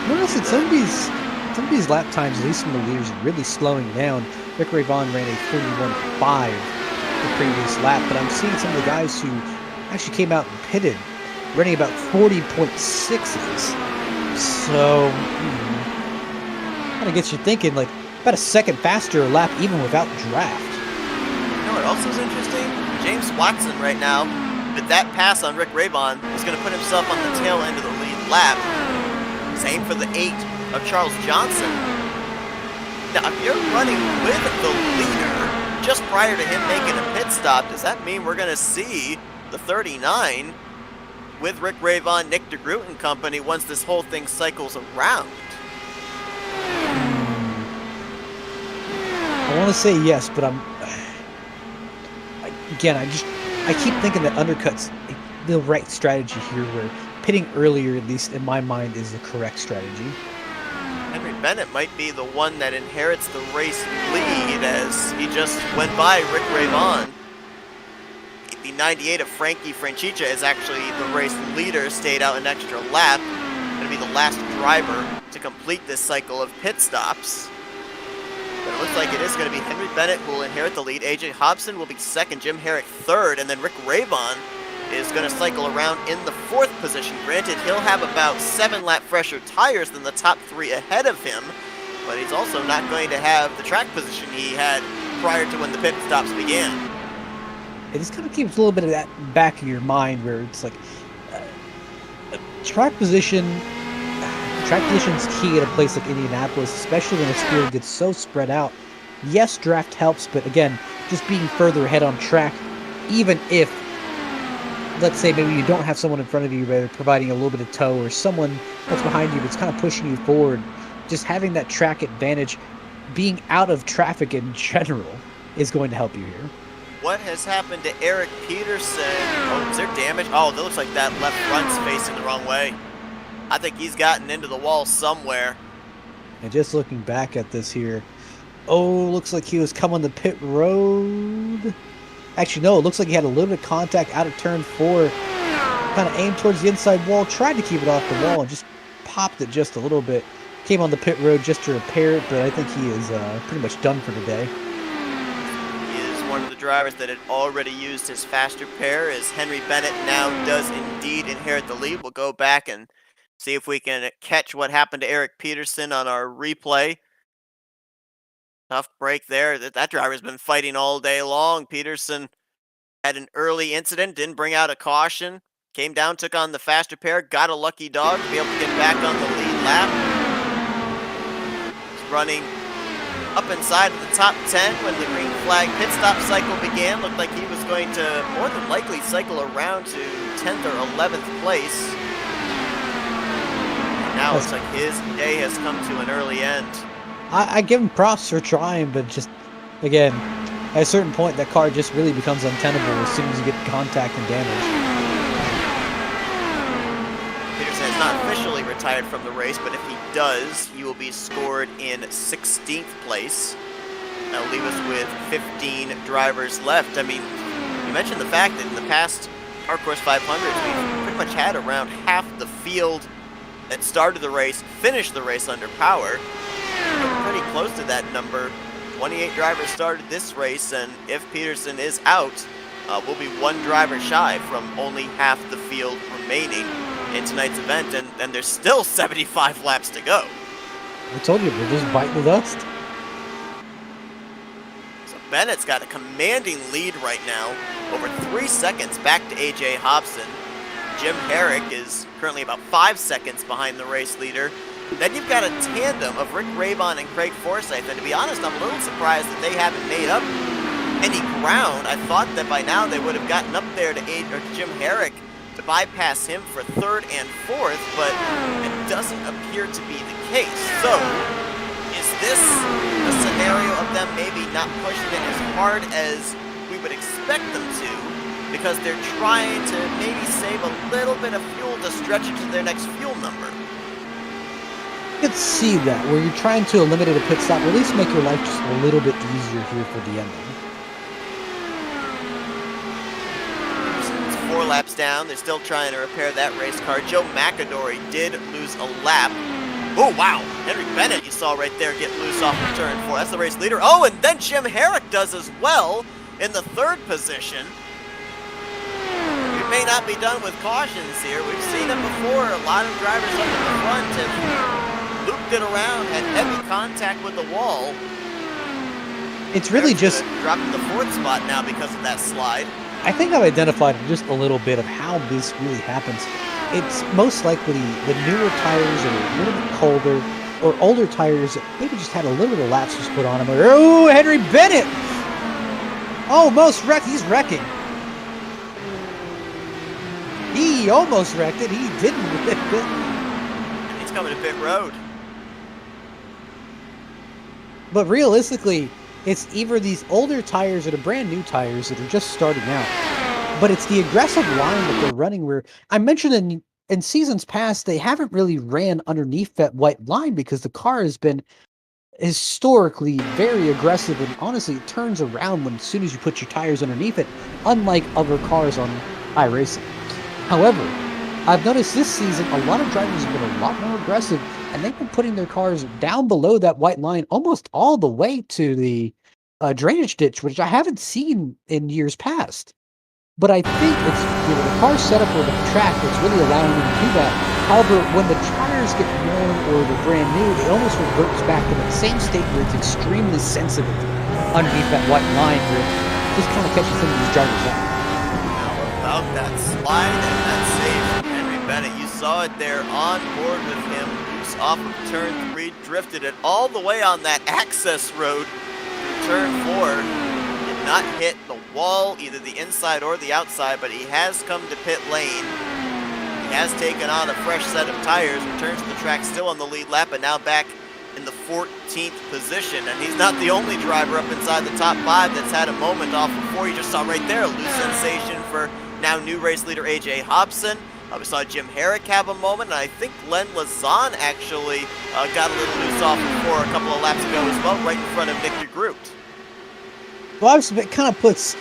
Notice that some of these lap times, at least from the leaders, are really slowing down. Rick Raybon ran a 41.5 the previous lap, but I'm seeing some of the guys who actually came out and pitted running about 40.6s. So Kind of gets you thinking, like, about a second faster a lap even without draft. You know what else is interesting? James Watson right now, with that pass on Rick Raybon, is going to put himself on the tail end of the lead lap. Same for the 8 of Charles Johnson. Now, if you're running with the leader just prior to him making a pit stop, does that mean we're going to see the 39 with Rick Raybon, Nick DeGroot and company once this whole thing cycles around? I want to say yes, but again, I keep thinking that undercuts the right strategy here, where pitting earlier, at least in my mind, is the correct strategy. Henry Bennett might be the one that inherits the race lead, as he just went by Rick Raybon. The 98 of Frankie Francica is actually the race leader, stayed out an extra lap. Going to be the last driver to complete this cycle of pit stops. But it looks like it is going to be Henry Bennett who will inherit the lead. AJ Hobson will be second, Jim Herrick third, and then Rick Raybon is going to cycle around in the 4th position. Granted, he'll have about 7 lap fresher tires than the top 3 ahead of him, but he's also not going to have the track position he had prior to when the pit stops began. It just kind of keeps a little bit of that back of your mind, where it's like track position. Track position is key at a place like Indianapolis, especially when the field gets so spread out. Yes, draft helps, but again, just being further ahead on track, even if, let's say, maybe you don't have someone in front of you but providing a little bit of tow, or someone that's behind you that's kind of pushing you forward, just having that track advantage, being out of traffic in general, is going to help you here. What has happened to Eric Peterson? Oh, is there damage? Oh, that looks like that left front's facing the wrong way. I think he's gotten into the wall somewhere. And just looking back at this here, looks like he was coming the pit road. Actually, no, it looks like he had a little bit of contact out of turn 4. Kind of aimed towards the inside wall, tried to keep it off the wall, and just popped it just a little bit. Came on the pit road just to repair it, but I think he is pretty much done for today. He is one of the drivers that had already used his faster pair, as Henry Bennett now does indeed inherit the lead. We'll go back and see if we can catch what happened to Eric Peterson on our replay. Tough break there. That driver's been fighting all day long. Peterson had an early incident, didn't bring out a caution, came down, took on the faster pair, got a lucky dog to be able to get back on the lead lap. He's running up inside of the top 10 when the green flag pit stop cycle began. Looked like he was going to more than likely cycle around to 10th or 11th place. Now it's like his day has come to an early end. I give him props for trying, but just, again, at a certain point, that car just really becomes untenable as soon as you get contact and damage. Peterson has not officially retired from the race, but if he does, he will be scored in 16th place. That'll leave us with 15 drivers left. I mean, you mentioned the fact that in the past Hard Course 500s, we've pretty much had around half the field that started the race, finished the race under power. We're pretty close to that number. 28 drivers started this race, and if Peterson is out, we'll be 1 driver shy from only half the field remaining in tonight's event, and there's still 75 laps to go. I told you, we're just biting the dust. So Bennett's got a commanding lead right now, over 3 seconds back to AJ Hobson. Jim Herrick is currently about 5 seconds behind the race leader. Then you've got a tandem of Rick Raybon and Craig Forsyth, and to be honest, I'm a little surprised that they haven't made up any ground. I thought that by now they would have gotten up there to Jim Herrick to bypass him for 3rd and 4th, but it doesn't appear to be the case. So, is this a scenario of them maybe not pushing it as hard as we would expect them to, because they're trying to maybe save a little bit of fuel to stretch it to their next fuel number? You could see that, where you're trying to eliminate a pit stop, or at least make your life just a little bit easier here for the ending. It's 4 laps down. They're still trying to repair that race car. Joe McAdory did lose a lap. Oh, wow. Henry Bennett, you saw right there, get loose off of turn 4. That's the race leader. Oh, and then Jim Herrick does as well in the 3rd position. We may not be done with cautions here. We've seen it before. A lot of drivers up in the front have looped looped it around, had heavy contact with the wall. It's really just dropped in the 4th spot now because of that slide. I think I've identified just a little bit of how this really happens. It's most likely the newer tires are a little bit colder, or older tires that maybe just had a little bit of lapses put on them. Oh, Henry Bennett! Almost wrecked. He's wrecking. He almost wrecked it. He didn't wreck it. He's coming to pit road. But realistically, it's either these older tires or the brand new tires that are just starting out. But it's the aggressive line that they're running where I mentioned in seasons past, they haven't really ran underneath that white line because the car has been historically very aggressive, and honestly, it turns around as soon as you put your tires underneath it, unlike other cars on iRacing. However, I've noticed this season a lot of drivers have been a lot more aggressive, and they've been putting their cars down below that white line almost all the way to the drainage ditch, which I haven't seen in years past. But I think it's the car's setup or the track that's really allowing them to do that. However, when the tires get worn or they're brand new, it almost reverts back to that same state where it's extremely sensitive underneath that white line where it just kind of catches some of these drivers out. Now about that slide and that save from Henry Bennett, you saw it there on board with him, loose off of turn 3, drifted it all the way on that access road through turn 4. Not hit the wall, either the inside or the outside, but he has come to pit lane. He has taken on a fresh set of tires, returns to the track still on the lead lap, and now back in the 14th position. And he's not the only driver up inside the top 5 that's had a moment off of 4. You just saw right there a loose sensation for now new race leader AJ Hobson. We saw Jim Herrick have a moment, and I think Len Lazan actually got a little loose off of 4 a couple of laps ago as well, right in front of Nick DeGroot. Well, obviously, it kind of puts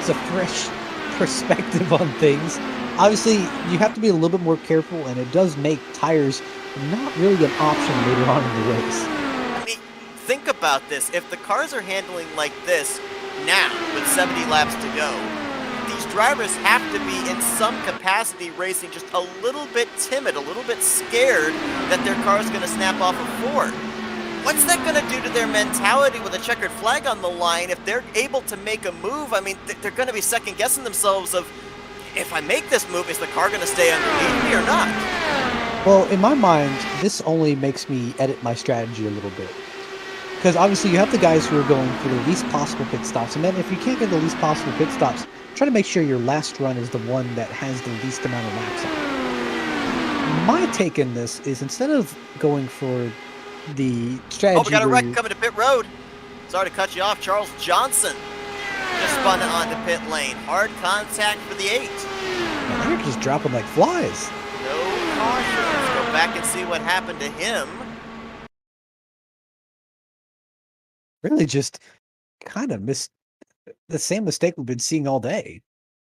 a fresh perspective on things. Obviously, you have to be a little bit more careful, and it does make tires not really an option later on in the race. I mean, think about this. If the cars are handling like this now, with 70 laps to go, these drivers have to be in some capacity racing just a little bit timid, a little bit scared that their car's going to snap off of 4. What's that going to do to their mentality with a checkered flag on the line if they're able to make a move? I mean, they're going to be second-guessing themselves of, if I make this move, is the car going to stay underneath me or not? Well, in my mind, this only makes me edit my strategy a little bit. Because obviously you have the guys who are going for the least possible pit stops, and then if you can't get the least possible pit stops, try to make sure your last run is the one that has the least amount of laps on it. My take in this is instead of going for the strategy. Oh, we got a wreck coming to pit road. Sorry to cut you off. Charles Johnson just spun it onto pit lane. Hard contact for the 8. Man, they're just dropping like flies. No caution. Let's go back and see what happened to him. Really just kind of missed the same mistake we've been seeing all day.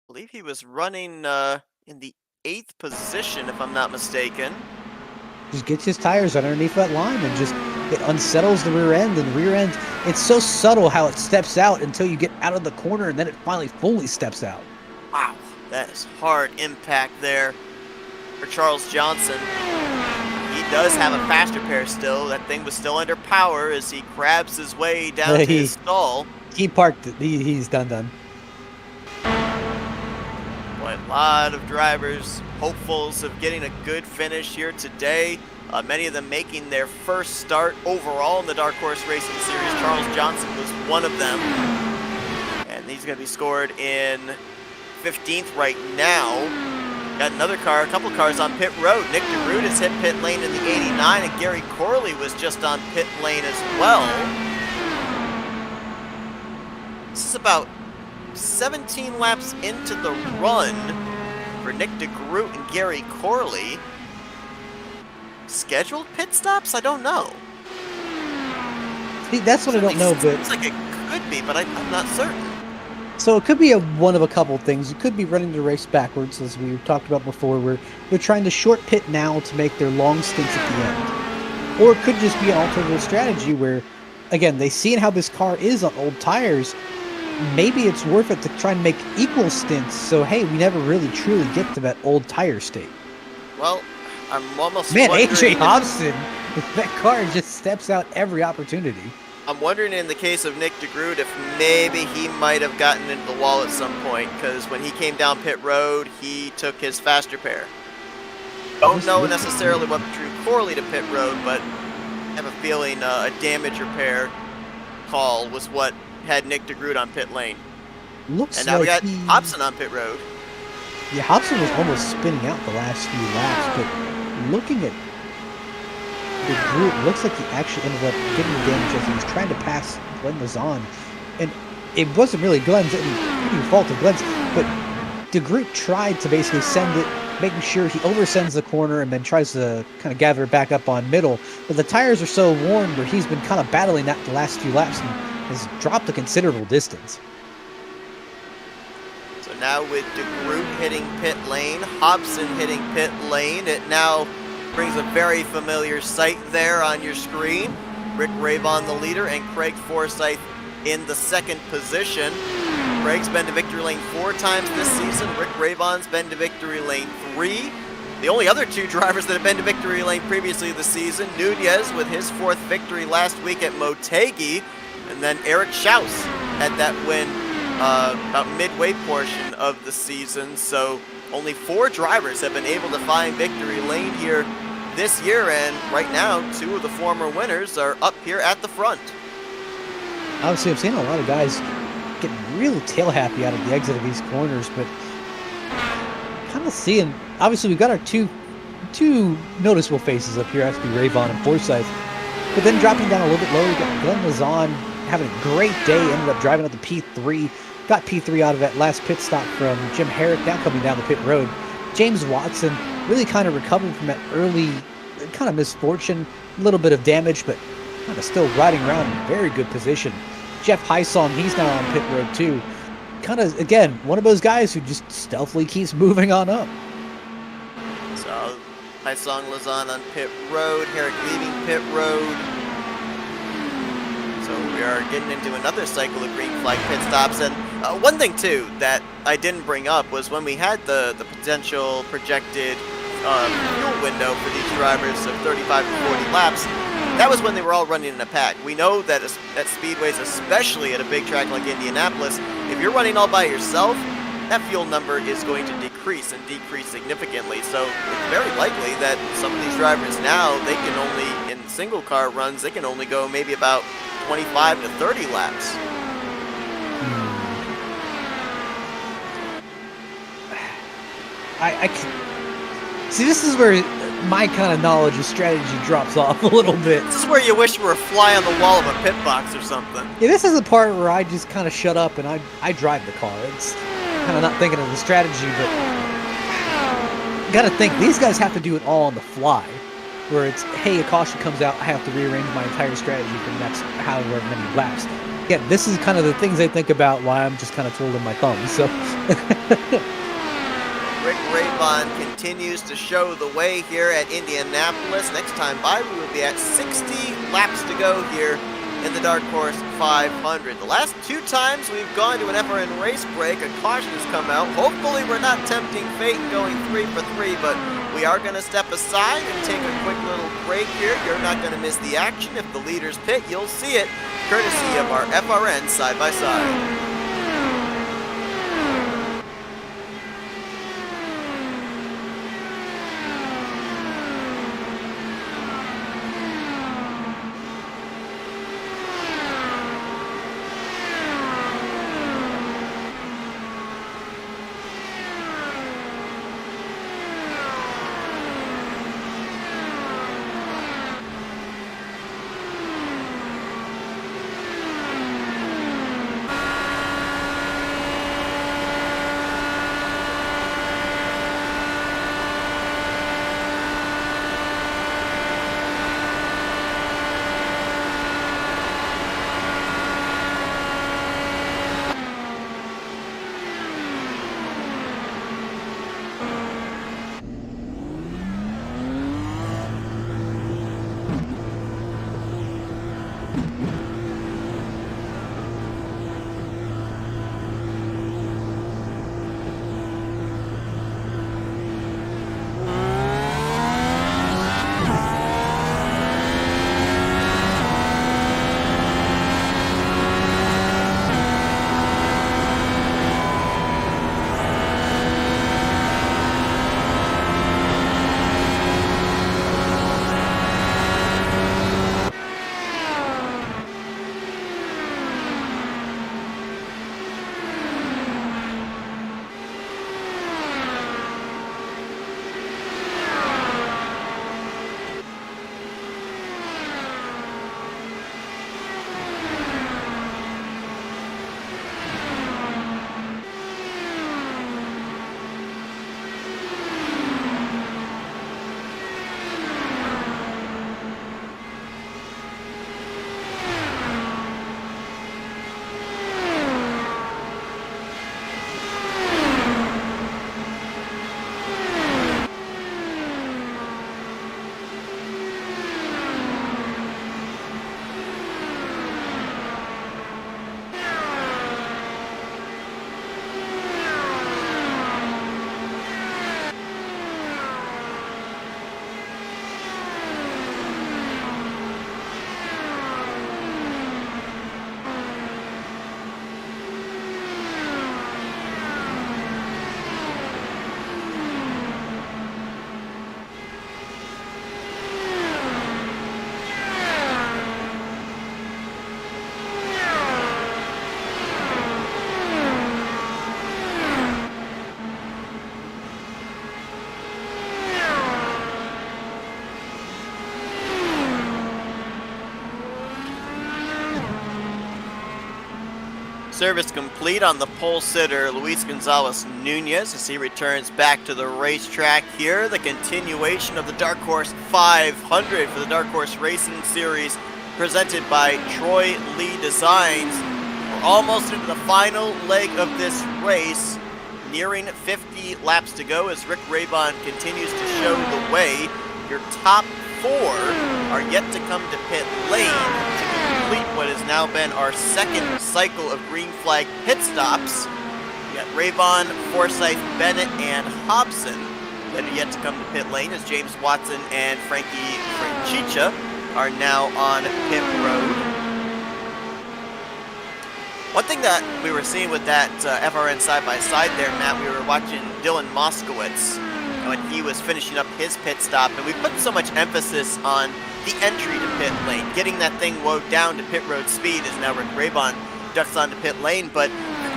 I believe he was running in the 8th position, if I'm not mistaken. Just gets his tires underneath that line and just it unsettles the rear end, and the rear end, it's so subtle how it steps out until you get out of the corner, and then it finally fully steps out. Wow, that is hard impact there for Charles Johnson. He does have a faster pair still. That thing was still under power as he grabs his way down to his stall. He parked it. He's done. Boy, a lot of drivers hopefuls of getting a good finish here today. Many of them making their first start overall in the Dark Horse Racing Series. Charles Johnson was one of them. And he's going to be scored in 15th right now. Got another car, a couple cars on pit road. Nick DeGroot has hit pit lane in the 89, and Gary Corley was just on pit lane as well. This is about 17 laps into the run for Nick DeGroot and Gary Corley. Scheduled pit stops? I don't know. See, that's what I don't know, but seems like it could be, but I'm not certain. So it could be one of a couple things. It could be running the race backwards, as we talked about before, where they're trying to short pit now to make their long stints at the end. Or it could just be an alternative strategy where, again, they see how this car is on old tires. Maybe it's worth it to try and make equal stints, so hey, we never really truly get to that old tire state. Well, I'm almost Man, wondering AJ if- Hobson, that car just steps out every opportunity. I'm wondering in the case of Nick DeGroot if maybe he might have gotten into the wall at some point, because when he came down pit road, he took his faster pair. Don't know necessarily what drew Corley to pit road, but I have a feeling a damage repair call was what had Nick DeGroot on pit lane. Looks And now like we got Hobson on pit road. Yeah, Hobson was almost spinning out the last few laps, but looking at the group, looks like he actually ended up getting damage as he was trying to pass Glenn Lazon. And it wasn't really Glenn's any fault of Glenn's, but DeGroot tried to basically send it, making sure he oversends the corner and then tries to kind of gather it back up on middle. But the tires are so worn where he's been kind of battling that the last few laps and has dropped a considerable distance. So now with DeGroot hitting pit lane, Hobson hitting pit lane, it now brings a very familiar sight there on your screen. Rick Ravon, the leader, and Craig Forsyth in the second position. Craig's been to victory lane 4 times this season. Rick Ravon's been to victory lane 3. The only other 2 drivers that have been to victory lane previously this season, Nunez with his 4th victory last week at Motegi, and then Eric Schaus had that win about midway portion of the season. So only 4 drivers have been able to find victory lane here this year, and right now 2 of the former winners are up here at the front. Obviously, I've seen a lot of guys getting real tail happy out of the exit of these corners, but kind of seeing, obviously we've got our two noticeable faces up here, has to be Ravon and Forsyth, but then dropping down a little bit lower, you got Glenn Lazon having a great day, ended up driving up the P3, got P3 out of that last pit stop from Jim Herrick, now coming down the pit road. James Watson really kind of recovered from that early kind of misfortune, a little bit of damage, but kind of still riding around in very good position. Jeff Heisong, he's now on pit road too. Kind of, again, one of those guys who just stealthily keeps moving on up. So Heisong Lazan on pit road, Herrick leaving pit road. So we are getting into another cycle of green flag pit stops. And one thing too that I didn't bring up was when we had the potential projected fuel window for these drivers of 35 to 40 laps, that was when they were all running in a pack. We know that at speedways, especially at a big track like Indianapolis, if you're running all by yourself, that fuel number is going to decrease and decrease significantly. So it's very likely that some of these drivers now, they can only, in single car runs, they can only go maybe about 25 to 30 laps. See, this is where my kind of knowledge of strategy drops off a little bit. This is where you wish you were a fly on the wall of a pit box or something. Yeah, this is the part where I just kind of shut up and I drive the car. It's kind of not thinking of the strategy, but got to think, these guys have to do it all on the fly. Where it's, hey, a caution comes out, I have to rearrange my entire strategy for the next however many laps. Yeah, this is kind of the things I think about while I'm just kind of twiddling my thumbs. So. Rick Ravon continues to show the way here at Indianapolis. Next time by, we will be at 60 laps to go here in the Dark Horse 500. The last 2 times we've gone to an FRN race break, a caution has come out. Hopefully we're not tempting fate and going 3 for 3, but we are going to step aside and take a quick little break here. You're not going to miss the action. If the leaders pit, you'll see it, courtesy of our FRN side-by-side. service complete on the pole sitter Luis Gonzalez Nunez as he returns back to the racetrack here. The continuation of the Dark Horse 500 for the Dark Horse Racing Series presented by Troy Lee Designs. We're almost into the final leg of this race, nearing 50 laps to go as Rick Raybon continues to show the way. Your top 4 are yet to come to pit lane to complete what has now been our second cycle of green flag pit stops. We got Raybon, Forsyth, Bennett, and Hobson that are yet to come to pit lane as James Watson and Frankie Franchicha are now on pit road. One thing that we were seeing with that FRN side-by-side there, Matt, we were watching Dylan Moskowitz when he was finishing up his pit stop, and we put so much emphasis on the entry to pit lane. Getting that thing woed down to pit road speed as now Rick Raybon ducks onto pit lane, but,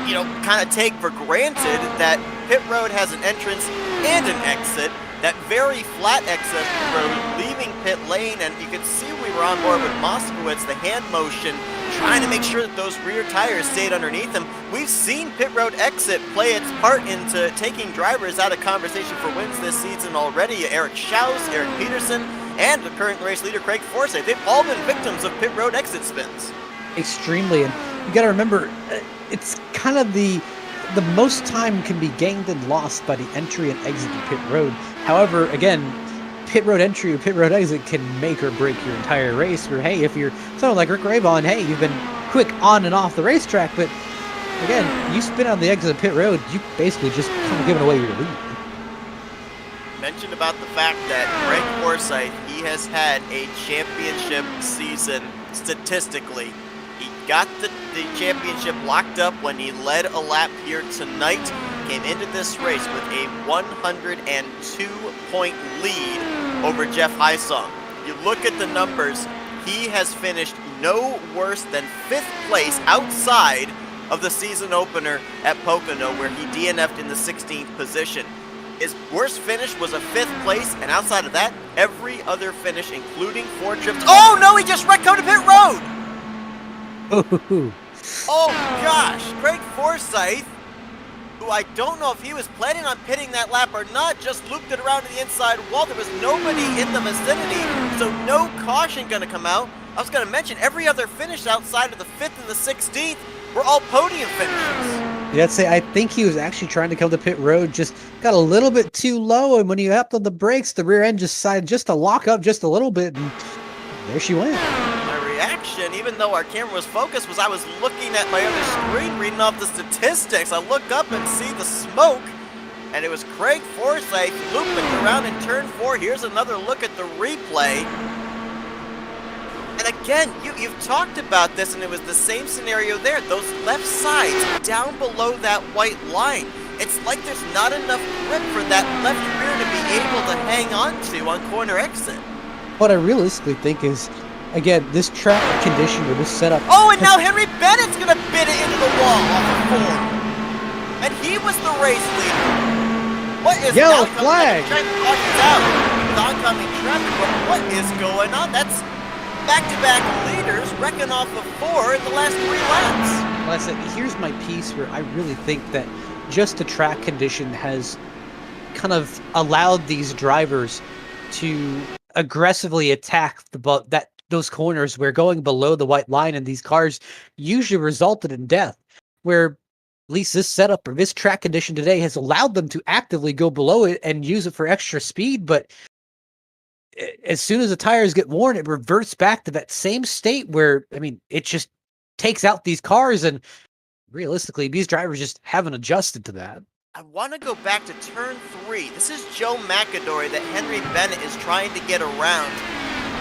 you know, kind of take for granted that pit road has an entrance and an exit, that very flat exit road leaving pit lane, and you could see we were on board with Moskowitz, the hand motion, trying to make sure that those rear tires stayed underneath him. We've seen pit road exit play its part into taking drivers out of conversation for wins this season already. Eric Schaus, Eric Peterson, and the current race leader Craig Forsyth. They've all been victims of pit road exit spins. Extremely, and you got to remember, it's kind of the most time can be gained and lost by the entry and exit to pit road. However, again, pit road entry or pit road exit can make or break your entire race. Where, hey, if you're someone like Rick Raybon, hey, you've been quick on and off the racetrack, but again, you spin on the exit of pit road, you basically just kind of giving away your lead. Mentioned about the fact that Craig Forsyth, he has had a championship season statistically. He got the championship locked up when he led a lap here tonight. Came into this race with a 102-point lead over Jeff Heisong. You look at the numbers, he has finished no worse than 5th place outside of the season opener at Pocono, where he DNF'd in the 16th position. His worst finish was a 5th place, and outside of that, every other finish, including 4 trips. Oh no, he just wrecked to pit road! Oh gosh, Craig Forsyth, who I don't know if he was planning on pitting that lap or not, just looped it around to the inside wall. There was nobody in the vicinity, so no caution going to come out. I was going to mention every other finish outside of the 5th and the 16th were all podium finishes. Yeah, I'd say I think he was actually trying to come to pit road, just got a little bit too low, and when he upped on the brakes, the rear end just decided just to lock up just a little bit, and there she went. Reaction, even though our camera was focused, was I was looking at my other screen, reading off the statistics. I look up and see the smoke, and it was Craig Forsyth looping around in turn 4. Here's another look at the replay. And again, you've talked about this, and it was the same scenario there. Those left sides down below that white line. It's like there's not enough grip for that left rear to be able to hang on to on corner exit. What I realistically think is, again, this track condition or this setup. Oh, and now Henry Bennett's going to bid it into the wall off the 4. And he was the race leader. What is yellow flag? Out oncoming traffic, but what is going on? That's back-to-back leaders wrecking off the 4 in the last 3 laps. Well, I said, here's my piece where I really think that just the track condition has kind of allowed these drivers to aggressively attack those corners where going below the white line in these cars usually resulted in death, where at least this setup or this track condition today has allowed them to actively go below it and use it for extra speed. But as soon as the tires get worn, it reverts back to that same state where, I mean, it just takes out these cars, and realistically, these drivers just haven't adjusted to that. I want to go back to turn 3. This is Joe McAdory that Henry Bennett is trying to get around.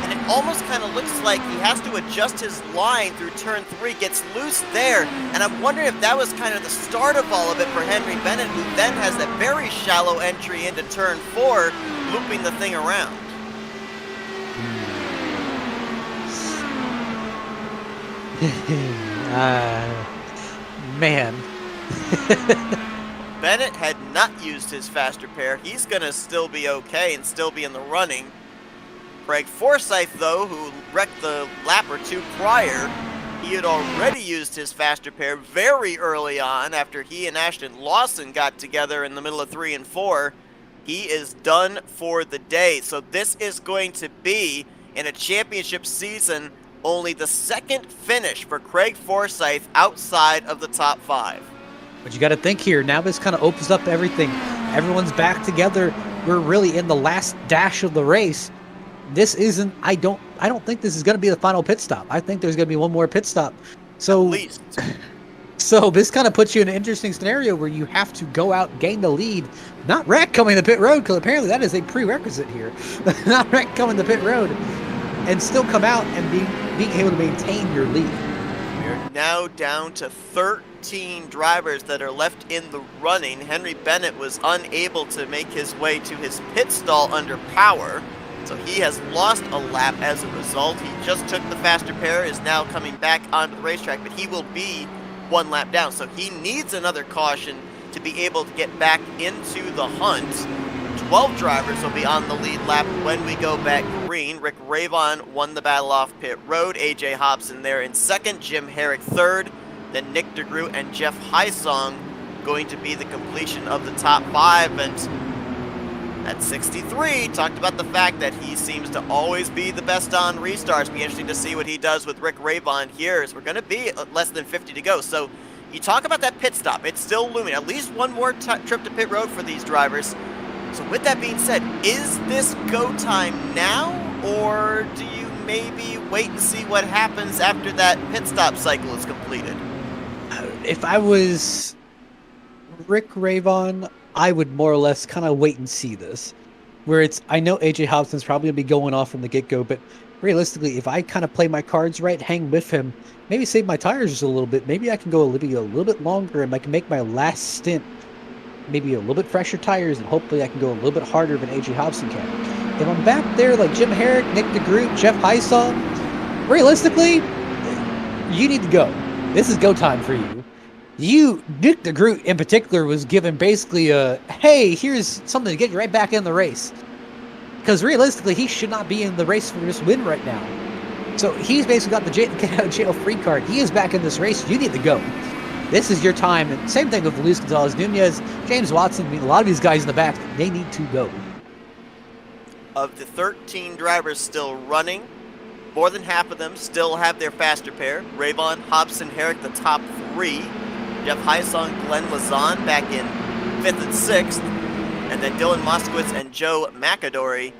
And it almost kind of looks like he has to adjust his line through turn 3, gets loose there. And I'm wondering if that was kind of the start of all of it for Henry Bennett, who then has that very shallow entry into turn 4, looping the thing around. Man. Bennett had not used his faster pair. He's going to still be okay and still be in the running. Craig Forsyth, though, who wrecked the lap or 2 prior, He had already used his faster pair very early on after he and Ashton Lawson got together in the middle of 3 and 4. He is done for the day. So this is going to be, in a championship season, only the second finish for Craig Forsyth outside of the top 5. But you got to think here, now this kind of opens up everything. Everyone's back together. We're really in the last dash of the race. This isn't, I don't think this is going to be the final pit stop. I think there's going to be one more pit stop. So, at least. So this kind of puts you in an interesting scenario where you have to go out, gain the lead, not wreck coming to pit road, because apparently that is a prerequisite here. Not wreck coming to pit road, and still come out and being able to maintain your lead. We're now down to 13 drivers that are left in the running. Henry Bennett was unable to make his way to his pit stall under power, so he has lost a lap as a result. He just took the faster pair, is now coming back onto the racetrack, but he will be 1 lap down, so he needs another caution to be able to get back into the hunt. 12 drivers will be on the lead lap when we go back green. Rick Ravon won the battle off pit road. AJ Hobson there in second. Jim Herrick third. Then Nick DeGroot and Jeff Hysong going to be the completion of the top 5. And at 63, talked about the fact that he seems to always be the best on restarts. Be interesting to see what he does with Rick Ravon here, as we're going to be less than 50 to go. So you talk about that pit stop. It's still looming. At least one more trip to pit road for these drivers. So with that being said, is this go time now, or do you maybe wait and see what happens after that pit stop cycle is completed? If I was Rick Ravon, I would more or less kind of wait and see this. Where I know AJ Hobson's probably going to be going off from the get-go, but realistically, if I kind of play my cards right, hang with him, maybe save my tires just a little bit, maybe I can go a little bit longer and I can make my last stint maybe a little bit fresher tires, and hopefully I can go a little bit harder than AJ Hobson can. If I'm back there like Jim Herrick, Nick DeGroot, Jeff Hysong, realistically, you need to go. This is go time for you. Nick DeGroot in particular was given basically a, hey, here's something to get you right back in the race. Because realistically, he should not be in the race for this win right now. So he's basically got the get out of jail free card. He is back in this race. You need to go. This is your time. And same thing with Luis Gonzalez Nunez, James Watson. I mean, a lot of these guys in the back, they need to go. Of the 13 drivers still running, more than half of them still have their faster pair. Ravon, Hobson, Herrick, the top 3. Jeff Hysong, Glenn Lazan back in 5th and 6th. And then Dylan Moskowitz and Joe McAdory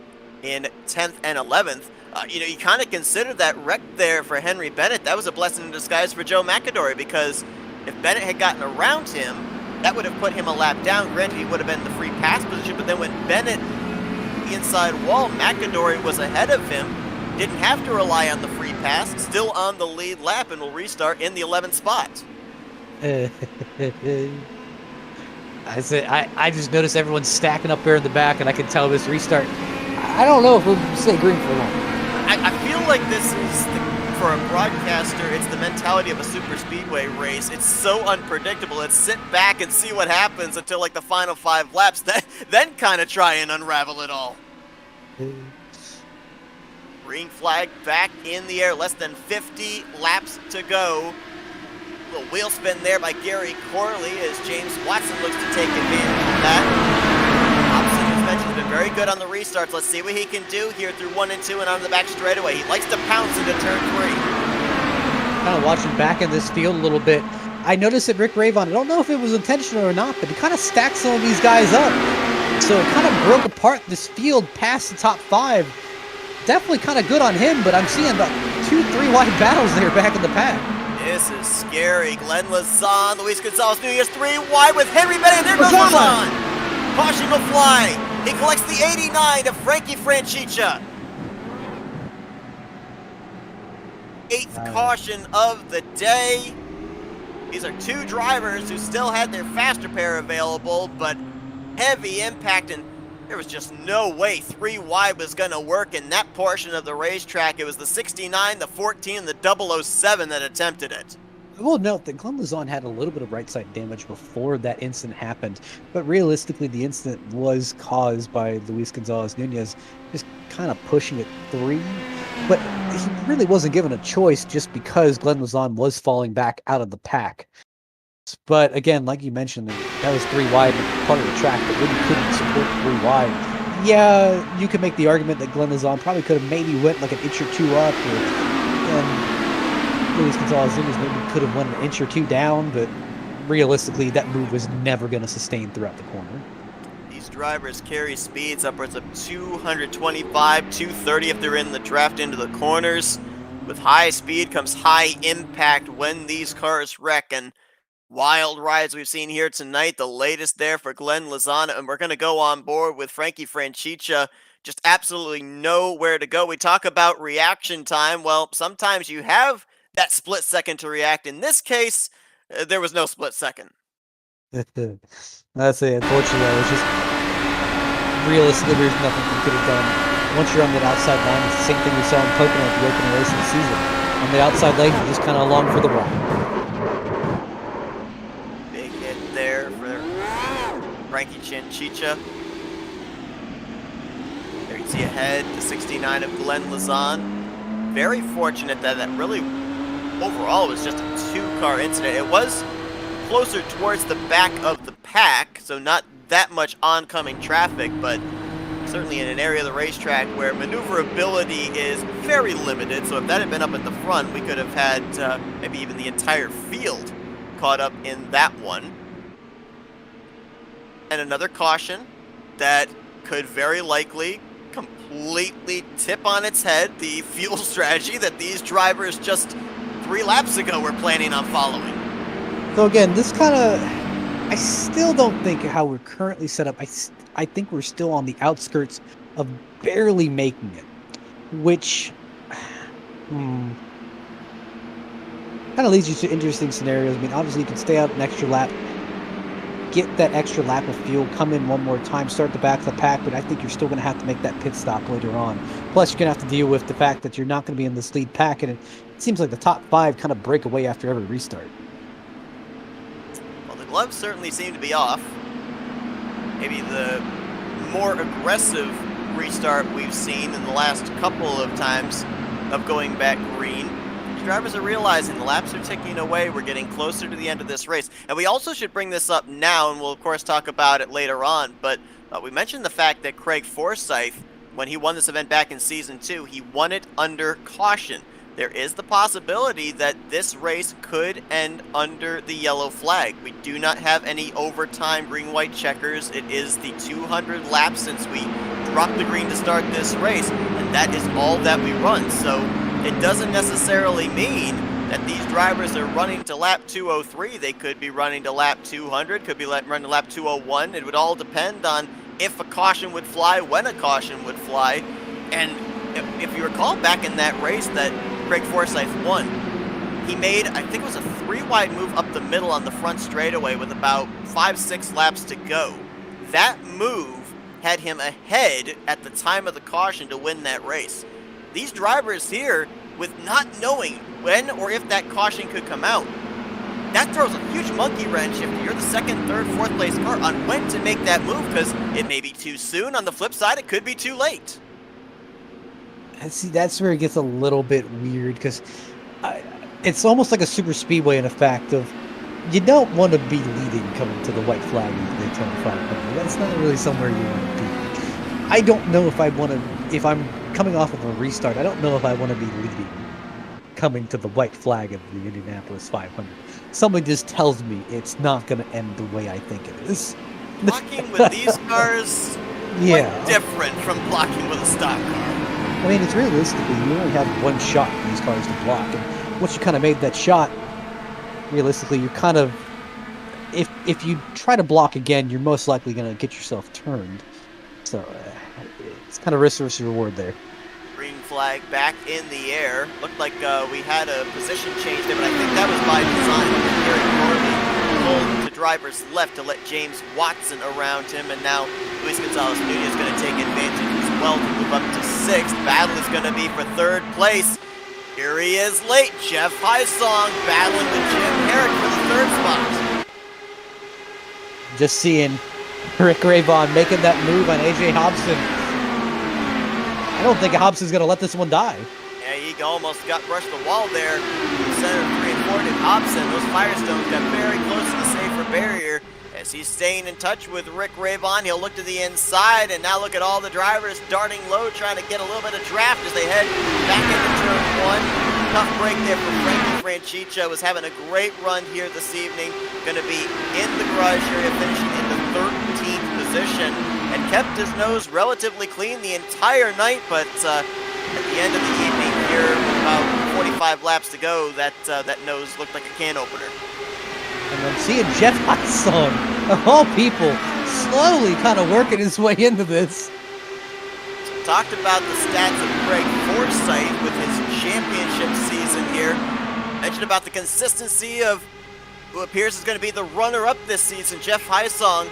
in 10th and 11th. You kind of consider that wreck there for Henry Bennett. That was a blessing in disguise for Joe McAdory, because if Bennett had gotten around him, that would have put him a lap down. Granted, he would have been in the free pass position, but then when Bennett, the inside wall, McAdory was ahead of him, didn't have to rely on the free pass, still on the lead lap, and will restart in the 11th spot. I just noticed everyone's stacking up there in the back, and I can tell this restart. I don't know if we'll stay green for long. I feel like this is, for a broadcaster, it's the mentality of a super speedway race. It's so unpredictable. It's sit back and see what happens until like the final 5 laps, then kind of try and unravel it all. Green flag back in the air, less than 50 laps to go. A little wheel spin there by Gary Corley as James Watson looks to take advantage of that. Hobson, as mentioned, has been very good on the restarts. Let's see what he can do here through 1 and 2 and on the back straightaway. He likes to pounce into turn 3. Kind of watching back in this field a little bit. I noticed that Rick Ravon, I don't know if it was intentional or not, but he kind of stacked some of these guys up. So it kind of broke apart this field past the top 5. Definitely kind of good on him, but I'm seeing about 2-3 wide battles there back in the pack. This is scary. Glenn Lazan, Luis Gonzalez Nunez 3 wide with Henry Bennett. There goes Lazan. Caution will fly. He collects the 89 of Frankie Francicia. 8th caution of the day. These are 2 drivers who still had their faster pair available, but heavy impact, and there was just no way 3 wide was going to work in that portion of the racetrack. It was the 69, the 14, and the 007 that attempted it. will note that Glenn Luzon had a little bit of right side damage before that incident happened, but realistically, the incident was caused by Luis Gonzalez Nunez just kind of pushing it 3. But he really wasn't given a choice just because Glenn Luzon was falling back out of the pack. But again, like you mentioned, that was 3 wide part of the track that really couldn't support 3 wide. Yeah, you could make the argument that Glenn Luzon probably could have maybe went like an inch or 2 up, and Luis Gonzalez maybe could have went an inch or 2 down, but realistically, that move was never going to sustain throughout the corner. These drivers carry speeds upwards of 225, 230 if they're in the draft into the corners. With high speed comes high impact when these cars wreck, and wild rides we've seen here tonight, the latest there for Glenn Lozano, and we're going to go on board with Frankie Francica. Just absolutely nowhere to go. We talk about reaction time. Well, sometimes you have that split second to react. In this case, there was no split second. That's it. Unfortunately, it was just realistically, there's nothing you could have done. Once you're on that outside line, it's the same thing we saw in Pocono at the opening race of the season. On the outside lane, you're just kind of along for the ride. There for Frankie Francica. There you see ahead, the 69 of Glenn Luzon. Very fortunate that really, overall, was just a 2-car incident. It was closer towards the back of the pack, so not that much oncoming traffic, but certainly in an area of the racetrack where maneuverability is very limited. So if that had been up at the front, we could have had maybe even the entire field caught up in that one. And another caution that could very likely completely tip on its head the fuel strategy that these drivers just 3 laps ago were planning on following. So again, this kind of, I still don't think how we're currently set up. I think we're still on the outskirts of barely making it, which kind of leads you to interesting scenarios. I mean, obviously you can stay out an extra lap, get that extra lap of fuel, come in one more time, start the back of the pack, but I think you're still going to have to make that pit stop later on. Plus, you're going to have to deal with the fact that you're not going to be in this lead pack, and it seems like the top 5 kind of break away after every restart. Well, the gloves certainly seem to be off. Maybe the more aggressive restart we've seen in the last couple of times of going back green. Drivers are realizing the laps are ticking away. We're getting closer to the end of this race. And we also should bring this up now, and we'll of course talk about it later on, but we mentioned the fact that Craig Forsyth, when he won this event back in Season 2, he won it under caution. There is the possibility that this race could end under the yellow flag. We do not have any overtime green-white checkers. It is the 200 laps since we dropped the green to start this race, and that is all that we run. So it doesn't necessarily mean that these drivers are running to lap 203. They could be running to lap 200, could be running to lap 201. It would all depend on if a caution would fly, when a caution would fly. And if you recall back in that race that Craig Forsyth won, he made, I think it was a 3-wide move up the middle on the front straightaway with about 5-6 laps to go. That move had him ahead at the time of the caution to win that race. These drivers here, with not knowing when or if that caution could come out, that throws a huge monkey wrench if you're the 2nd, 3rd, 4th place car on when to make that move, because it may be too soon. On the flip side, it could be too late. And see, that's where it gets a little bit weird, because it's almost like a super speedway in effect of you don't want to be leading coming to the white flag in the Daytona 500. That's not really somewhere you want to be. I don't know if I want to, if I'm coming off of a restart, I don't know if I want to be leading coming to the white flag of the Indianapolis 500. Something just tells me it's not going to end the way I think it is. Blocking with these cars, quite different from blocking with a stock car. I mean, it's realistically, you only have one shot for these cars to block, and once you kind of made that shot, realistically, you're kind of, if you try to block again, you're most likely going to get yourself turned. So it's kind of risk versus reward there. Green flag back in the air. Looked like we had a position change there, but I think that was by design. Gary Corley pulled to driver's left to let James Watson around him, and now Luis Gonzalez Nunez is going to take advantage as well to move up to 6th. Battle is going to be for 3rd place. Here he is late. Jeff Highsong battling with Jim Herrick for the third spot. Just seeing Rick Rayvon making that move on AJ Hobson. I don't think Hobson's going to let this one die. Yeah, he almost got brushed the wall there. Center 3 and 4 did Hobson. Those Firestones got very close to the safer barrier. As he's staying in touch with Rick Rayvon, he'll look to the inside, and now look at all the drivers darting low, trying to get a little bit of draft as they head back into turn 1. Tough break there for Frankie Franchicha. Was having a great run here this evening. Going to be in the garage area, finishing in the 13th position, and kept his nose relatively clean the entire night, but at the end of the evening here, about 45 laps to go, that nose looked like a can opener. And I'm seeing Jeff Hudson, of all people, slowly kind of working his way into this. So talked about the stats of Greg Forsythe with his championship season here. Mentioned about the consistency of who appears is going to be the runner-up this season, Jeff Hysong.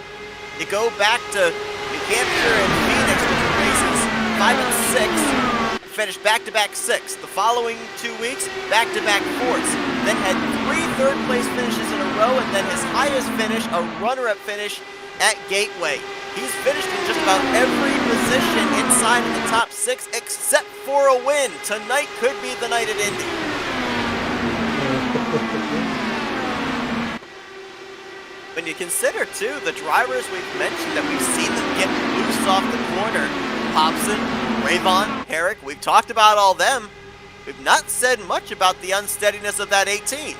You go back to New Hampshire and Phoenix, which were races 5 and 6. Finished back-to-back 6th. The following 2 weeks, back-to-back 4ths. Then had 3 third-place finishes in a row, and then his highest finish, a runner-up finish at Gateway. He's finished in just about every position inside of the top 6, except for a win. Tonight could be the night at Indy. When you consider, too, the drivers we've mentioned that we've seen them get loose off the corner, Hobson, Rayvon, Herrick, we've talked about all them. We've not said much about the unsteadiness of that 18. You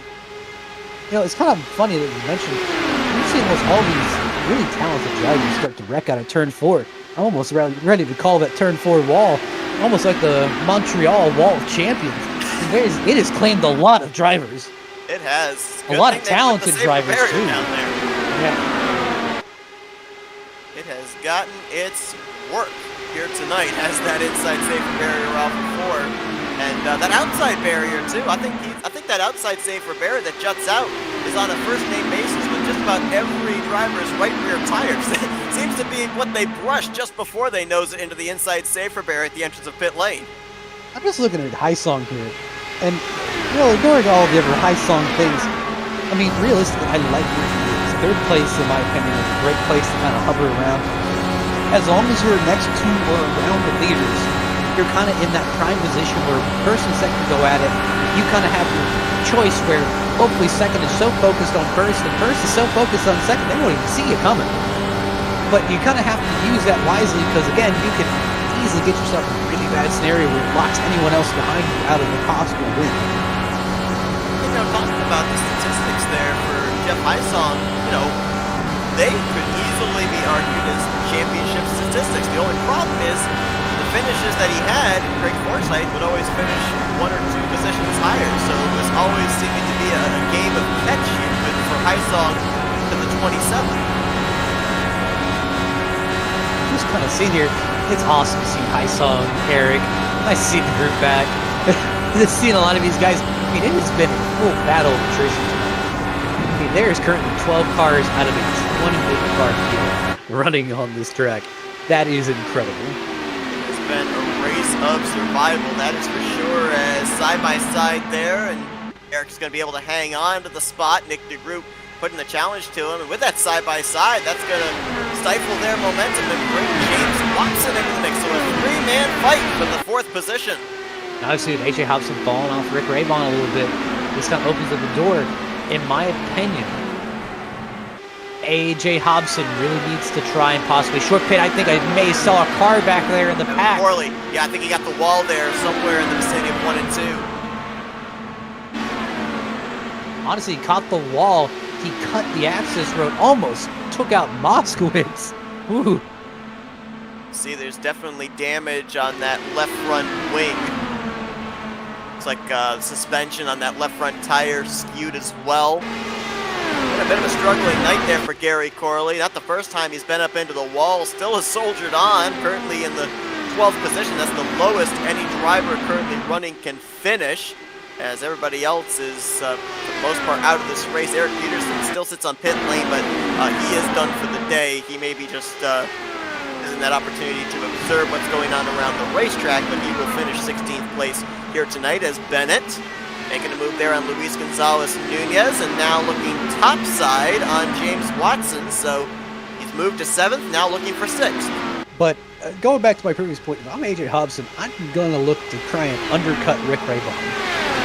know, it's kind of funny that you mentioned, we've seen all these really talented drivers start to wreck out of turn 4. I'm almost ready to call that turn 4 wall, almost like the Montreal Wall of Champions. It has claimed a lot of drivers. It has. A lot of talented drivers, too. Down there. Yeah. It has gotten its work here tonight as that inside safer barrier off before, and that outside barrier too. I think that outside safer barrier that juts out is on a first name basis with just about every driver's right rear tires. Seems to be what they brush just before they nose it into the inside safer barrier at the entrance of pit lane. I'm just looking at Hysong here, and you know, ignoring all the other Hysong things, I mean, realistically, I like where he is. Third place, in my opinion, is a great place to kind of hover around. As long as you're next to or around the leaders, you're kind of in that prime position where first and second go at it. You kind of have your choice where hopefully second is so focused on first and first is so focused on second, they won't even see you coming. But you kind of have to use that wisely because, again, you can easily get yourself in a really bad scenario where it locks anyone else behind you out of the possible win. You know, talking about the statistics there for Jeff Hysong, you know, they could easily be argued as championship statistics. The only problem is the finishes that he had, Greg Forsythe would always finish 1 or 2 positions higher. So it was always seeming to be a game of catch here for Hysong to the 27. Just kind of seeing here, it's awesome to see Hysong, Herrick. Nice to see the group back. Just seeing a lot of these guys. I mean, it has been a full battle of attrition tonight. I mean, there is currently 12 cars out of a 28-car field running on this track. That is incredible. It has been a race of survival, that is for sure, as side-by-side there, and Eric's going to be able to hang on to the spot. Nick DeGroot putting the challenge to him, and with that side-by-side, that's going to stifle their momentum and bring James Watson into the mix. So a 3-man fight for the 4th position. Now I've seen AJ Hobson falling off Rick Rayvon a little bit. This kind of opens up the door. In my opinion, AJ Hobson really needs to try and possibly short pit. I think I may saw a car back there in the pack. Poorly. Yeah, I think he got the wall there somewhere in the vicinity of 1 and 2. Honestly, he caught the wall. He cut the access road. Almost took out Moskowitz. Ooh. See, there's definitely damage on that left front wing. Looks like suspension on that left front tire skewed as well. Been a bit of a struggling night there for Gary Corley. Not the first time he's been up into the wall. Still has soldiered on. Currently in the 12th position. That's the lowest any driver currently running can finish, as everybody else is, for the most part, out of this race. Eric Peterson still sits on pit lane, but he is done for the day. He may be just using that opportunity to observe what's going on around the racetrack, but he will finish 16th place here tonight as Bennett Making a move there on Luis Gonzalez Nunez, and now looking topside on James Watson. So he's moved to 7th, now looking for 6th. But going back to my previous point, if I'm AJ Hobson, I'm going to look to try and undercut Rick Raybon.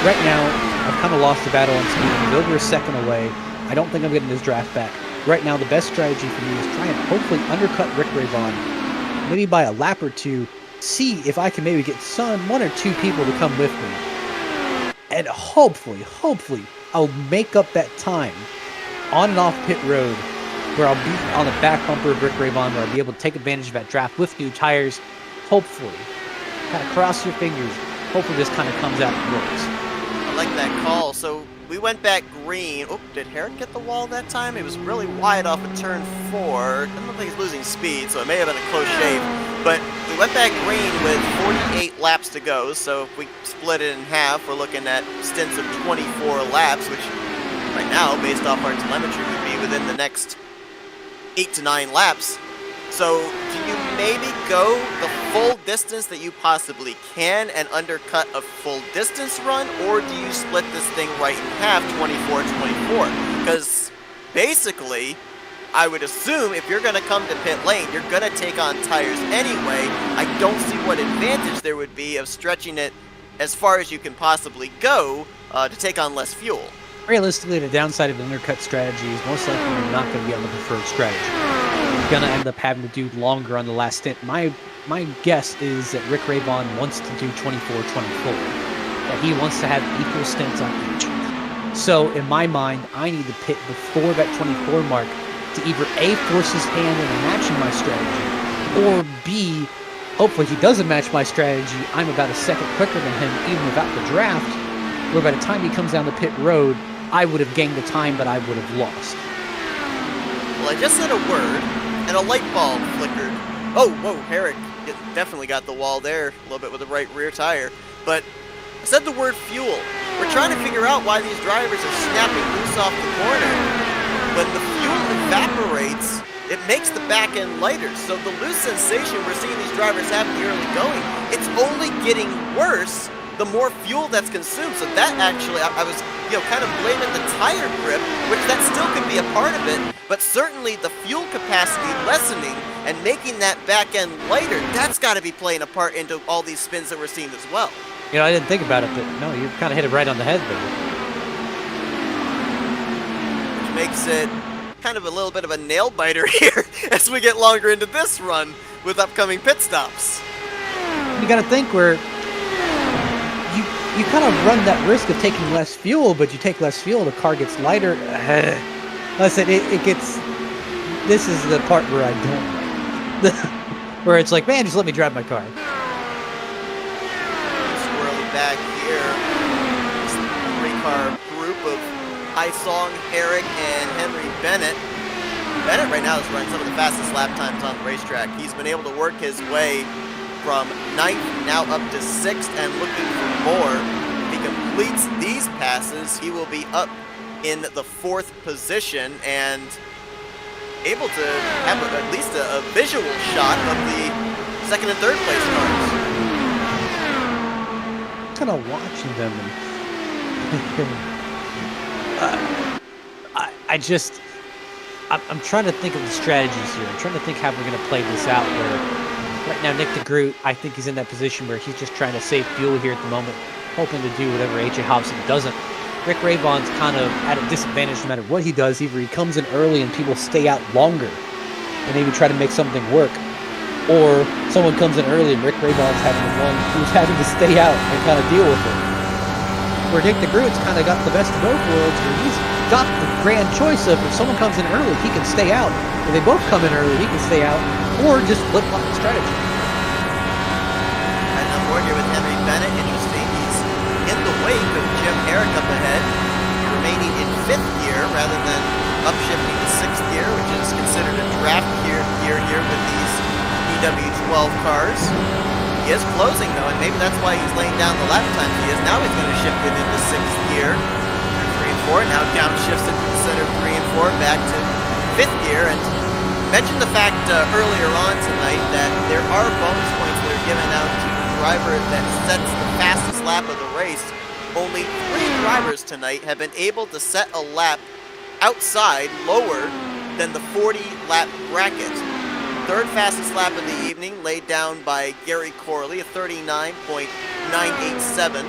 Right now, I've kind of lost the battle on speed. He's over a second away. I don't think I'm getting his draft back. Right now, the best strategy for me is try and hopefully undercut Rick Raybon, maybe by a lap or two, see if I can maybe get one or two people to come with me. And hopefully, I'll make up that time on and off pit road where I'll be on the back bumper of Rick Raybon, where I'll be able to take advantage of that draft with new tires. Hopefully. Kind of cross your fingers. Hopefully this kind of comes out and works. I like that call. So we went back green. Oh, did Herrick get the wall that time? It was really wide off of turn 4. Doesn't look like he's losing speed, so it may have been a close shave. But we went back green with 48 laps to go, so if we split it in half, we're looking at stints of 24 laps, which right now, based off our telemetry, would be within the next 8 to 9 laps. So do you maybe go the full distance that you possibly can and undercut a full distance run, or do you split this thing right in half, 24-24? Because basically, I would assume if you're going to come to pit lane, you're going to take on tires anyway. I don't see what advantage there would be of stretching it as far as you can possibly go to take on less fuel. Realistically, the downside of an undercut strategy is most likely you're not going to be on the preferred strategy. You're going to end up having to do longer on the last stint. My guess is that Rick Raybon wants to do 24-24. That he wants to have equal stints on each. So in my mind, I need to pit before that 24 mark to either A, force his hand into matching my strategy, or B, hopefully he doesn't match my strategy, I'm about a second quicker than him even without the draft, where by the time he comes down the pit road, I would have gained the time, but I would have lost. Well, I just said a word, and a light bulb flickered. Oh, whoa, Herrick definitely got the wall there, a little bit with the right rear tire. But I said the word fuel. We're trying to figure out why these drivers are snapping loose off the corner. When the fuel evaporates, it makes the back end lighter. So the loose sensation we're seeing these drivers have in the early going, it's only getting worse the more fuel that's consumed. So that actually, I was kind of blaming the tire grip, which that still could be a part of it, but certainly the fuel capacity lessening and making that back end lighter, that's got to be playing a part into all these spins that we're seeing as well. I didn't think about it, but no, you kind of hit it right on the head there. Which makes it kind of a little bit of a nail biter here as we get longer into this run with upcoming pit stops. You got to think where you kind of run that risk of taking less fuel, but you take less fuel, the car gets lighter. Listen, it gets... This is the part where I don't like. Where it's like, man, just let me drive my car. Swirling back here. This three-car group of Haisong, Herrick, and Henry Bennett. Bennett right now is running some of the fastest lap times on the racetrack. He's been able to work his way from 9th now up to 6th and looking for more. If he completes these passes, he will be up in the 4th position and able to have at least a visual shot of the 2nd and 3rd place cars. Kind of watching them and I'm trying to think of the strategies here. I'm trying to think how we're going to play this out where right now, Nick DeGroot, I think he's in that position where he's just trying to save fuel here at the moment, hoping to do whatever AJ Hobson doesn't. Rick Raybon's kind of at a disadvantage no matter what he does. Either he comes in early and people stay out longer and maybe try to make something work, or someone comes in early and Rick Raybon's having the one who's having to stay out and kind of deal with it. Where Nick DeGroot's kind of got the best of both worlds, where he's got the grand choice of if someone comes in early, he can stay out. If they both come in early, he can stay out, or just flip-flop the strategy. And I'm more here with Henry Bennett. Interesting. He's in the wake of Jim Herrick up ahead, remaining in 5th gear rather than upshifting to 6th gear, which is considered a draft gear here with these BW12 cars. He is closing though, and maybe that's why he's laying down the lap time he is. Now he's going to shift it into 6th gear. 3 and 4, now downshifts it to the center 3 and 4, back to 5th gear. And mentioned the fact earlier on tonight that there are bonus points that are given out to the driver that sets the fastest lap of the race. only 3 drivers tonight have been able to set a lap outside lower than the 40-lap bracket. Third fastest lap of the evening laid down by Gary Corley, a 39.987.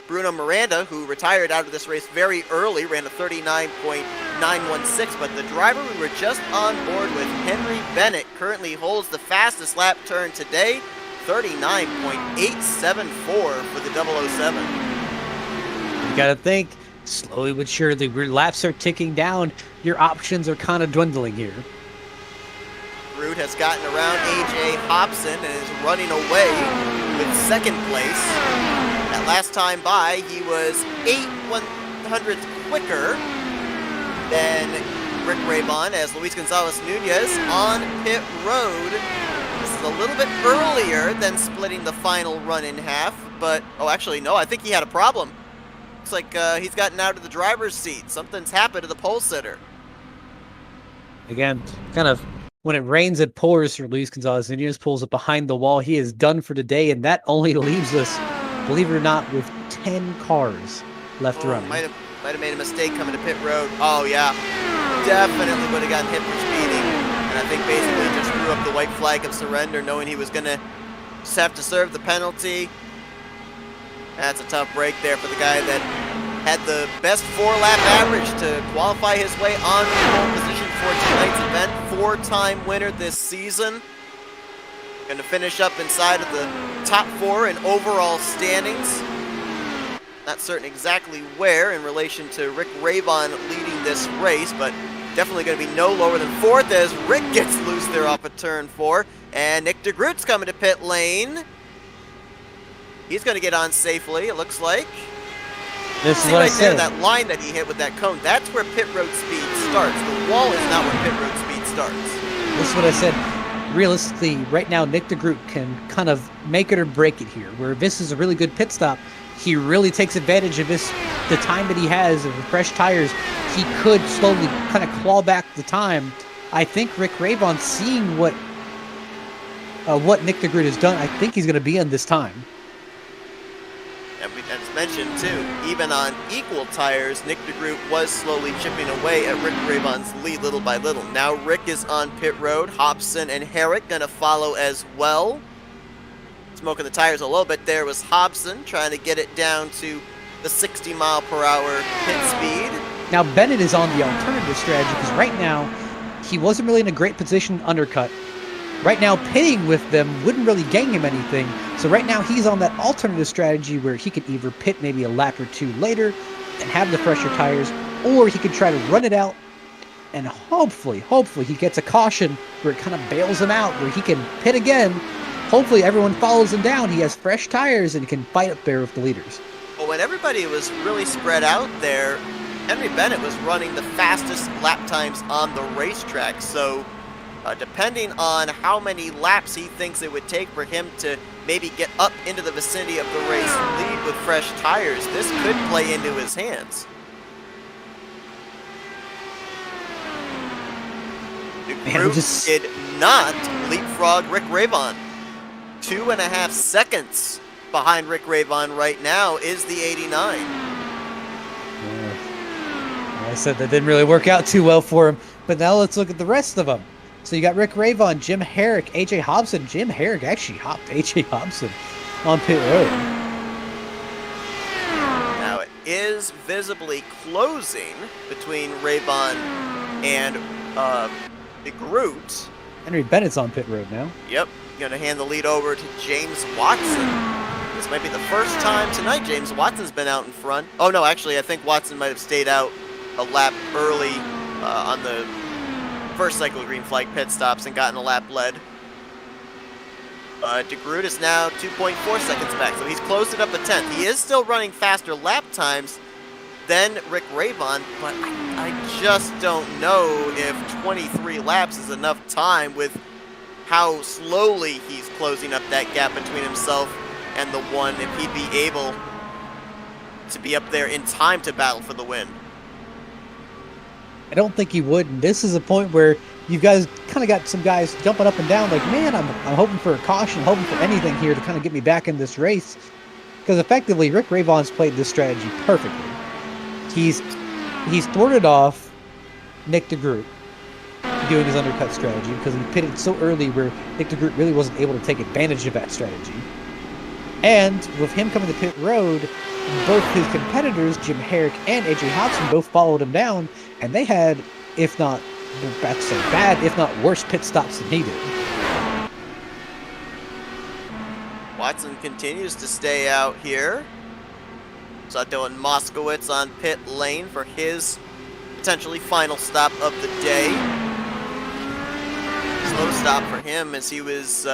Bruno Miranda, who retired out of this race very early, ran a 39.916, but the driver we were just on board with, Henry Bennett, currently holds the fastest lap turn today, 39.874 for the 007. You gotta think, slowly but surely, your laps are ticking down. Your options are kind of dwindling here. Root has gotten around A.J. Hobson and is running away with second place. That last time by, he was 8/100th quicker than Rick Raybon as Luis Gonzalez Nunez on pit road. This is a little bit earlier than splitting the final run in half, but, oh, actually, no, I think he had a problem. Looks like he's gotten out of the driver's seat. Something's happened to the pole sitter. Again, kind of when it rains, it pours for Luis Gonzalez Nunez, pulls it behind the wall. He is done for today, and that only leaves us, believe it or not, with 10 cars left running. Might have made a mistake coming to pit road. Oh, yeah. Definitely would have gotten hit for speeding. And I think basically just threw up the white flag of surrender, knowing he was going to just have to serve the penalty. That's a tough break there for the guy that had the best 4-lap average to qualify his way on pole position for tonight's event. 4-time winner this season. Going to finish up inside of the top 4 in overall standings. Not certain exactly where in relation to Rick Raybon leading this race, but definitely going to be no lower than 4th as Rick gets loose there off of turn 4. And Nick DeGroot's coming to pit lane. He's going to get on safely, it looks like. This is See what I right there, said. that line that he hit with that cone, that's where pit road speed starts. The wall is not where pit road speed starts. This is what I said. Realistically, right now, Nick DeGroot can kind of make it or break it here. Where this is a really good pit stop, he really takes advantage of the time that he has of the fresh tires. He could slowly kind of claw back the time. I think Rick Raybon, seeing what Nick DeGroot has done, I think he's going to be on this time. And as mentioned too, even on equal tires, Nick DeGroot was slowly chipping away at Rick Raybon's lead little by little. Now Rick is on pit road. Hobson and Herrick gonna follow as well. Smoking the tires a little bit there was Hobson, trying to get it down to the 60-mile-per-hour pit speed. Now Bennett is on the alternative strategy because right now he wasn't really in a great position to undercut. Right now, pitting with them wouldn't really gain him anything. So right now, he's on that alternative strategy where he could either pit maybe a lap or 2 later and have the fresher tires, or he could try to run it out and hopefully he gets a caution where it kind of bails him out, where he can pit again. Hopefully everyone follows him down. He has fresh tires and he can fight up there with the leaders. Well, when everybody was really spread out there, Henry Bennett was running the fastest lap times on the racetrack, so depending on how many laps he thinks it would take for him to maybe get up into the vicinity of the race lead with fresh tires, this could play into his hands. DeGroot did not leapfrog Rick Raybon. 2.5 seconds behind Rick Raybon right now is the 89. I said that didn't really work out too well for him, but now let's look at the rest of them. So you got Rick Raybon, Jim Herrick, A.J. Hobson. Jim Herrick actually hopped A.J. Hobson on pit road. Now it is visibly closing between Raybon and DeGroot. Henry Bennett's on pit road now. Yep, going to hand the lead over to James Watson. This might be the first time tonight James Watson's been out in front. Oh no, actually I think Watson might have stayed out a lap early on the first cycle of green flag pit stops and gotten a lap led. DeGroot is now 2.4 seconds back, so he's closed it up a tenth. He is still running faster lap times than Rick Raybon, but I just don't know if 23 laps is enough time with how slowly he's closing up that gap between himself and the one, if he'd be able to be up there in time to battle for the win. I don't think he would, and this is a point where you guys kind of got some guys jumping up and down like, man, I'm hoping for a caution, hoping for anything here to kind of get me back in this race. Because effectively, Rick Ravon's played this strategy perfectly. He's thwarted off Nick DeGroot doing his undercut strategy because he pitted so early where Nick DeGroot really wasn't able to take advantage of that strategy. And with him coming to pit road, both his competitors, Jim Herrick and AJ Hobson, both followed him down, and they had, if not bad, if not worse pit stops than he did. Watson continues to stay out here. Sato and Moskowitz on pit lane for his potentially final stop of the day. Slow stop for him as he was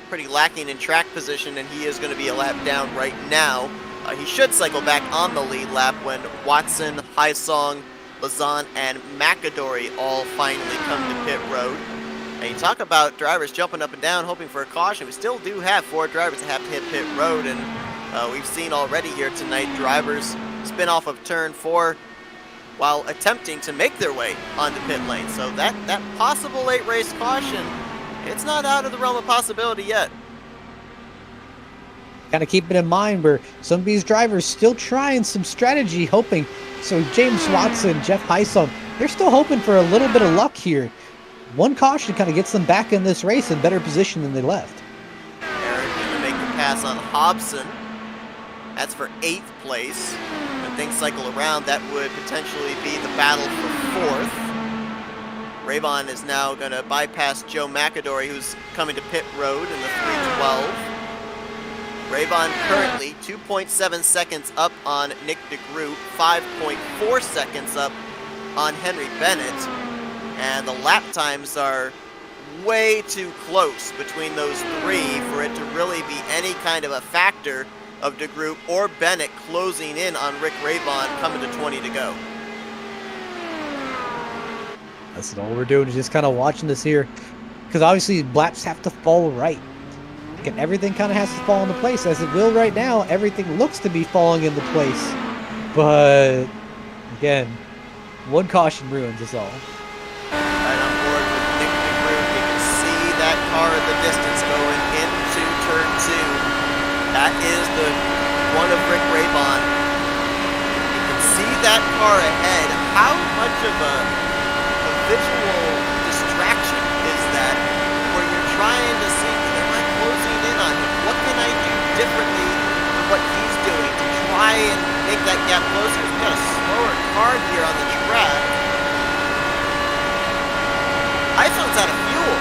pretty lacking in track position, and he is going to be a lap down right now. He should cycle back on the lead lap when Watson, Haisong, Lazan, and McAdory all finally come to pit road. And you talk about drivers jumping up and down, hoping for a caution. We still do have 4 drivers that have to hit pit road, and we've seen already here tonight drivers spin off of turn 4 while attempting to make their way onto pit lane. So that possible late race caution, it's not out of the realm of possibility yet. Kind of keep it in mind where some of these drivers still trying some strategy, hoping. So James Watson, Jeff Heisel, they're still hoping for a little bit of luck here. One caution kind of gets them back in this race in better position than they left. Eric going to make the pass on Hobson. That's for 8th place. When things cycle around, that would potentially be the battle for 4th. Ravon is now going to bypass Joe McAdory, who's coming to pit road in the 312. Ravon currently 2.7 seconds up on Nick DeGroot, 5.4 seconds up on Henry Bennett. And the lap times are way too close between those 3 for it to really be any kind of a factor of DeGroot or Bennett closing in on Rick Ravon coming to 20 to go. That's all we're doing is just kind of watching this here. Because obviously laps have to fall right. And everything kind of has to fall into place. As it will right now, everything looks to be falling into place. But, again, one caution ruins us all. Right on board with Nick DeGroot. You can see that car in the distance going into turn 2. That is the one of Rick Ravon. You can see that car ahead. How much of a visual distraction is that where you're trying to see, am I closing in on him? What can I do differently than what he's doing to try and make that gap closer? We've got a slower car here on the track. Ison's out of fuel.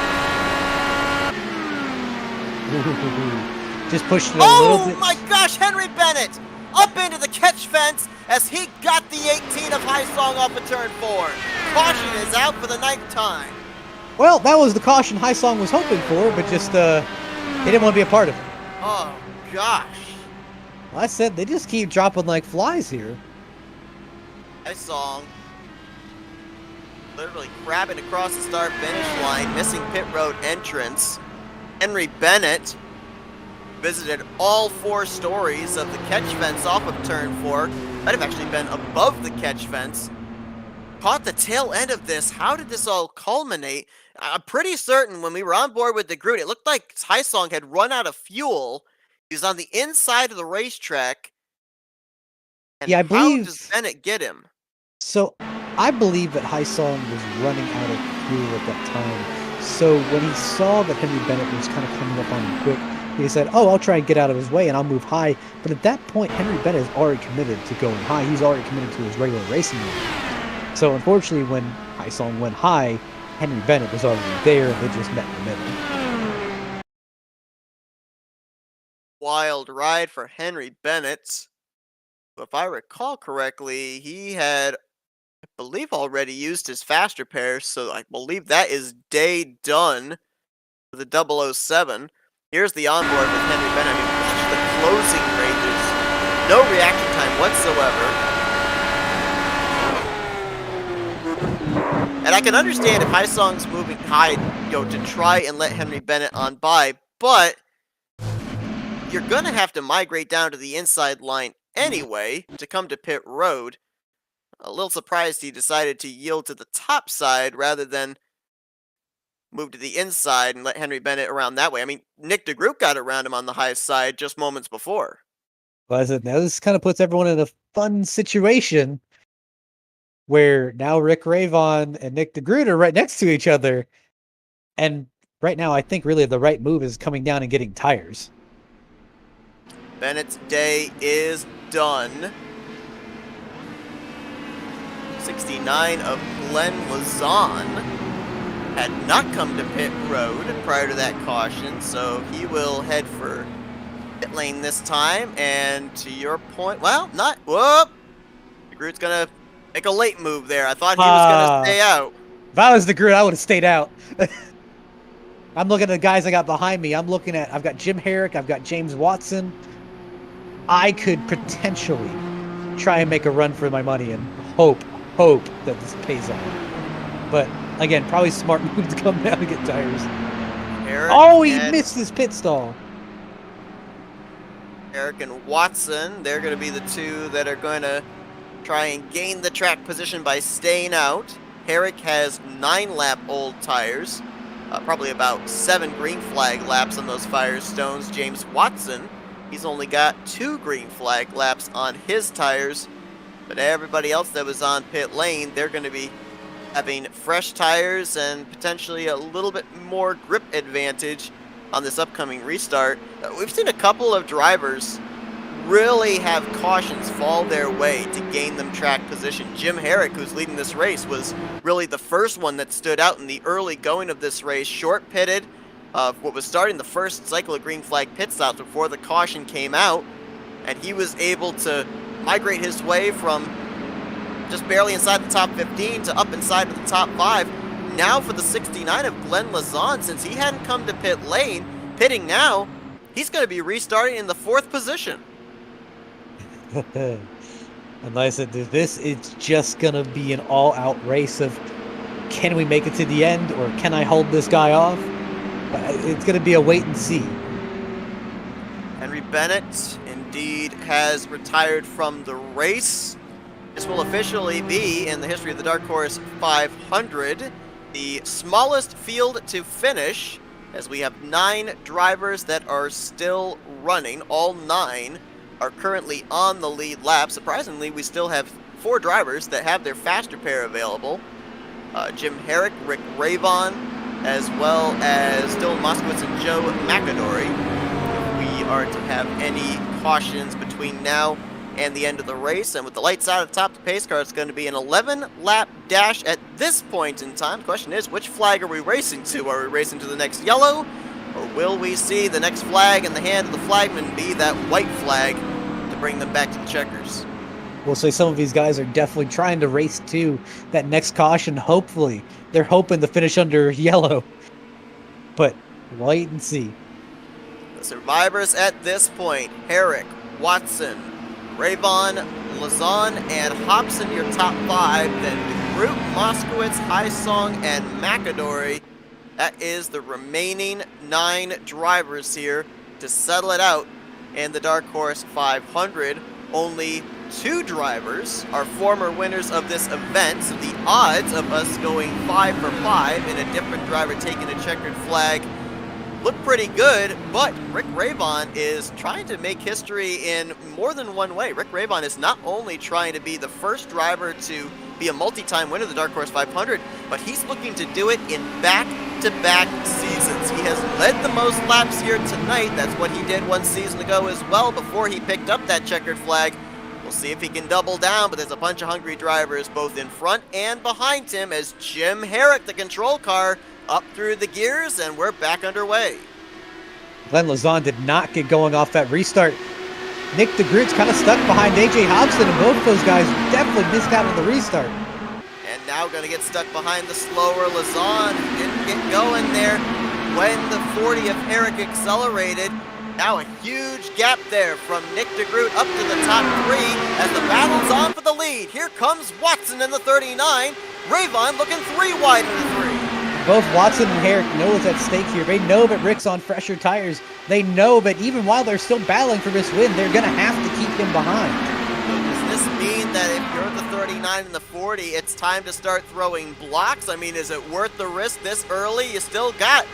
Just pushed it a little bit. Oh my gosh, Henry Bennett up into the catch fence as he got the 18 of Haisong off of turn 4. Caution is out for the 9th time. Well, that was the caution Haisong was hoping for, but just he didn't want to be a part of it. Oh gosh. Well, I said they just keep dropping like flies here. Haisong literally crabbing across the start-finish line, missing pit road entrance. Henry Bennett visited all 4 stories of the catch fence off of turn 4. Might have actually been above the catch fence. Caught the tail end of this. How did this all culminate? I'm pretty certain when we were on board with DeGroot, it looked like Haisong had run out of fuel. He was on the inside of the racetrack. And yeah, I believe. How does Bennett get him? So, I believe that Haisong was running out of fuel at that time. So when he saw that Henry Bennett was kind of coming up on him quick, he said, oh, I'll try and get out of his way and I'll move high. But at that point, Henry Bennett is already committed to going high. He's already committed to his regular racing mode. So unfortunately, when Haisong went high, Henry Bennett was already there and they just met in the middle. Wild ride for Henry Bennett. If I recall correctly, he had, I believe, already used his fast repair, so I believe that is day done for the 007. Here's the onboard with Henry Bennett. I mean, watch the closing rate. There's no reaction time whatsoever. And I can understand if Haisong's moving high, to try and let Henry Bennett on by, but you're going to have to migrate down to the inside line anyway to come to pit road. A little surprised he decided to yield to the top side rather than move to the inside and let Henry Bennett around that way. I mean, Nick DeGroot got around him on the high side just moments before. Well, now this kind of puts everyone in a fun situation where now Rick Ravon and Nick DeGroot are right next to each other. And right now, I think really the right move is coming down and getting tires. Bennett's day is done. 69 of Glenn Lazan had not come to pit road prior to that caution, so he will head for pit lane this time. And to your point, well, not, whoop! DeGroot's gonna make a late move there. I thought he was gonna stay out. If I was DeGroot, I would have stayed out. I'm looking at the guys I got behind me. I've got Jim Herrick, I've got James Watson. I could potentially try and make a run for my money and hope that this pays off. But again, probably smart move to come down and get tires. He missed his pit stall. Herrick and Watson, they're going to be the two that are going to try and gain the track position by staying out. Herrick has 9-lap old tires, probably about 7 green flag laps on those Firestones. James Watson, he's only got 2 green flag laps on his tires, but everybody else that was on pit lane, they're going to be having fresh tires and potentially a little bit more grip advantage on this upcoming restart. We've seen a couple of drivers really have cautions fall their way to gain them track position. Jim Herrick, who's leading this race, was really the first one that stood out in the early going of this race. Short pitted what was starting the first cycle of green flag pit stops before the caution came out, and he was able to migrate his way from just barely inside the top 15 to up inside of the top 5. Now for the 69 of Glenn Lazan, since he hadn't come to pit lane, pitting now, he's going to be restarting in the 4th position. And like I said, this is just going to be an all-out race of can we make it to the end or can I hold this guy off? It's going to be a wait and see. Henry Bennett indeed has retired from the race. This will officially be, in the history of the Dark Horse 500, the smallest field to finish, as we have 9 drivers that are still running. All 9 are currently on the lead lap. Surprisingly, we still have 4 drivers that have their faster pair available. Jim Herrick, Rick Ravon, as well as Dylan Moskowitz and Joe McAdory. If we are to have any cautions between now and the end of the race, and with the lights out at the top of the pace car, it's going to be an 11-lap dash at this point in time. The question is, which flag are we racing to? Are we racing to the next yellow, or will we see the next flag in the hand of the flagman be that white flag to bring them back to the checkers? We'll say some of these guys are definitely trying to race to that next caution. Hopefully, they're hoping to finish under yellow, but wait and see. The survivors at this point: Herrick, Watson, Ravon, Lazan, and Hobson, your top 5. Then DeGroot, Moskowitz, Highsong, and McAdory. That is the remaining 9 drivers here to settle it out in the Dark Horse 500. Only 2 drivers are former winners of this event, so the odds of us going 5 for 5 and a different driver taking a checkered flag look pretty good. But Rick Ravon is trying to make history in more than one way. Rick Ravon is not only trying to be the first driver to be a multi-time winner of the Dark Horse 500, but he's looking to do it in back-to-back seasons. He has led the most laps here tonight. That's what he did 1 season ago as well before he picked up that checkered flag. We'll see if he can double down, but there's a bunch of hungry drivers both in front and behind him as Jim Herrick, the control car, up through the gears, and we're back underway. Glenn Lazan did not get going off that restart. Nick DeGroot's kind of stuck behind AJ Hobson, and both those guys definitely missed out on the restart. And now going to get stuck behind the slower Lazan. Didn't get going there when the 40 of Herrick accelerated. Now a huge gap there from Nick DeGroot up to the top 3 as the battle's on for the lead. Here comes Watson in the 39. Ravon looking 3 wide in the 3. Both Watson and Herrick know what's at stake here. They know that Rick's on fresher tires. They know that even while they're still battling for this win, they're going to have to keep him behind. So does this mean that if you're the 39 and the 40, it's time to start throwing blocks? I mean, is it worth the risk this early? You still got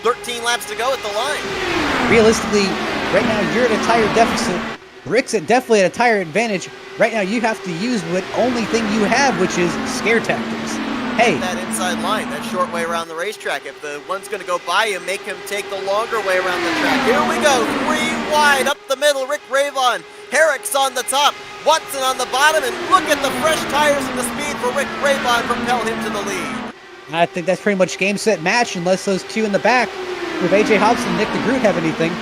13 laps to go at the line. Realistically, right now you're at a tire deficit. Rick's definitely at a tire advantage. Right now, you have to use what only thing you have, which is scare tactics. Hey, that inside line, that short way around the racetrack. If the one's going to go by you, make him take the longer way around the track. Here we go, 3 wide, up the middle, Rick Ravon. Herrick's on the top, Watson on the bottom, and look at the fresh tires and the speed for Rick Ravon propel him to the lead. I think that's pretty much game, set, match, unless those two in the back with AJ Hobson and Nick DeGroot have anything.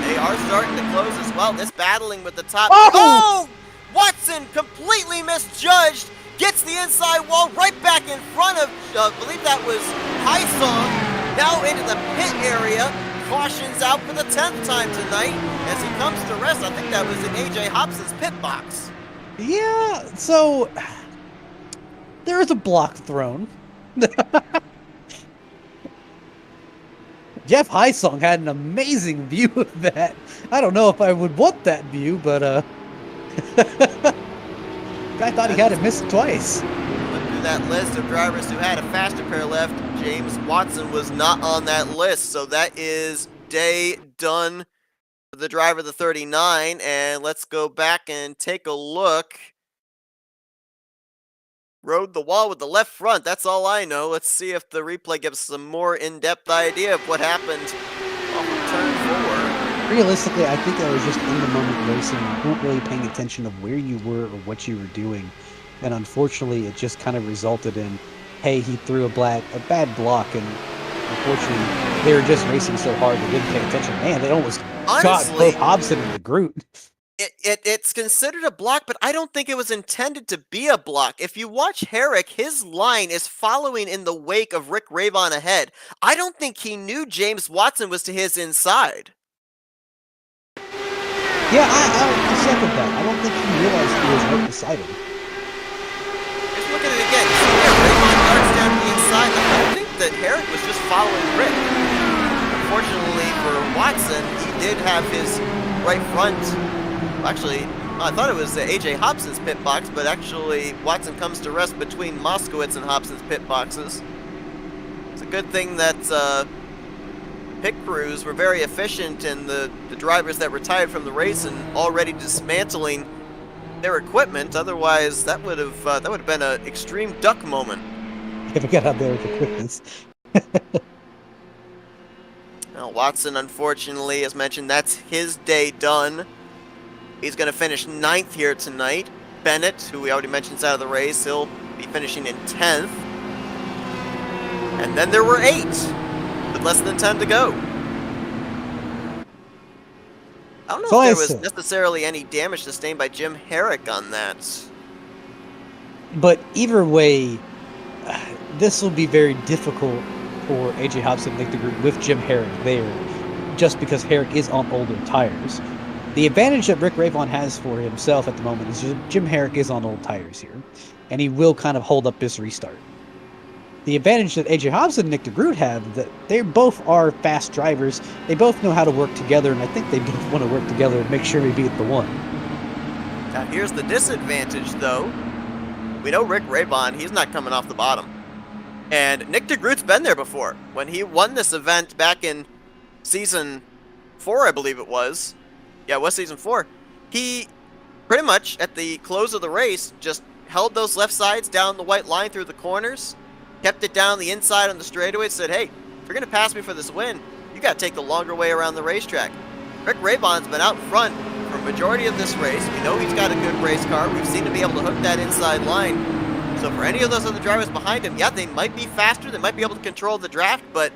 They are starting to close as well. This battling with the top. Oh! Watson completely misjudged. Gets the inside wall right back in front of, I believe that was Hysong. Now into the pit area. Cautions out for the 10th time tonight as he comes to rest. I think that was in AJ Hobson's pit box. Yeah, so there is a block thrown. Jeff Hysong had an amazing view of that. I don't know if I would want that view, but guy thought he had it missed twice. Look through that list of drivers who had a faster pair left. James Watson was not on that list, so that is day done for the driver, the 39. And let's go back and take a look. Rode the wall with the left front, that's all I know. Let's see if the replay gives some more in-depth idea of what happened off of turn 4. Realistically, I think I was just in the moment racing. You weren't really paying attention of where you were or what you were doing. And unfortunately, it just kind of resulted in, hey, he threw a bad block, and unfortunately, they were just racing so hard they didn't pay attention. Man, they almost got both Hobson and DeGroot. It's considered a block, but I don't think it was intended to be a block. If you watch Herrick, his line is following in the wake of Rick Ravon ahead. I don't think he knew James Watson was to his inside. Yeah, I second that. I don't think he realized he was right beside him. Just look at it again. See there, Ravon darts down to the inside. I think that Herrick was just following Rick. Unfortunately for Watson, he did have his right front. Actually, I thought it was AJ Hobson's pit box, but actually Watson comes to rest between Moskowitz and Hobson's pit boxes. It's a good thing that pit crews were very efficient, and the drivers that retired from the race and already dismantling their equipment. Otherwise, that would have been an extreme duck moment. If we got out there with the quickness. Now, Watson, unfortunately, as mentioned, that's his day done. He's going to finish 9th here tonight. Bennett, who we already mentioned is out of the race, he'll be finishing in 10th. And then there were 8, with less than 10 to go. I don't know if there was necessarily any damage sustained by Jim Herrick on that. But either way, this will be very difficult for AJ Hobson and Nick DeGroot with Jim Herrick there, just because Herrick is on older tires. The advantage that Rick Ravon has for himself at the moment is Jim Herrick is on old tires here, and he will kind of hold up this restart. The advantage that AJ Hobson and Nick DeGroot have, that they both are fast drivers, they both know how to work together, and I think they both want to work together and make sure we beat the one. Now here's the disadvantage, though. We know Rick Ravon, he's not coming off the bottom. And Nick DeGroot's been there before. When he won this event back in Season 4, I believe it was. Yeah, it was Season 4. He pretty much, at the close of the race, just held those left sides down the white line through the corners, kept it down the inside on the straightaway, said, hey, if you're going to pass me for this win, you got to take the longer way around the racetrack. Rick Ravon's been out front for a majority of this race. We know he's got a good race car. We've seen him be able to hook that inside line. So for any of those other drivers behind him, yeah, they might be faster, they might be able to control the draft, but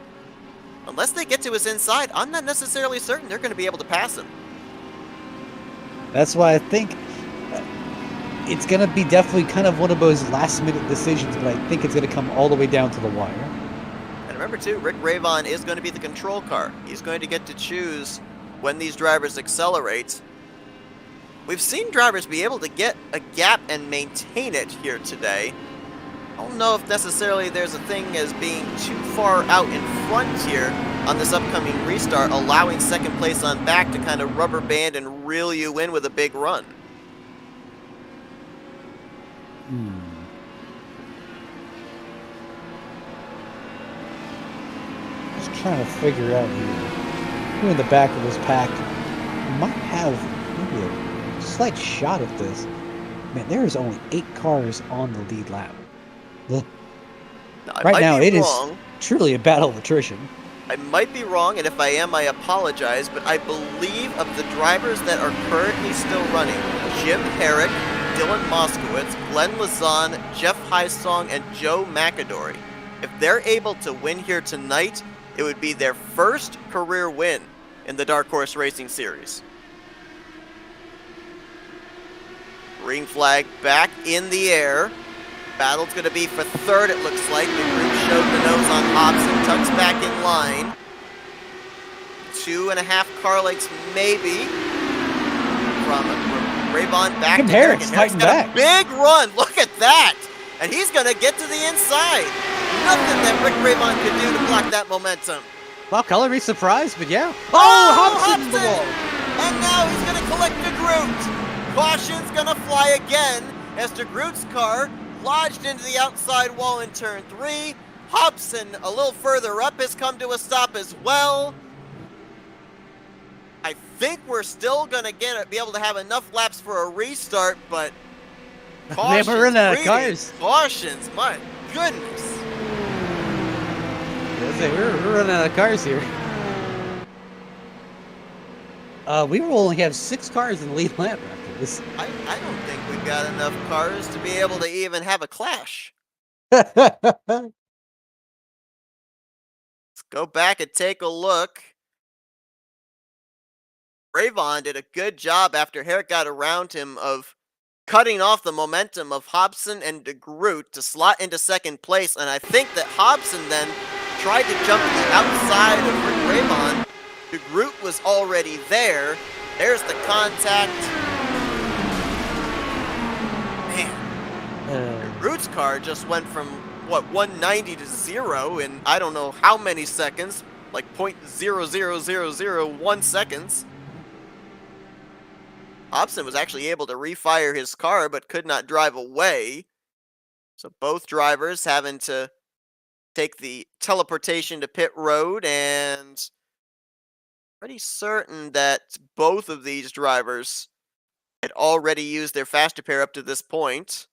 unless they get to his inside, I'm not necessarily certain they're going to be able to pass him. That's why I think it's going to be definitely kind of one of those last-minute decisions, but I think it's going to come all the way down to the wire. And remember, too, Rick Ravon is going to be the control car. He's going to get to choose when these drivers accelerate. We've seen drivers be able to get a gap and maintain it here today. I don't know if necessarily there's a thing as being too far out in front here on this upcoming restart, allowing second place on back to kind of rubber band and reel you in with a big run. Just trying to figure out here who in the back of this pack might have maybe a slight shot at this. Man, there is only 8 cars on the lead lap. Ugh. Right now, it is truly a battle of attrition. I might be wrong, and if I am, I apologize, but I believe of the drivers that are currently still running, Jim Herrick, Dylan Moskowitz, Glenn Lazan, Jeff Highsong, and Joe McAdory. If they're able to win here tonight, it would be their first career win in the Dark Horse Racing Series. Green flag back in the air. Battle's going to be for third, it looks like. The group showed the nose on Hobson. Tucks back in line. 2.5 car lengths, maybe. From Raybon back to Herrick. Herrick's got a big run. Look at that. And he's going to get to the inside. Nothing that Rick Raybon could do to block that momentum. Well, color me surprised, but yeah. Oh, Hobson's the wall. And now he's going to collect DeGroot. Caution's going to fly again as DeGroot's car lodged into the outside wall in turn 3. Hobson, a little further up, has come to a stop as well. I think we're still going to be able to have enough laps for a restart, but cautions, we're running out of cars. Cautions, my goodness. We're running out of cars here. We will only have 6 cars in the lead lap after this. I don't think we've got enough cars to be able to even have a clash. Let's go back and take a look. Raybon did a good job after Herrick got around him of cutting off the momentum of Hobson and DeGroot to slot into second place, and I think that Hobson then tried to jump to the outside of Rick Raybon. DeGroot was already there. There's the contact. Man. DeGroot's car just went from, 190 to 0 in I don't know how many seconds. Like 0.00001 seconds. Hobson was actually able to refire his car, but could not drive away. So both drivers having to take the teleportation to pit road, and pretty certain that both of these drivers had already used their fast repair up to this point.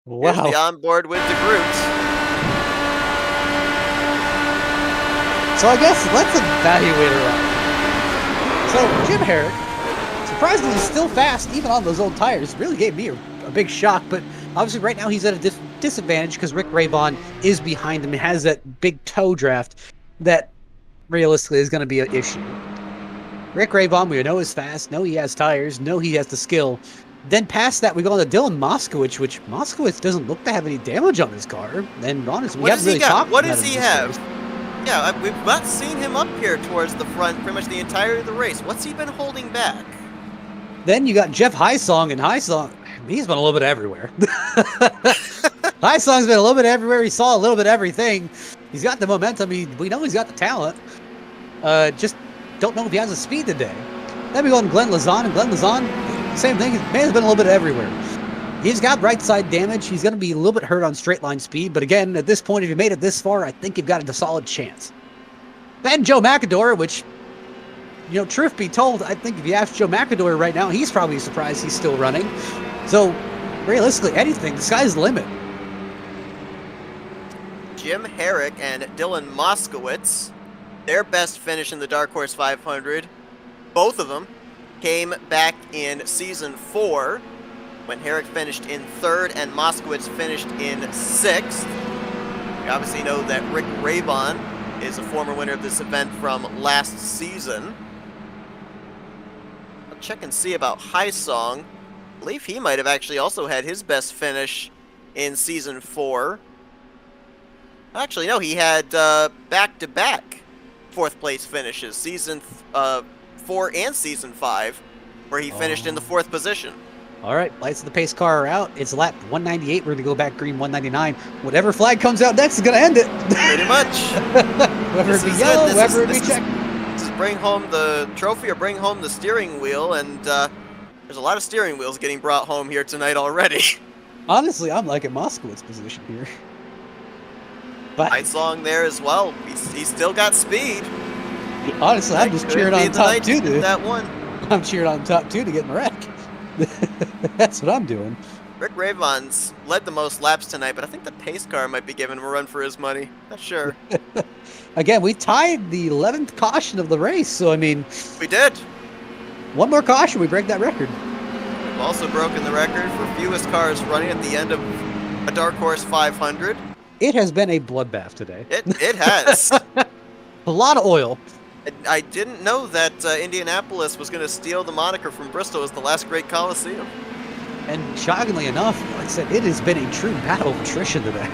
Wow. Here's the onboard with DeGroot. So I guess let's evaluate her out. So Jim Herrick, surprisingly still fast, even on those old tires, really gave me a big shock, but obviously right now he's at a disadvantage because Rick Raybon is behind him and has that big toe draft that realistically is going to be an issue. Rick Raybon, we know is fast, know he has tires, know he has the skill. Then past that, we go on to Dylan Moskowitz, which Moskowitz doesn't look to have any damage on his car. And honestly, we haven't really talked about it. What does he have? Yeah, we've not seen him up here towards the front pretty much the entirety of the race. What's he been holding back? Then you got Jeff Highsong, and Highsong, he's been a little bit everywhere. Highsong's been a little bit everywhere. He saw a little bit of everything. He's got the momentum. We know he's got the talent. Just don't know if he has the speed today. Then we go on Glenn Lazan, and Glenn Lazan, same thing. Man's been a little bit everywhere. He's got right side damage. He's going to be a little bit hurt on straight line speed. But again, at this point, if you made it this far, I think you've got a solid chance. Then Joe McAdory, which, truth be told, I think if you ask Joe McAdory right now, he's probably surprised he's still running. So, realistically, anything, the sky's the limit. Jim Herrick and Dylan Moskowitz, their best finish in the Dark Horse 500, both of them came back in Season 4, when Herrick finished in 3rd and Moskowitz finished in 6th. We obviously know that Rick Raybon is a former winner of this event from last season. I'll check and see about Highsong. I believe he might have actually also had his best finish in Season 4. Actually, no, he had back-to-back 4th place finishes, Season 4 and Season 5, where he finished in the 4th position. All right, lights of the pace car are out. It's lap 198. We're going to go back green 199. Whatever flag comes out next is going to end it. Pretty much. Whether it be yellow, whether it be check. This is bring home the trophy or bring home the steering wheel, and there's a lot of steering wheels getting brought home here tonight already. Honestly, I'm liking Moskowitz's position here. But Highsong there as well. He's still got speed. Honestly, I'm just cheering on top 2 to that one. I'm cheering on top 2 to get in the wreck. That's what I'm doing. Rick Ravon's led the most laps tonight, but I think the pace car might be giving him a run for his money. Not sure. Again, we tied the 11th caution of the race, so I mean... We did. One more caution, we break that record. We've also broken the record for fewest cars running at the end of a Dark Horse 500. It has been a bloodbath today. It has. A lot of oil. I didn't know that Indianapolis was going to steal the moniker from Bristol as the last great Coliseum. And shockingly enough, like I said, it has been a true battle of attrition today.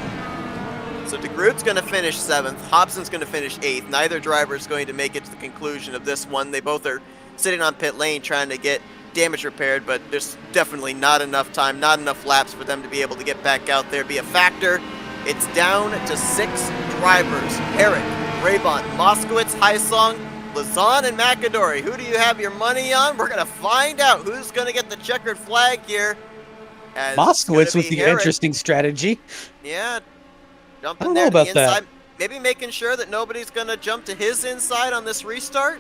So DeGroot's going to finish 7th. Hobson's going to finish 8th. Neither driver is going to make it to the conclusion of this one. They both are sitting on pit lane trying to get damage repaired, but there's definitely not enough time, not enough laps for them to be able to get back out there, be a factor. It's down to 6 drivers. Herrick, Ravon, Moskowitz, Heisong, Lazan, and McAdory. Who do you have your money on? We're going to find out who's going to get the checkered flag here. Moskowitz with the interesting strategy. Yeah. Jumping I don't know there about to the inside. that. Maybe making sure that nobody's going to jump to his inside on this restart.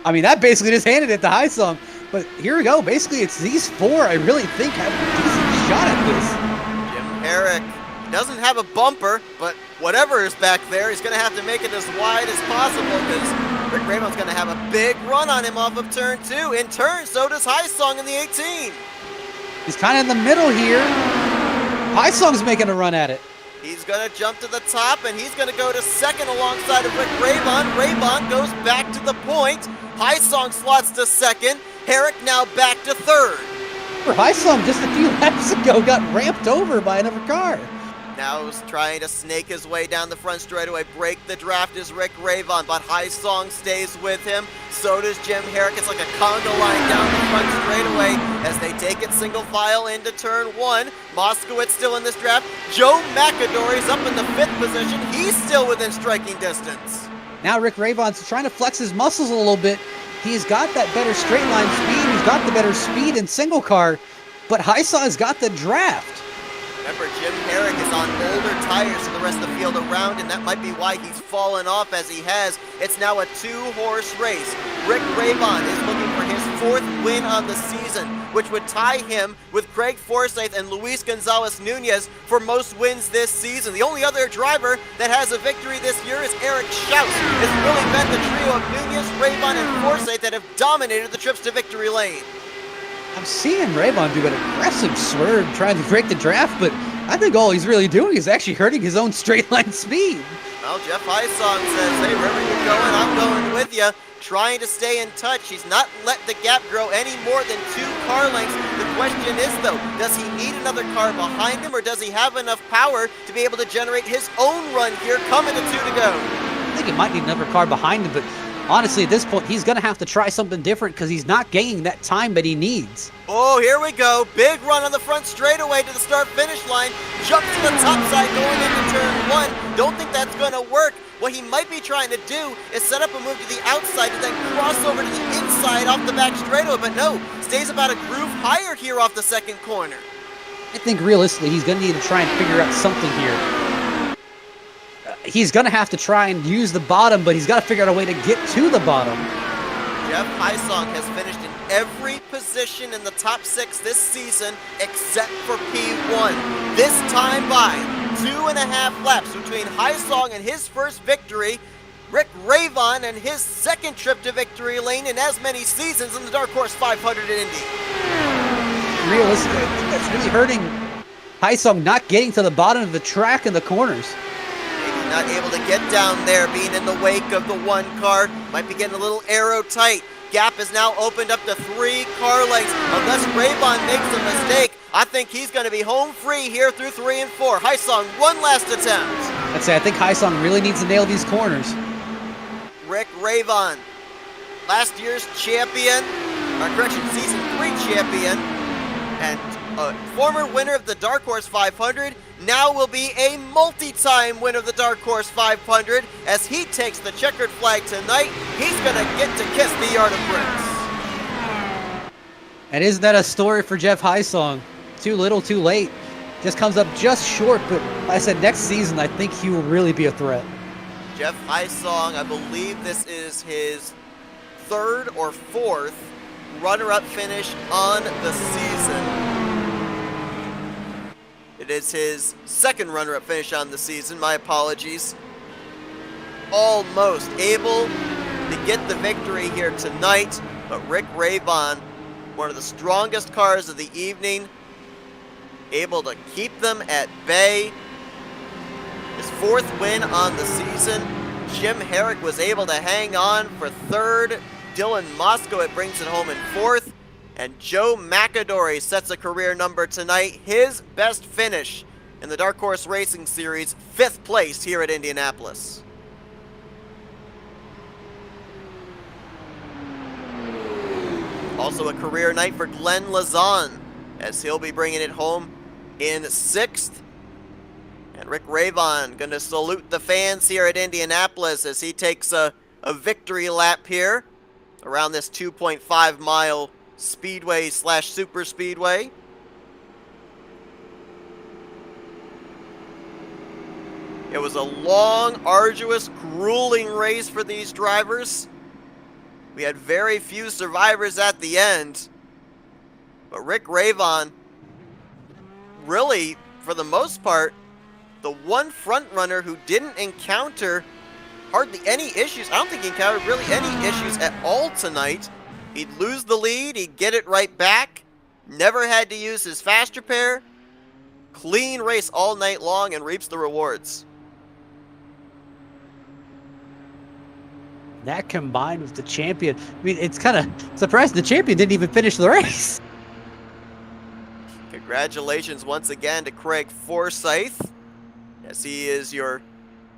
I mean, that basically just handed it to Heisong. But here we go. Basically, it's these 4 I really think have a decent shot at this. Jim Herrick. Doesn't have a bumper, but whatever is back there, he's going to have to make it as wide as possible because Rick Ravon's going to have a big run on him off of turn 2. In turn, so does Heisong in the 18. He's kind of in the middle here. Heisong's making a run at it. He's going to jump to the top, and he's going to go to 2nd alongside of Rick Ravon. Ravon goes back to the point. Heisong slots to 2nd. Herrick now back to 3rd. Heisong just a few laps ago got ramped over by another car. Now he's trying to snake his way down the front straightaway. Break the draft is Rick Ravon, but Heisong stays with him. So does Jim Herrick. It's like a conga line down the front straightaway as they take it single file into turn 1. Moskowitz still in this draft. Joe McAdory's up in the 5th position. He's still within striking distance. Now Rick Ravon's trying to flex his muscles a little bit. He's got that better straight line speed. He's got the better speed in single car, but Heisong's got the draft. Remember, Jim Herrick is on older tires than the rest of the field around, and that might be why he's fallen off as he has. It's now a 2-horse race. Rick Ravon is looking for his 4th win on the season, which would tie him with Craig Forsyth and Luis Gonzalez Nunez for most wins this season. The only other driver that has a victory this year is Eric Schaus. It's really been the trio of Nunez, Ravon, and Forsyth that have dominated the trips to victory lane. I'm seeing Ravon do an aggressive swerve trying to break the draft, but I think all he's really doing is actually hurting his own straight line speed. Well, Jeff Heisong says, hey, wherever you're going, I'm going with you. Trying to stay in touch. He's not let the gap grow any more than 2 car lengths. The question is, though, does he need another car behind him, or does he have enough power to be able to generate his own run here, coming to 2 to go? I think he might need another car behind him, but honestly, at this point, he's going to have to try something different because he's not gaining that time that he needs. Oh, here we go. Big run on the front straightaway to the start-finish line. Jump to the top side going into turn 1. Don't think that's going to work. What he might be trying to do is set up a move to the outside to then cross over to the inside off the back straightaway. But no, stays about a groove higher here off the 2nd corner. I think realistically, he's going to need to try and figure out something here. He's going to have to try and use the bottom, but he's got to figure out a way to get to the bottom. Jeff Heisong has finished in every position in the top 6 this season except for P1. This time by 2.5 laps between Heisong and his first victory, Rick Ravon and his 2nd trip to victory lane in as many seasons in the Dark Horse 500 at Indy. Realistically, I think that's really hurting Heisong not getting to the bottom of the track in the corners. Maybe not able to get down there, being in the wake of the 1 car. Might be getting a little aero tight. Gap is now opened up to 3 car lengths. Unless Ravon makes a mistake, I think he's going to be home free here through 3 and 4. Heisong, 1 last attempt. I'd say I think Heisong really needs to nail these corners. Rick Ravon, last year's champion, season 3 champion, and a former winner of the Dark Horse 500, now will be a multi-time winner of the Dark Horse 500. As he takes the checkered flag tonight, he's going to get to kiss the Yard of Bricks. And isn't that a story for Jeff Heisong? Too little, too late. Just comes up just short, but like I said, next season, I think he will really be a threat. Jeff Hysong, I believe this is his third or fourth runner-up finish on the season. It is his second runner-up finish on the season, my apologies. Almost able to get the victory here tonight, but Rick Ravon, one of the strongest cars of the evening, able to keep them at bay. His fourth win on the season. Jim Herrick was able to hang on for third. Dylan Moskowitz brings it home in fourth. And Joe McAdory sets a career number tonight. His best finish in the Dark Horse Racing Series, 5th place here at Indianapolis. Also a career night for Glenn Lazan, as he'll be bringing it home in 6th. And Rick Ravon going to salute the fans here at Indianapolis as he takes a victory lap here around this 2.5 mile speedway slash super speedway. It was a long, arduous, grueling race for these drivers. We had very few survivors at the end. But Rick Ravon, really, for the most part, the one front runner who didn't encounter hardly any issues. I don't think he encountered really any issues at all tonight. He'd lose the lead, he'd get it right back. Never had to use his fast repair. Clean race all night long and reaps the rewards. That combined with the champion, I mean, it's kind of surprising the champion didn't even finish the race. Congratulations once again to Craig Forsyth, as he is your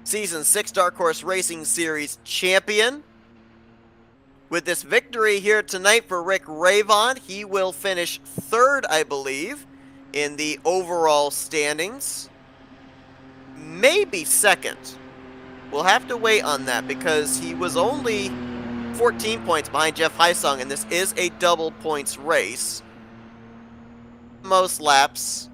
Season 6 Dark Horse Racing Series champion. With this victory here tonight for Rick Ravon, he will finish 3rd, I believe, in the overall standings. Maybe 2nd. We'll have to wait on that because he was only 14 points behind Jeff Hysong, and this is a double points race. Most laps.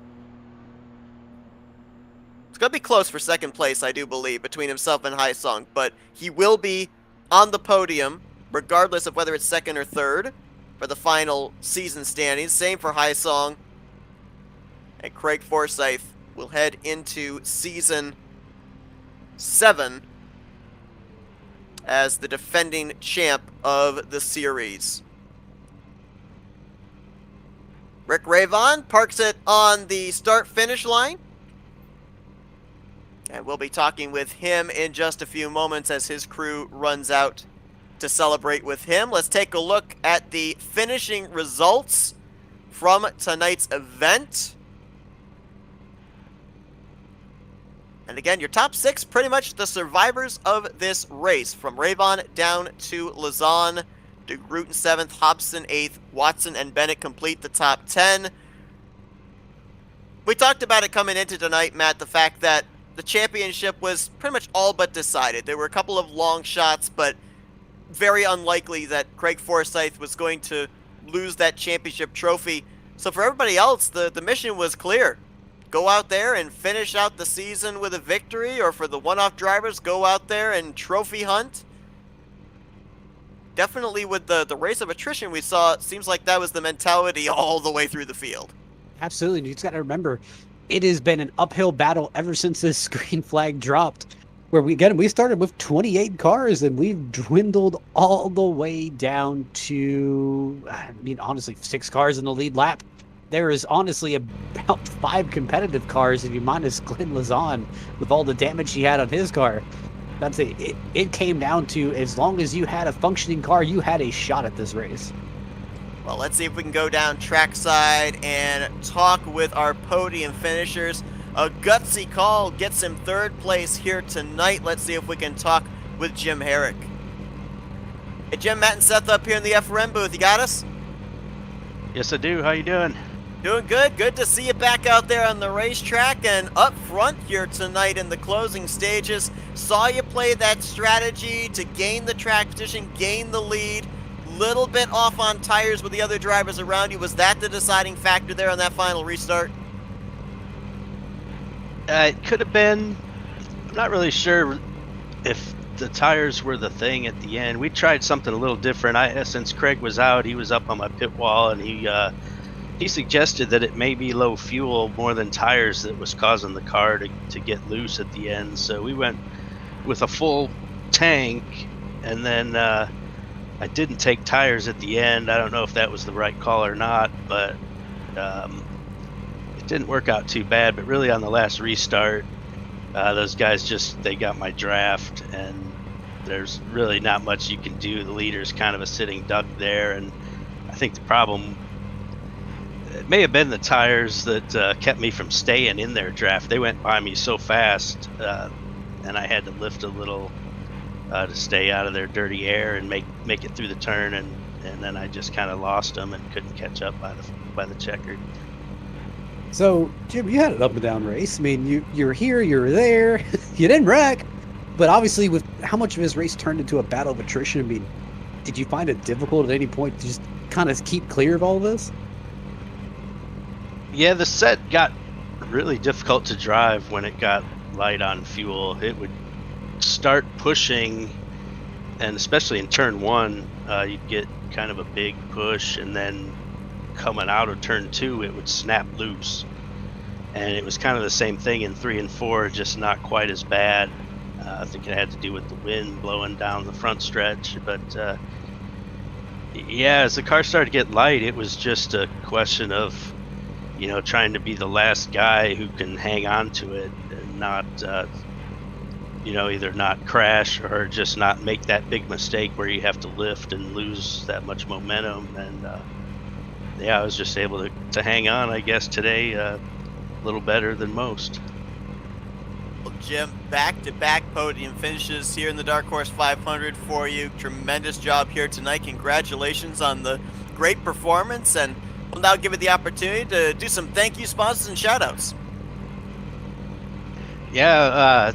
It's going to be close for 2nd place, I do believe, between himself and Hysong, but he will be on the podium regardless of whether it's 2nd or 3rd for the final season standings. Same for Hysong. And Craig Forsyth will head into Season 7 as the defending champ of the series. Rick Ravon parks it on the start-finish line. And we'll be talking with him in just a few moments as his crew runs out to celebrate with him. Let's take a look at the finishing results from tonight's event. And again, your top 6, pretty much the survivors of this race. From Ravon down to Lazan, DeGroot in 7th, Hobson 8th, Watson and Bennett complete the top 10. We talked about it coming into tonight, Matt, the fact that the championship was pretty much all but decided. There were a couple of long shots, but very unlikely that Craig Forsyth was going to lose that championship trophy. So for everybody else, the mission was clear. Go out there and finish out the season with a victory, or for the one-off drivers, go out there and trophy hunt. Definitely with the race of attrition we saw, it seems like that was the mentality all the way through the field. Absolutely. You just got to remember, it has been an uphill battle ever since this green flag dropped, where we started with 28 cars and we've dwindled all the way down to, I mean, honestly, 6 cars in the lead lap. There is honestly about 5 competitive cars if you minus Glenn Lazan with all the damage he had on his car. That's it came down to, as long as you had a functioning car, you had a shot at this race. Well, let's see if we can go down trackside and talk with our podium finishers. A gutsy call gets him 3rd place here tonight. Let's see if we can talk with Jim Herrick. Hey, Jim, Matt, and Seth up here in the FRM booth. You got us? Yes, I do. How you doing? Doing good. Good to see you back out there on the racetrack and up front here tonight in the closing stages. Saw you play that strategy to gain the track position, gain the lead. Little bit off on tires with the other drivers around you. Was that the deciding factor there on that final restart? It could have been. I'm not really sure. if the tires were the thing at the end. We tried something a little different. Since Craig was out, he was up on my pit wall, and he suggested that it may be low fuel more than tires that was causing the car to get loose at the end. So we went with a full tank, and then I didn't take tires at the end. I don't know if that was the right call or not, but it didn't work out too bad. But really on the last restart, those guys they got my draft, and there's really not much you can do. The leader's kind of a sitting duck there, and I think the problem, it may have been the tires that kept me from staying in their draft. They went by me so fast, and I had to lift a little to stay out of their dirty air and make it through the turn, and then I just kind of lost them and couldn't catch up by the checkered. So, Jim, you had an up and down race. I mean, you're here, you're there, you didn't wreck, but obviously with how much of his race turned into a battle of attrition, I mean, did you find it difficult at any point to just kind of keep clear of all of this? Yeah, the set got really difficult to drive when it got light on fuel. It would start pushing, and especially in turn one, you'd get kind of a big push, and then coming out of turn two, it would snap loose. And it was kind of the same thing in 3 and 4, just not quite as bad. I think it had to do with the wind blowing down the front stretch, but yeah, as the car started to get light, it was just a question of, trying to be the last guy who can hang on to it and not, either not crash or just not make that big mistake where you have to lift and lose that much momentum. And yeah, I was just able to hang on, I guess, today a little better than most. Well, Jim, back-to-back podium finishes here in the Dark Horse 500 for you. Tremendous job here tonight. Congratulations on the great performance, and we'll now give it the opportunity to do some thank you, sponsors, and shout-outs. Yeah,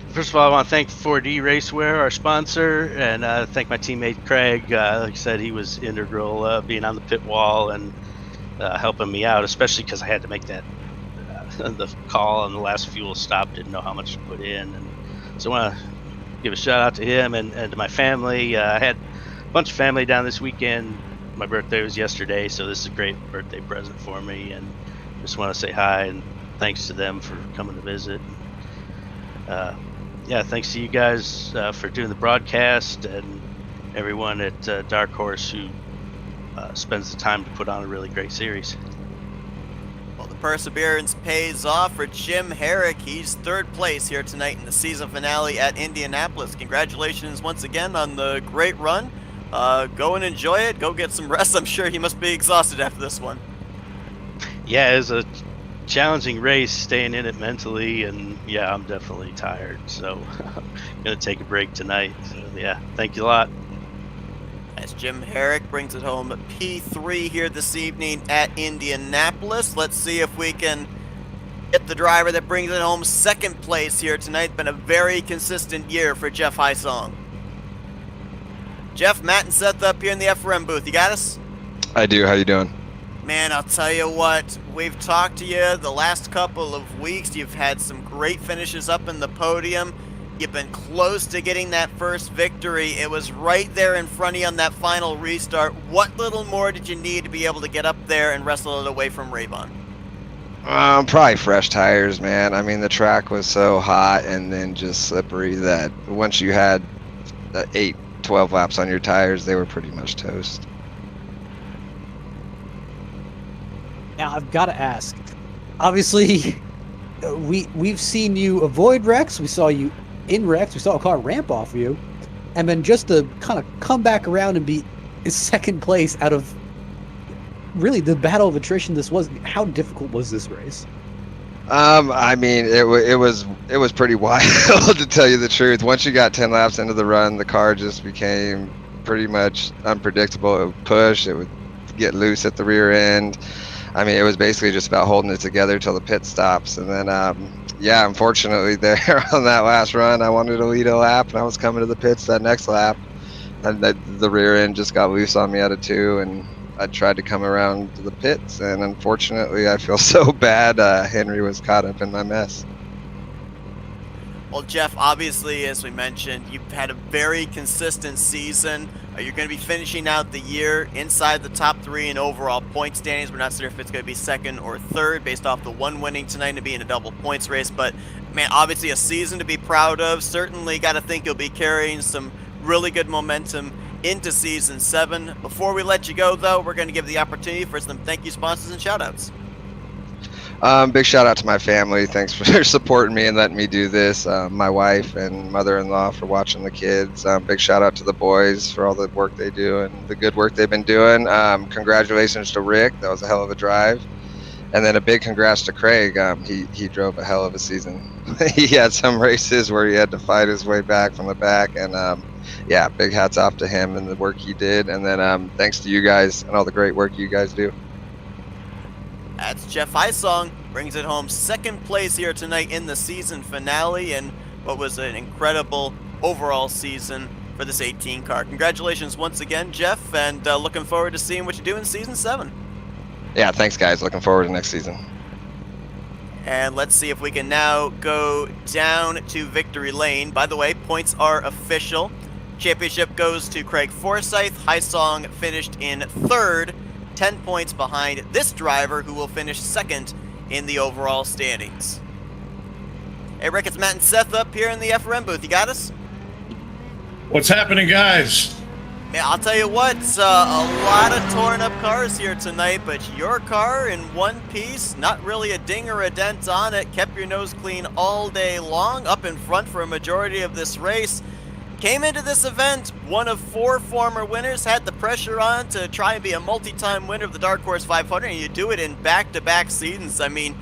first of all, I want to thank 4D Racewear, our sponsor, and thank my teammate Craig. Like I said, he was integral, being on the pit wall and helping me out, especially because I had to make that the call on the last fuel stop. Didn't know how much to put in, and so I want to give a shout out to him and to my family. I had a bunch of family down this weekend. My birthday was yesterday, so this is a great birthday present for me, and just want to say hi and thanks to them for coming to visit. Yeah, thanks to you guys for doing the broadcast, and everyone at Dark Horse who spends the time to put on a really great series. Well, the perseverance pays off for Jim Herrick. He's third place here tonight in the season finale at Indianapolis. Congratulations once again on the great run. Go and enjoy it. Go get some rest. I'm sure he must be exhausted after this one. Yeah, it was a challenging race, staying in it mentally, and yeah, I'm definitely tired, so I'm gonna take a break tonight. So yeah, thank you a lot. As Jim Herrick brings it home P3 here this evening at Indianapolis. Let's see if we can get the driver that brings it home second place here tonight. Been a very consistent year for Jeff Hysong. Jeff, Matt, and Seth up here in the FRM booth. You got us? I do. How you doing? Man, I'll tell you what, we've talked to you the last couple of weeks. You've had some great finishes up in the podium. You've been close to getting that first victory. It was right there in front of you on that final restart. What little more did you need to be able to get up there and wrestle it away from Ravon? Probably fresh tires, man. I mean, the track was so hot and then just slippery that once you had 12 laps on your tires, they were pretty much toast. Now, I've got to ask. Obviously, we've seen you avoid wrecks. We saw you in wrecks. We saw a car ramp off you. And then just to kind of come back around and be in second place out of really the battle of attrition this was. How difficult was this race? I mean, it was pretty wild to tell you the truth. Once you got 10 laps into the run, the car just became pretty much unpredictable. It would push. It would get loose at the rear end. I mean, it was basically just about holding it together till the pit stops. And then, yeah, unfortunately there on that last run, I wanted to lead a lap, and I was coming to the pits that next lap. And the rear end just got loose on me out of 2, and I tried to come around to the pits. And unfortunately, I feel so bad. Henry was caught up in my mess. Well, Jeff, obviously, as we mentioned, you've had a very consistent season. You're going to be finishing out the year inside the top 3 in overall point standings. We're not sure if it's going to be second or third based off the one winning tonight to be in a double points race. But, man, obviously a season to be proud of. Certainly got to think you'll be carrying some really good momentum into Season 7. Before we let you go, though, we're going to give the opportunity for some thank you sponsors and shout-outs. Big shout out to my family. Thanks for supporting me and letting me do this. My wife and mother-in-law for watching the kids. Big shout out to the boys for all the work they do and the good work they've been doing. Congratulations to Rick. That was a hell of a drive. And then a big congrats to Craig. He drove a hell of a season. He had some races where he had to fight his way back from the back. And yeah, big hats off to him and the work he did. And then thanks to you guys and all the great work you guys do. That's Jeff Heisong, brings it home second place here tonight in the season finale, and what was an incredible overall season for this 18 car. Congratulations once again, Jeff, and looking forward to seeing what you do in Season 7. Yeah, thanks, guys. Looking forward to next season. And let's see if we can now go down to victory lane. By the way, points are official. Championship goes to Craig Forsyth. Heisong finished in third, 10 points behind this driver, who will finish second in the overall standings. Hey Rick, it's Matt and Seth up here in the FRM booth. You got us? What's happening, guys? Man, I'll tell you what, a lot of torn up cars here tonight, but your car in one piece, not really a ding or a dent on it, kept your nose clean all day long, up in front for a majority of this race. Came into this event, one of 4 former winners, had the pressure on to try and be a multi-time winner of the Dark Horse 500, and you do it in back-to-back seasons. I mean,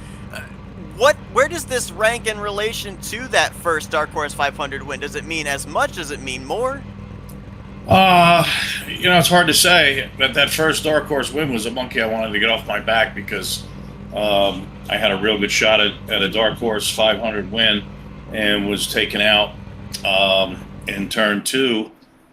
where does this rank in relation to that first Dark Horse 500 win? Does it mean as much? Does it mean more? It's hard to say, but that first Dark Horse win was a monkey I wanted to get off my back because I had a real good shot at a Dark Horse 500 win and was taken out. In turn 2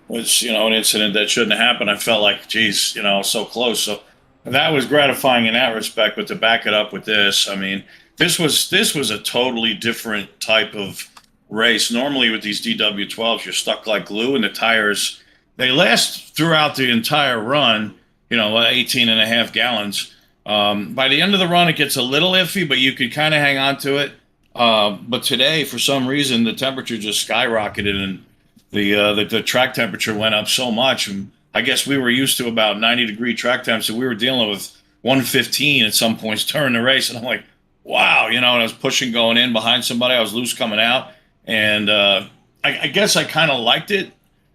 was, an incident that shouldn't have happened. I felt like, geez, so close. So that was gratifying in that respect. But to back it up with this, I mean, this was a totally different type of race. Normally with these DW12s, you're stuck like glue, and the tires, they last throughout the entire run, 18 and a half gallons. By the end of the run, it gets a little iffy, but you could kind of hang on to it. But today, for some reason, the temperature just skyrocketed, and the track temperature went up so much. And I guess we were used to about 90-degree track temps, so we were dealing with 115 at some points during the race. And I'm like, wow, and I was pushing going in behind somebody. I was loose coming out. And I guess I kind of liked it.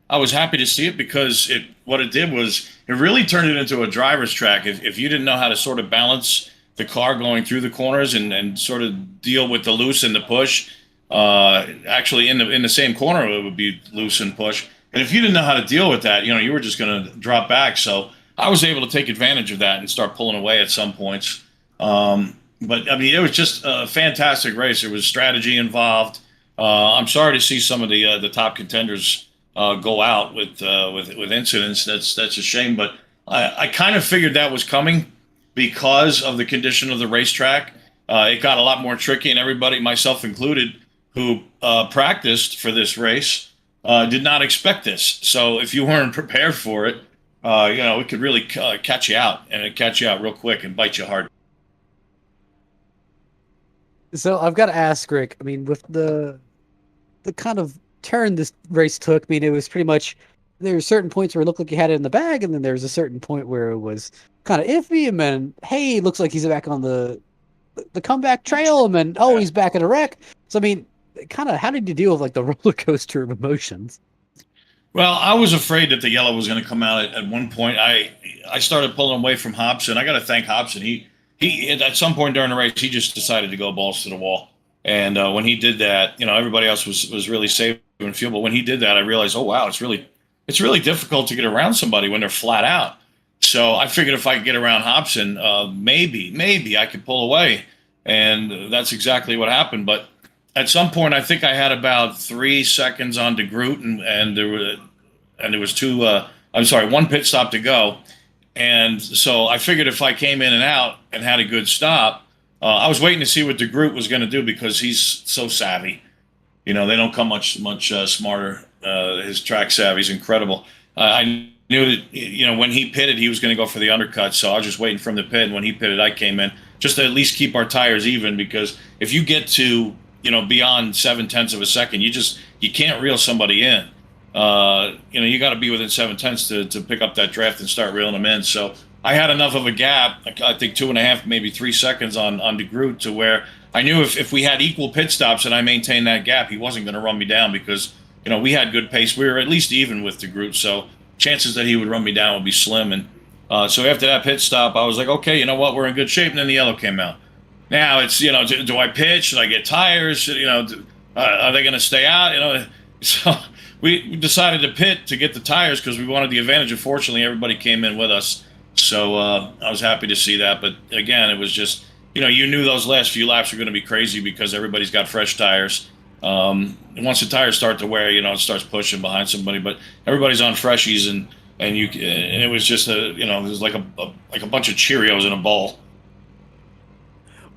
I was happy to see it because what it did was it really turned it into a driver's track. If you didn't know how to sort of balance the car going through the corners and sort of deal with the loose and the push, actually in the same corner it would be loose and push. And if you didn't know how to deal with that, you were just going to drop back. So I was able to take advantage of that and start pulling away at some points. But I mean, it was just a fantastic race. There was strategy involved. I'm sorry to see some of the top contenders go out with incidents. That's a shame. But I kind of figured that was coming because of the condition of the racetrack. It got a lot more tricky, and everybody, myself included, who practiced for this race did not expect this. So if you weren't prepared for it, it could really catch you out, and it catch you out real quick and bite you hard. So I've got to ask Rick, I mean, with the kind of turn this race took, I mean, it was pretty much, there were certain points where it looked like you had it in the bag, and then there was a certain point where it was kind of iffy, and then, hey, it looks like he's back on the comeback trail, and then, oh, he's back in a wreck. So, I mean, kind of, how did you deal with, like, the roller coaster of emotions? Well, I was afraid that the yellow was going to come out at one point. I started pulling away from Hobson. I got to thank Hobson. He at some point during the race, he just decided to go balls to the wall. And when he did that, everybody else was really saving fuel. But when he did that, I realized, oh wow, it's really difficult to get around somebody when they're flat out. So I figured if I could get around Hobson, maybe I could pull away, and that's exactly what happened. But at some point, I think I had about 3 seconds on De Groot, and there was one pit stop to go. And so I figured if I came in and out and had a good stop, I was waiting to see what De Groot was going to do because he's so savvy. They don't come much smarter. His track savvy is incredible. I knew that when he pitted, he was going to go for the undercut. So I was just waiting for him to pit. And when he pitted, I came in just to at least keep our tires even, because if you get to beyond 0.7 of a second, you can't reel somebody in. You got to be within 0.7 to pick up that draft and start reeling them in. So I had enough of a gap, I think 2.5, maybe 3 seconds on DeGroot, to where I knew if we had equal pit stops and I maintained that gap, he wasn't going to run me down, because we had good pace. We were at least even with DeGroot, so chances that he would run me down would be slim. And so after that pit stop, I was like, okay, you know what, we're in good shape. And then the yellow came out. Now it's do I pitch? Should I get tires? Are they going to stay out? So we decided to pit to get the tires because we wanted the advantage. Unfortunately, everybody came in with us. So I was happy to see that. But again, it was just, you knew those last few laps were going to be crazy because everybody's got fresh tires. Once the tires start to wear, it starts pushing behind somebody. But everybody's on freshies, and it was just it was like a bunch of Cheerios in a bowl.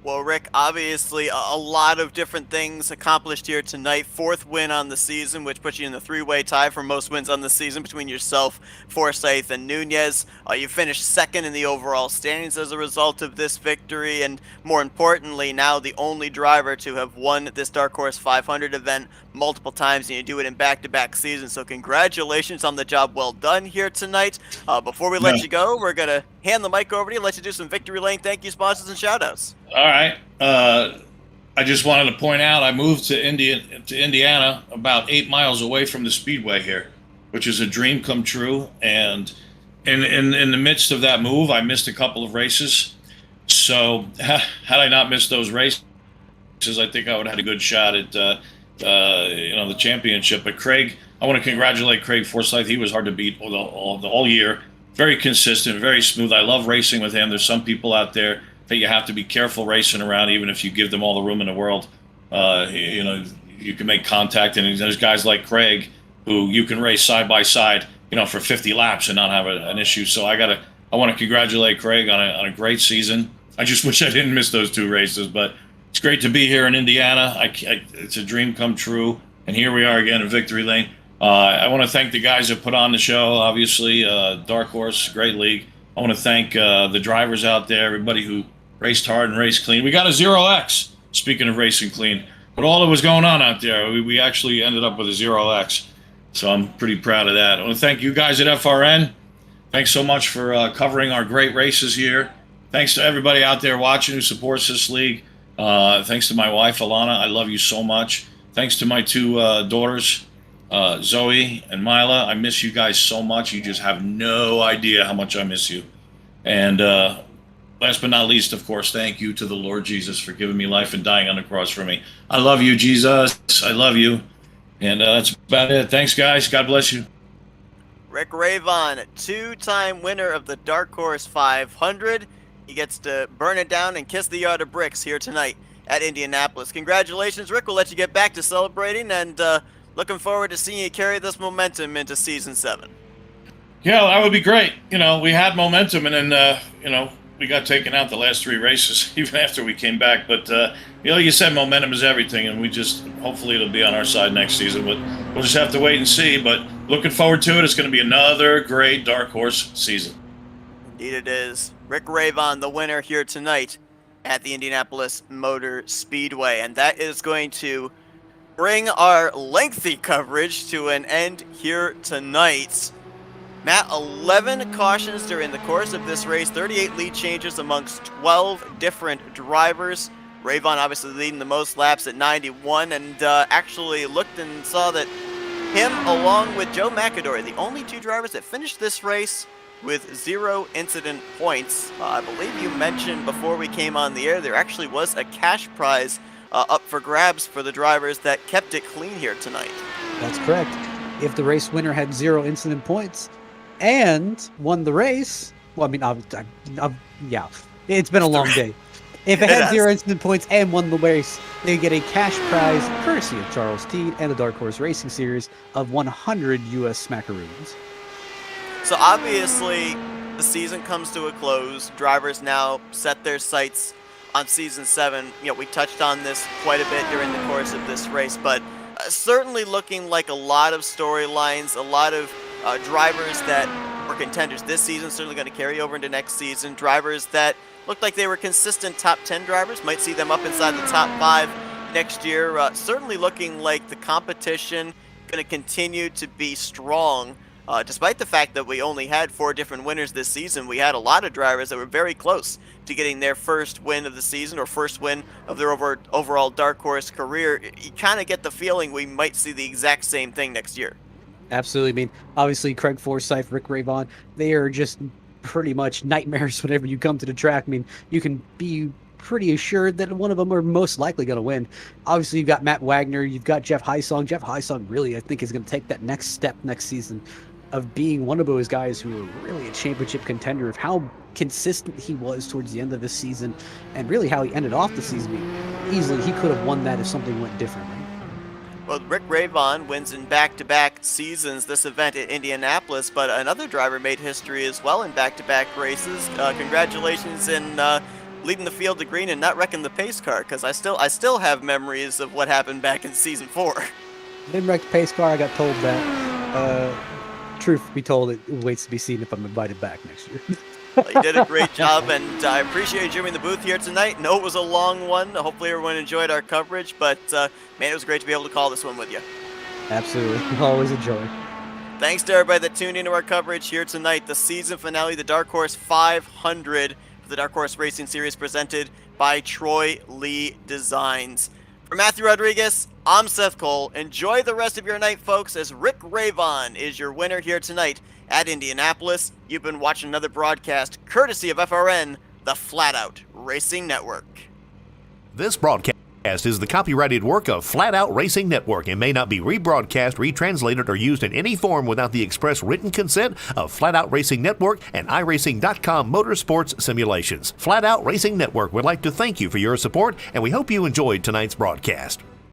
Well, Rick, obviously a lot of different things accomplished here tonight. 4th win on the season, which puts you in the 3-way tie for most wins on the season between yourself, Forsythe, and Nunez. You finished 2nd in the overall standings as a result of this victory, and more importantly, now the only driver to have won this Dark Horse 500 event multiple times, and you do it in back-to-back seasons. So congratulations on the job well done here tonight. Before we let you go, we're going to hand the mic over to you and let you do some victory lane thank you, sponsors, and shout-outs. All right. I just wanted to point out I moved to Indiana, about 8 miles away from the speedway here, which is a dream come true. And in the midst of that move, I missed a couple of races. So had I not missed those races, I think I would have had a good shot at the championship. But Craig, I want to congratulate Craig Forsythe. He was hard to beat all year. Very consistent, very smooth. I love racing with him. There's some people out there that you have to be careful racing around, even if you give them all the room in the world. You can make contact, and there's guys like Craig who you can race side by side, for 50 laps and not have an issue. So I want to congratulate Craig on a great season. I just wish I didn't miss those 2 races, but it's great to be here in Indiana. It's a dream come true, and here we are again in Victory Lane. I want to thank the guys that put on the show, obviously, Dark Horse, great league. I want to thank the drivers out there, everybody who raced hard and raced clean. We got a 0X, speaking of racing clean. But all that was going on out there, we actually ended up with a 0X. So I'm pretty proud of that. I want to thank you guys at FRN. Thanks so much for covering our great races here. Thanks to everybody out there watching who supports this league. Thanks to my wife, Alana. I love you so much. Thanks to my 2 daughters, Zoe and Mila. I miss you guys so much. You just have no idea how much I miss you. And last but not least, of course, thank you to the Lord Jesus for giving me life and dying on the cross for me. I love you, Jesus. I love you. And that's about it. Thanks, guys. God bless you. Rick Ravon, 2-time winner of the Dark Horse 500. He gets to burn it down and kiss the yard of bricks here tonight at Indianapolis. Congratulations, Rick. We'll let you get back to celebrating, and looking forward to seeing you carry this momentum into Season 7. Yeah, that would be great. We had momentum, and then, we got taken out the last 3 races, even after we came back. But, you said momentum is everything, and hopefully it'll be on our side next season. But we'll just have to wait and see. But looking forward to it. It's going to be another great Dark Horse season. Indeed it is. Rick Ravon, the winner here tonight at the Indianapolis Motor Speedway. And that is going to bring our lengthy coverage to an end here tonight. Matt, 11 cautions during the course of this race, 38 lead changes amongst 12 different drivers. Ravon obviously leading the most laps at 91, and actually looked and saw that him, along with Joe McAdory, the only 2 drivers that finished this race with 0 incident points. I believe you mentioned before we came on the air there actually was a cash prize up for grabs for the drivers that kept it clean here tonight. That's correct. If the race winner had 0 incident points and won the race, well, I mean, yeah, it's been a long day. If it had 0 incident points and won the race, they get a cash prize courtesy of Charles Teed and the Dark Horse Racing Series of 100 U.S. smackaroons. So obviously, the season comes to a close. Drivers now set their sights on Season 7. We touched on this quite a bit during the course of this race, but certainly looking like a lot of storylines, a lot of drivers that were contenders this season, certainly going to carry over into next season. Drivers that looked like they were consistent top 10 drivers, might see them up inside the top 5 next year. Certainly looking like the competition going to continue to be strong. Despite the fact that we only had 4 different winners this season, we had a lot of drivers that were very close to getting their first win of the season or first win of their overall Dark Horse career. You kind of get the feeling we might see the exact same thing next year. Absolutely. I mean, obviously, Craig Forsyth, Rick Ravon, they are just pretty much nightmares whenever you come to the track. I mean, you can be pretty assured that one of them are most likely going to win. Obviously, you've got Matt Wagner, you've got Jeff Heisong. Jeff Heisong really, I think, is going to take that next step next season of being one of those guys who are really a championship contender, of how consistent he was towards the end of this season and really how he ended off the season. Easily, he could have won that if something went differently. Well, Rick Ravon wins in back-to-back seasons this event at Indianapolis, but another driver made history as well in back-to-back races. Congratulations in leading the field to green and not wrecking the pace car, because I still have memories of what happened back in season 4. Didn't wreck the pace car. I got told that. Truth be told, it waits to be seen if I'm invited back next year. Well, you did a great job, and I appreciate you joining the booth here tonight. No, it was a long one. Hopefully everyone enjoyed our coverage, but man, it was great to be able to call this one with you. Absolutely. Always a joy. Thanks to everybody that tuned into our coverage here tonight. The season finale, the Dark Horse 500 for the Dark Horse Racing Series, presented by Troy Lee Designs. For Matthew Rodriguez, I'm Seth Cole. Enjoy the rest of your night, folks, as Rick Ravon is your winner here tonight at Indianapolis. You've been watching another broadcast courtesy of FRN, the Flatout Racing Network. This broadcast is the copyrighted work of Flatout Racing Network and may not be rebroadcast, retranslated, or used in any form without the express written consent of Flatout Racing Network and iRacing.com Motorsports Simulations. Flatout Racing Network would like to thank you for your support, and we hope you enjoyed tonight's broadcast.